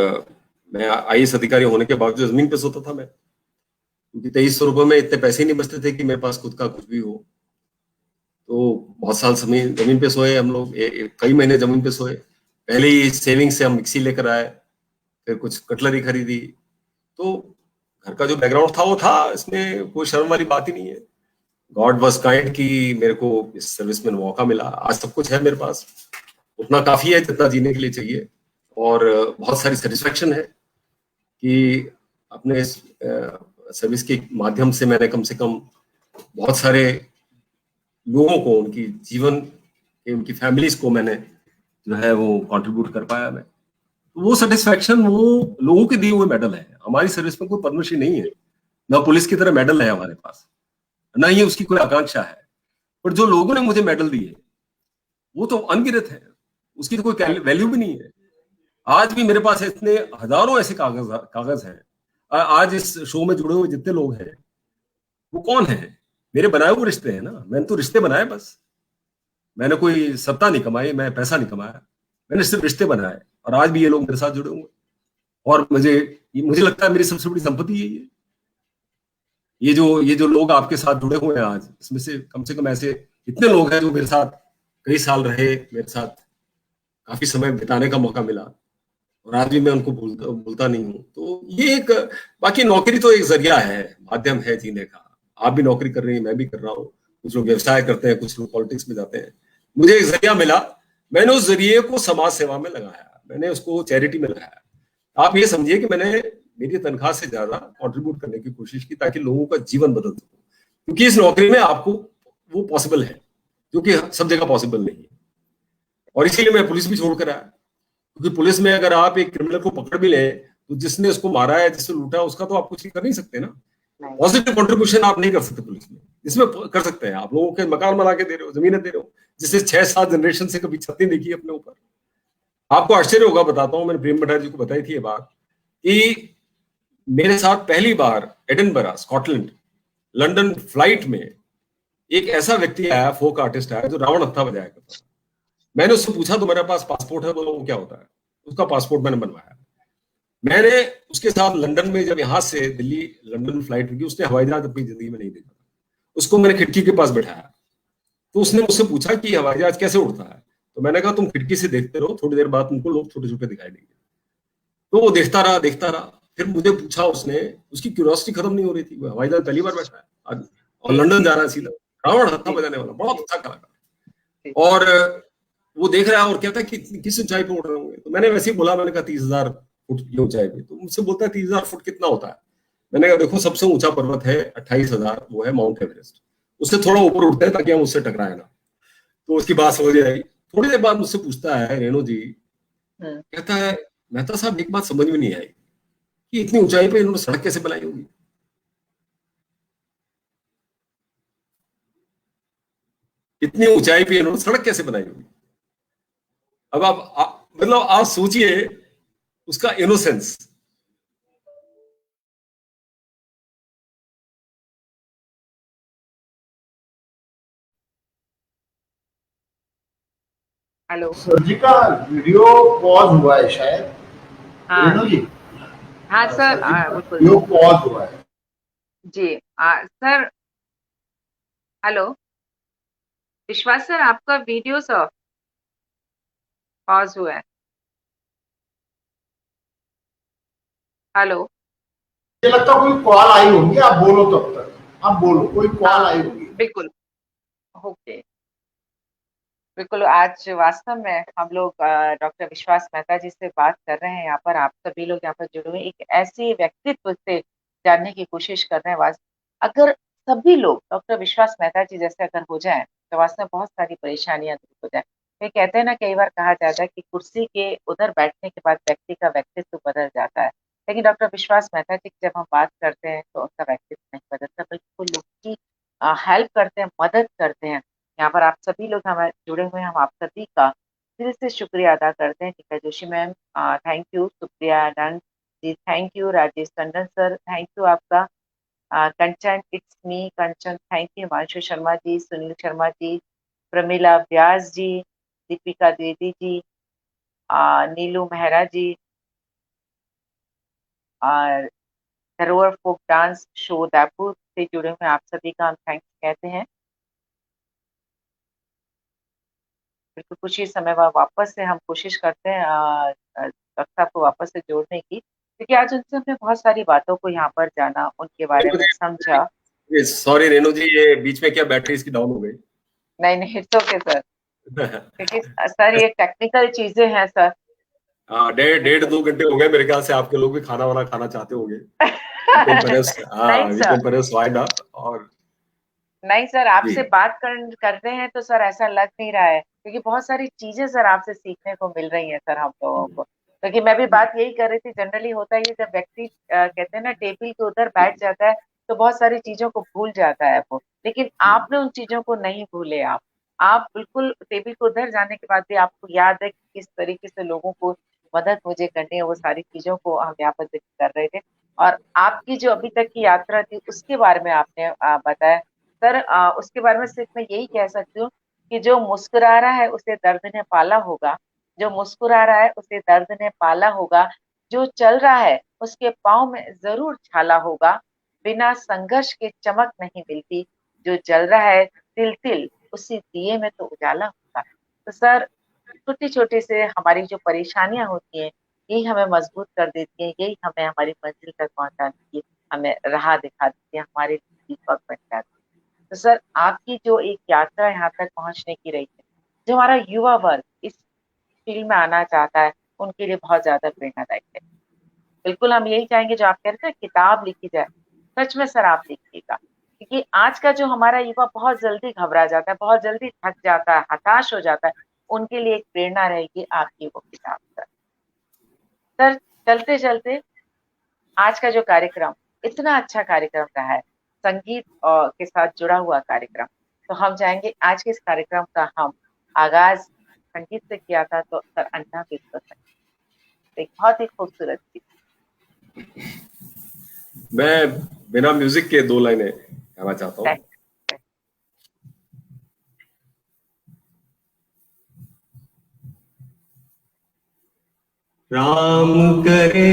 मैं आईएएस अधिकारी होने के बावजूद जमीन पे सोता था मैं, क्योंकि 2300 रुपये में इतने पैसे ही नहीं बचते थे कि मेरे पास खुद का कुछ भी हो। तो बहुत साल जमीन जमीन पे सोए हम लोग, कई महीने जमीन पे सोए। पहले ही सेविंग से हम मिक्सी लेकर आए, फिर कुछ कटलरी खरीदी। तो घर का जो बैकग्राउंड था वो था, इसमें कोई शर्म वाली बात ही नहीं है। गॉड वॉज काइंड कि मेरे को इस सर्विस में मौका मिला। आज सब कुछ है मेरे पास, उतना काफी है जितना जीने के लिए चाहिए, और बहुत सारी सेटिस्फेक्शन है कि अपने इस सर्विस के माध्यम से मैंने कम से कम बहुत सारे लोगों को, उनकी जीवन, उनकी फैमिलीज को मैंने जो है वो कंट्रीब्यूट कर पाया मैं। तो वो सेटिस्फेक्शन वो लोगों के दिए हुए मेडल है। हमारी सर्विस में कोई पद्मश्री नहीं है, ना पुलिस की तरह मेडल है हमारे पास, ना ही उसकी कोई आकांक्षा है। पर जो लोगों ने मुझे मेडल दिए वो तो अनगिनत है, उसकी तो कोई वैल्यू भी नहीं है। आज भी मेरे पास इतने हजारों ऐसे कागज कागज हैं। आज इस शो में जुड़े हुए जितने लोग हैं वो कौन है? मेरे बनाए हुए रिश्ते हैं ना, मैंने तो रिश्ते बनाए बस। मैंने कोई सत्ता नहीं कमाई, मैं पैसा नहीं कमाया, मैंने सिर्फ रिश्ते बनाए, और आज भी ये लोग मेरे साथ जुड़े हुए हैं। और मुझे लगता है मेरी सबसे बड़ी संपत्ति यही है। ये जो लोग आपके साथ जुड़े हुए हैं आज, इसमें से कम ऐसे इतने लोग हैं जो मेरे साथ कई साल रहे, मेरे साथ काफी समय बिताने का मौका मिला, और आज भी मैं उनको भूलता नहीं हूँ। तो ये एक, बाकी नौकरी तो एक जरिया है, माध्यम है जीने का। आप भी नौकरी कर रही हैं, मैं भी कर रहा हूँ, कुछ लोग व्यवसाय करते हैं, कुछ लोग पॉलिटिक्स में जाते हैं। मुझे एक जरिया मिला, मैंने उस जरिए को समाज सेवा में लगाया, मैंने उसको चैरिटी में लगाया। आप ये समझिए कि मैंने मेरी तनख्वाह से ज्यादा कंट्रीब्यूट करने की कोशिश की, ताकि लोगों का जीवन बदल सके, क्योंकि इस नौकरी में आपको वो पॉसिबल है जो कि सब जगह पॉसिबल नहीं है। और इसीलिए मैं पुलिस भी छोड़कर आया, क्योंकि पुलिस में अगर आप एक क्रिमिनल को पकड़ भी ले, तो जिसने उसको मारा है, जिससे लूटा, उसका तो आप कुछ कर नहीं सकते ना। नहीं। पॉजिटिव कंट्रीब्यूशन आप नहीं कर सकते पुलिस में। इसमें कर सकते हैं आप, लोगों के मकान बना के दे रहे हो, जमीनें दे रहे हो, जिससे 6-7 जनरेशन से कभी छत नहीं देखी अपने ऊपर। आपको आश्चर्य होगा, बताता हूँ, मैंने प्रेम भट्टाचार्य जी को बताई थी ये बात, कि मेरे साथ पहली बार एडिनबरा, स्कॉटलैंड, लंदन फ्लाइट में एक ऐसा व्यक्ति आया, फोक आर्टिस्ट आया, जो रावण हत्था बजाया करता था। मैंने उससे पूछा तो मेरे पास पासपोर्ट है? बोला वो क्या होता है? उसका पासपोर्ट मैंने बनवाया। मैंने उसके साथ लंदन में, जब यहाँ से दिल्ली लंदन फ्लाइट रुकी, उसने हवाई जहाज अपनी जिंदगी में नहीं देखा, उसको मैंने खिड़की के पास बैठाया। तो उसने मुझसे पूछा कि हवाई जहाज कैसे उड़ता है? तो मैंने कहा तुम खिड़की से देखते रहो, थोड़ी देर बाद तुमको लोग छोटे छोटे दिखाई देंगे। तो वो देखता रहा देखता रहा, फिर मुझे पूछा उसने, उसकी क्यूरियोसिटी खत्म नहीं हो रही थी। वो हवाई जहाज पहली बार बैठा है आज, और लंदन जा रहा है सीधा, रावण हत्था बजाने वाला, बहुत अच्छा कलाकार। और वो देख रहा है और कहता है कि किस ऊंचाई पे उड़ रहे होंगे? तो मैंने वैसे ही बोला, मैंने कहा 30,000 फुट की ऊंचाई पे। तो मुझसे बोलता है 30,000 फुट कितना होता है? मैंने कहा देखो, सबसे ऊंचा पर्वत है 28,000, वो है माउंट एवरेस्ट, उससे थोड़ा ऊपर उठते हैं ताकि हम उससे टकराए ना। तो उसकी बात समझ आई। थोड़ी देर बाद मुझसे पूछता है, रेणु जी, कहता है मेहता साहब, एक बात समझ में नहीं आई कि इतनी ऊंचाई पे इन्होंने सड़क कैसे बनाई होगी? इतनी ऊंचाई पे इन्होंने सड़क कैसे बनाई होगी? अब मतलब आप सोचिए उसका इनोसेंस। हेलो। सर जी का वीडियो पॉज हुआ है शायद, हाँ रेणु जी। हाँ सर, सर जी का बिल्कुल वीडियो पॉज हुआ है। जी। सर, हेलो, विश्वास सर, आपका वीडियो सर पॉज हुआ है। हेलो। मुझे लगता है कोई कॉल आई होगी, आप बोलो तब तक, आप बोलो, कोई कॉल हाँ आई होगी। बिल्कुल, ओके। बिल्कुल, आज वास्तव में हम लोग डॉक्टर विश्वास मेहता जी से बात कर रहे हैं। यहाँ पर आप सभी लोग यहाँ पर जुड़े हुए एक ऐसे व्यक्तित्व से जानने की कोशिश कर रहे हैं। अगर सभी लोग डॉक्टर विश्वास मेहता जी जैसे अगर हो जाएं, तो वास्तव में बहुत सारी परेशानियां दूर हो जाए। ये कहते हैं ना, कई बार कहा जाता है कि कुर्सी के उधर बैठने के बाद व्यक्ति का व्यक्तित्व बदल जाता है, लेकिन डॉक्टर विश्वास मेहता जी की जब हम बात करते हैं तो उनका व्यक्तित्व नहीं बदलता, बल्कि वो लोग की हेल्प करते हैं, मदद करते हैं। यहाँ पर आप सभी लोग हमारे जुड़े हुए हैं, हम आप सभी का दिल से शुक्रिया अदा करते हैं। Teeka Joshi ma'am thank you, Supriya Anand ji thank you, Rajesh Tandon sir thank you आपका, Kanchan it's me Kanchan thank you, Himanshu Sharma ji, Sunil Sharma ji, Pramila Vyas ji, Deepika Dwivedi ji, Neelu Mehra ji, और Dharohar folk dance show Udaipur से जुड़े हुए आप सभी का हम थैंक्स कहते हैं। बिल्कुल कुछ ही समय बाद वापस से हम कोशिश करते हैं कक्षा को वापस से जोड़ने की, क्योंकि आज उनसे हमने बहुत सारी बातों को यहाँ पर जाना, उनके बारे में समझा। सॉरी रेणु जी, ये बीच में क्या बैटरी इसकी डाउन हो गई? नहीं नहीं, इट्स ओके सर, क्योंकि सर ये टेक्निकल चीजें हैं सर। हाँ, 1.5-2 घंटे हो गए मेरे ख्याल से, आपके लोग भी खाना वाना खाना चाहते होंगे। नहीं सर, और नहीं सर, जी आपसे बात कर रहे हैं तो सर ऐसा लग नहीं रहा है, क्योंकि बहुत सारी चीजें सर आपसे सीखने को मिल रही हैं सर हम लोगों को। क्योंकि मैं भी बात यही कर रही थी, जनरली होता है जब व्यक्ति कहते हैं ना टेबल के उधर बैठ जाता है तो बहुत सारी चीजों को भूल जाता है वो, लेकिन आपने उन चीजों को नहीं भूले। आप बिल्कुल टेबल को उधर जाने के बाद भी आपको याद है कि किस तरीके से लोगों को मदद मुझे करनी है, वो सारी चीजों को हम यहाँ पर जिक्र कर रहे थे। और आपकी जो अभी तक की यात्रा थी उसके बारे में आपने बताया सर। उसके बारे में सिर्फ मैं यही कह सकती हूँ कि जो मुस्कुरा रहा है उसे दर्द ने पाला होगा, जो मुस्कुरा रहा है उसे दर्द ने पाला होगा, जो चल रहा है उसके पाँव में जरूर छाला होगा, बिना संघर्ष के चमक नहीं मिलती, जो जल रहा है तिल तिल उसी दिए में तो उजाला होगा। तो सर छोटी छोटी से हमारी जो परेशानियां होती हैं यही हमें मजबूत कर देती हैं, यही हमें हमारी मंजिल तक पहुंचाती है, हमें राह दिखा देती है, हमारे दीपक बन जाती है। तो सर आपकी जो एक यात्रा यहाँ तक पहुंचने की रही है, जो हमारा युवा वर्ग इस फील्ड में आना चाहता है उनके लिए बहुत ज्यादा प्रेरणादायक है। बिल्कुल हम यही चाहेंगे जो आप कह रहे थे किताब लिखी जाए, सच में सर आप लिखिएगा, क्योंकि आज का जो हमारा युवा बहुत जल्दी घबरा जाता है, बहुत जल्दी थक जाता है, हताश हो जाता है, उनके लिए एक प्रेरणा रहेगी आपकी वो किताब सर। चलते चलते आज का जो कार्यक्रम इतना अच्छा कार्यक्रम रहा है, संगीत के साथ जुड़ा हुआ कार्यक्रम, तो हम चाहेंगे आज के इस कार्यक्रम का हम आगाज संगीत से किया था, तो सर अन्ना भी तो संगीत एक बहुत ही खूबसूरत चीज। मैं बिना म्यूजिक के 2 लाइनें गाना चाहता हूँ। राम करे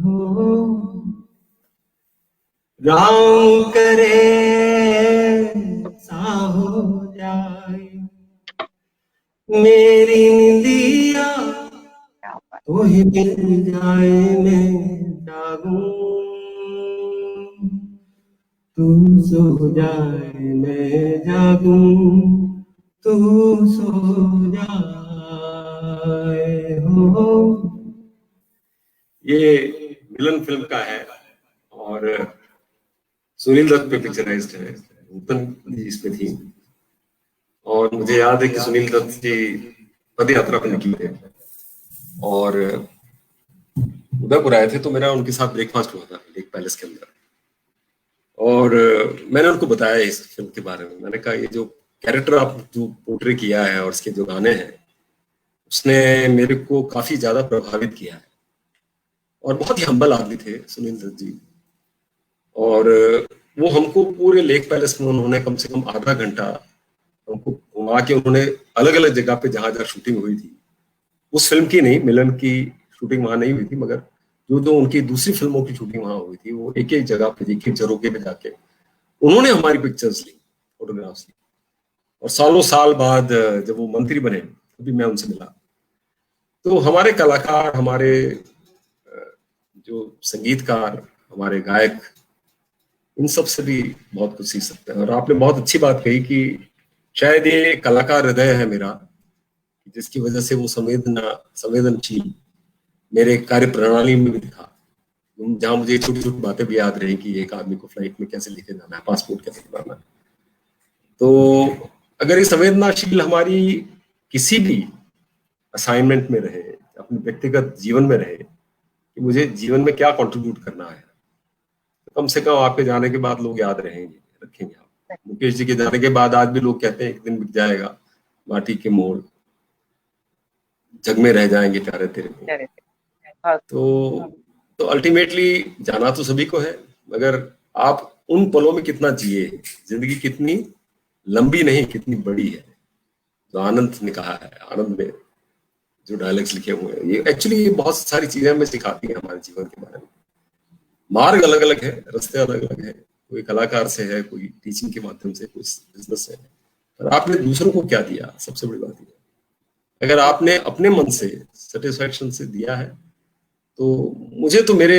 हो, राम करे सा हो जाए, मेरी निंदिया तो ही मिल जाए, मैं जागूं तू सो जाए, मैं जागूं तू सो जाए हो। ये मिलन फिल्म का है और सुनील दत्त पे पिक्चराइज्ड है, नूतन जी इसमें थी। और मुझे याद है कि सुनील दत्त जी पद यात्रा पर निकले थे और उदयपुर आए थे, तो मेरा उनके साथ ब्रेकफास्ट हुआ था लेक पैलेस के अंदर। और मैंने उनको बताया इस फिल्म के बारे में, मैंने कहा ये जो कैरेक्टर आप जो पोर्ट्रे किया है और उसके जो गाने हैं उसने मेरे को काफी ज्यादा प्रभावित किया है। और बहुत ही हम्बल आदमी थे सुनील दत्त जी, और वो हमको पूरे लेक पैलेस में उन्होंने कम से कम आधा घंटा हमको घुमा के, उन्होंने अलग अलग जगह पे जहां जहां शूटिंग हुई थी, उस फिल्म की नहीं, मिलन की शूटिंग वहां नहीं हुई थी, मगर जो जो उनकी दूसरी फिल्मों की शूटिंग वहां हुई थी, वो एक एक जगह पे, एक एक जरोगे पे जाके उन्होंने हमारी पिक्चर्स ली, फोटोग्राफ्स ली। और सालों साल बाद जब वो मंत्री बने तभी मैं उनसे मिला। तो हमारे कलाकार, हमारे जो संगीतकार, हमारे गायक, इन सब से भी बहुत कुछ सीख सकते हैं। और आपने बहुत अच्छी बात कही कि शायद ये कलाकार हृदय है मेरा, जिसकी वजह से वो संवेदनशील मेरे कार्य प्रणाली में भी दिखा, जहां मुझे छोटी छोटी बातें भी याद रही कि एक आदमी को फ्लाइट में कैसे लेके जाना है, पासपोर्ट कैसे बनाना है। तो अगर ये संवेदनाशील हमारी किसी भी असाइनमेंट में रहे, अपने व्यक्तिगत जीवन में रहे कि मुझे जीवन में क्या कंट्रीब्यूट करना है, तो कम से कम आपके जाने के बाद लोग याद रहेंगे, रखेंगे आप। मुकेश जी के जाने के बाद आज भी लोग कहते हैं एक दिन बिक जाएगा, माटी के मोड़ जग में रह जाएंगे प्यारे तेरे मोड़। चले थे। बहुत तो अल्टीमेटली जाना तो सभी को है, मगर आप उन पलों में कितना जिए, जिंदगी कितनी लंबी नहीं कितनी बड़ी है। जो आनंद ने कहा है, आनंद में जो डायलॉग्स लिखे हुए हैं, ये एक्चुअली ये बहुत सारी चीजें हमें सिखाती हैं हमारे जीवन के बारे में। मार्ग अलग अलग है, रास्ते अलग अलग है, कोई कलाकार से है, कोई टीचिंग के माध्यम से, कोई बिजनेस से है, पर आपने दूसरों को क्या दिया, सबसे बड़ी बात है। अगर आपने अपने मन से सेटिस्फेक्शन से दिया है, तो मुझे तो मेरे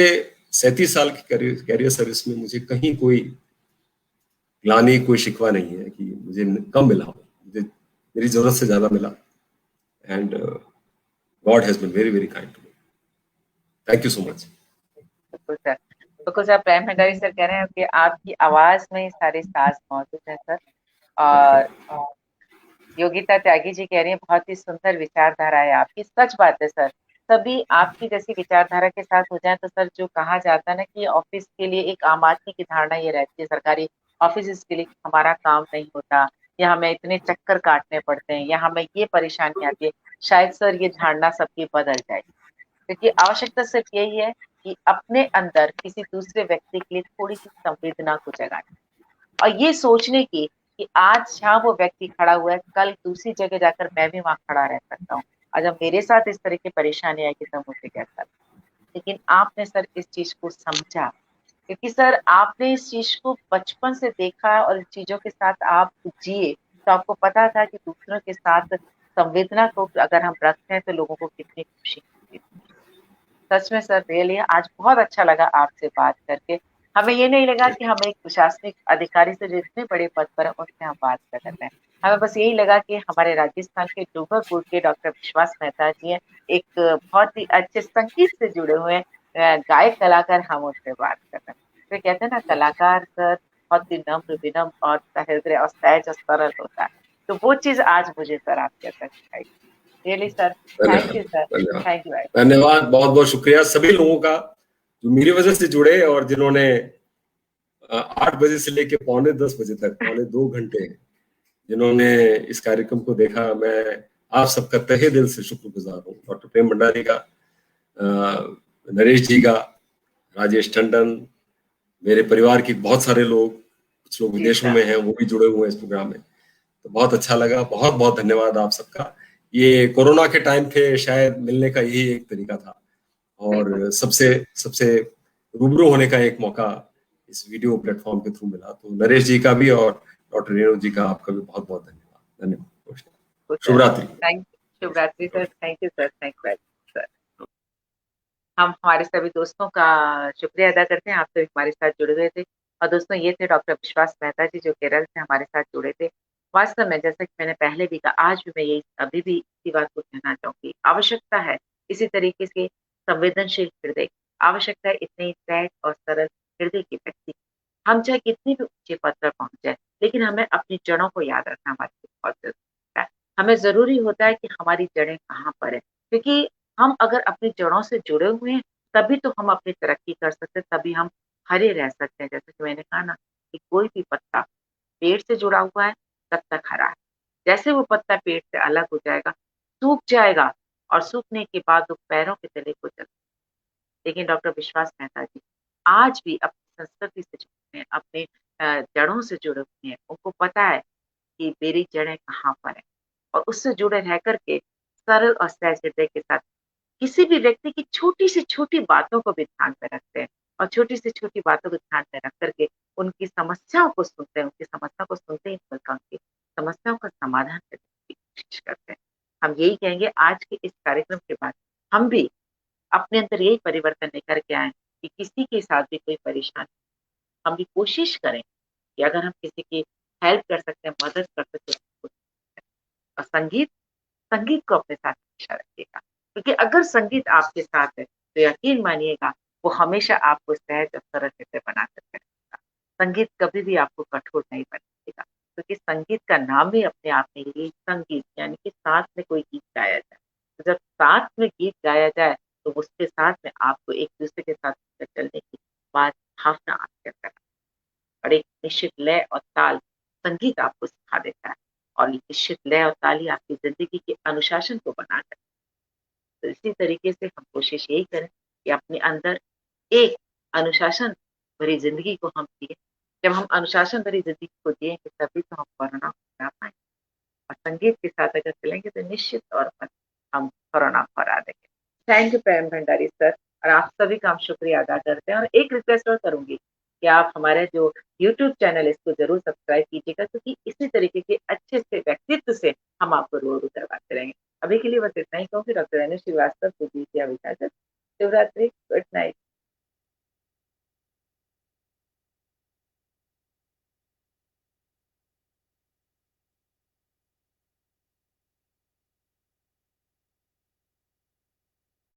37 साल की कैरियर सर्विस में मुझे कहीं कोई ग्लानि, कोई शिकवा नहीं है कि मुझे कम मिला हो। मुझे मेरी जरूरत से ज्यादा मिला, and god has been very very kind to me. Thank you so much. बिल्कुल सर, बिल्कुल सर। प्रेम भंडारी सर कह रहे हैं कि आपकी आवाज में ही सारे साज मौजूद है सर। और योगिता त्यागी जी कह रही है बहुत ही सुंदर विचारधारा है आपकी। सच बात है सर, सभी आपकी जैसी विचारधारा के साथ हो जाए तो सर, जो कहा जाता है ना कि ऑफिस के लिए एक आम आदमी की धारणा ये रहती है, सरकारी ऑफिस के लिए हमारा काम नहीं होता, या हमें इतने चक्कर काटने पड़ते हैं, या हमें ये परेशानी आती है। शायद सर ये धारणा सबकी बदल जाए, क्योंकि आवश्यकता सिर्फ यही है कि अपने अंदर किसी दूसरे व्यक्ति के लिए थोड़ी सी संवेदना को जगाना, और ये सोचने की कि आज जहाँ वो व्यक्ति खड़ा हुआ है, कल दूसरी जगह जाकर मैं भी वहां खड़ा रह सकता हूँ। और जब मेरे साथ इस तरह की परेशानी आएगी तब मुझे कैसा लगेगा। लेकिन आपने सर इस चीज को समझा, क्योंकि सर आपने इस चीज को बचपन से देखा और इन चीजों के साथ आप जिए, तो आपको पता था कि दूसरों के साथ संवेदना को अगर हम रखते हैं तो लोगों को कितनी खुशी मिलती है। सच में सर, रियली आज बहुत अच्छा लगा आपसे बात करके। हमें ये नहीं लगा कि हम एक प्रशासनिक अधिकारी से जो इतने बड़े पद पर है उनसे हम बात कर रहे हैं। हमें बस यही लगा कि हमारे राजस्थान के डूंगरपुर के डॉक्टर विश्वास मेहता जी हैं, एक बहुत ही अच्छे संगीत से जुड़े हुए गायक कलाकार, हम उनसे बात कर रहे हैं। तो कहते हैं ना, कलाकार सर बहुत ही नम्र विनम्र और सहृदय और सहज और सरल होता है। तो वो चीज आज मुझे सर आपके अंदर दिखाई। Really sir, thank you sir, धन्यवाद, थैंक यू। धन्यवाद, बहुत बहुत शुक्रिया सभी लोगों का जो मेरी वजह से जुड़े और जिन्होंने 8 बजे से लेके पौने 10 बजे तक, पौने 2 घंटे जिन्होंने इस कार्यक्रम को देखा। मैं आप सबका तहे दिल से शुक्रगुजार हूँ। डॉक्टर प्रेम भंडारी का, नरेश जी का, राजेश टंडन, मेरे परिवार के बहुत सारे लोग, कुछ लोग विदेशों में हैं, वो भी जुड़े हुए हैं इस प्रोग्राम में। तो बहुत अच्छा लगा, बहुत बहुत धन्यवाद आप सबका। ये कोरोना के टाइम पे शायद मिलने का यही एक तरीका था, और सबसे सबसे रूबरू होने का एक मौका इस वीडियो प्लेटफॉर्म के थ्रू मिला। तो नरेश जी का भी और डॉक्टर रेणु जी का, आपका भी बहुत बहुत धन्यवाद। धन्यवाद, शुभ रात्रि। शुभ रात्रि sir, thank you sir, thank you sir. हम हमारे सभी दोस्तों का शुक्रिया अदा करते हैं, आप सभी हमारे साथ जुड़े हुए थे। और दोस्तों, ये थे डॉक्टर विश्वास मेहता जी जो केरल से हमारे साथ जुड़े थे। वास्तव में जैसा कि मैंने पहले भी कहा, आज भी मैं यही अभी भी इसी बात को कहना चाहूंगी, आवश्यकता है इसी तरीके से संवेदनशील हृदय, आवश्यकता है इतने सहज और सरल हृदय के व्यक्ति। हम चाहे कितनी भी ऊंचे पद पर पहुंच जाए, लेकिन हमें अपनी जड़ों को याद रखना हमारे लिए बहुत जरूरी होता है। हमें जरूरी होता है कि हमारी जड़ें कहाँ पर है, क्योंकि हम अगर अपनी जड़ों से जुड़े हुए हैं तभी तो हम अपनी तरक्की कर सकते हैं, तभी हम हरे रह सकते हैं। जैसे कि मैंने कहा ना कि कोई भी पत्ता पेड़ से जुड़ा हुआ है तब तक हरा है, जैसे वो पत्ता पेड़ से अलग हो जाएगा, सूख जाएगा, और सूखने के बाद वो पैरों के तले को चल। लेकिन डॉक्टर विश्वास मेहता जी आज भी अपनी संस्कृति से जुड़े हैं, अपने जड़ों से जुड़े हुए हैं। उनको पता है कि मेरी जड़ें कहाँ पर है, और उससे जुड़े रह करके सरल और सहज हृदय के साथ किसी भी व्यक्ति की छोटी से छोटी बातों को भी ध्यान में रखते हैं, और छोटी से छोटी बातों को ध्यान में रख करके उनकी समस्याओं को सुनते हैं, उनकी समस्या को सुनते ही बल्कि उनकी समस्याओं का समाधान करने की कोशिश करते हैं। हम यही कहेंगे आज के इस कार्यक्रम के बाद हम भी अपने अंदर यही परिवर्तन लेकर के आए कि किसी के साथ भी कोई परेशानी, हम भी कोशिश करें कि अगर हम किसी की हेल्प कर सकते हैं, मदद कर सकते हैं। और संगीत, संगीत को अपने साथ हमेशा रखिएगा, क्योंकि अगर संगीत आपके साथ है तो यकीन मानिएगा वो हमेशा आपको सहज और सरल हृदय बना कर रखेगा। संगीत कभी भी आपको कठोर नहीं बनाएगा, क्योंकि संगीत का नाम ही अपने आप में ही संगीत, यानी कि साथ में कोई गीत गाया जाए। तो जब साथ में गीत गाया जाए तो उसके साथ में आपको एक दूसरे के साथ चलने की बात भावना आपके और एक निश्चित लय और ताल संगीत आपको सिखा देता है और निश्चित लय और ताल ही आपकी जिंदगी के अनुशासन को बनाता है। तो इसी तरीके से हम कोशिश यही करें कि अपने अंदर एक अनुशासन भरी जिंदगी को हम जिए। जब हम अनुशासन भरी जिंदगी को जिएंगे तभी तो हम कोरोना को हरा पाएंगे और संगीत के साथ अगर चलेंगे तो निश्चित तौर पर हम कोरोना को हरा देंगे। Thank you Prem Bhandari sir, और आप सभी का हम शुक्रिया अदा करते हैं और एक रिक्वेस्ट और करूंगी कि आप हमारे जो YouTube चैनल है इसको जरूर सब्सक्राइब कीजिएगा, क्योंकि इसी तरीके के अच्छे से व्यक्तित्व से हम आपको रूबरू करवाते रहेंगे। अभी के लिए बस इतना ही कहूँगी। डॉक्टर अनु श्रीवास्तव को दीजिए अब इजाजत। शिवरात्रि।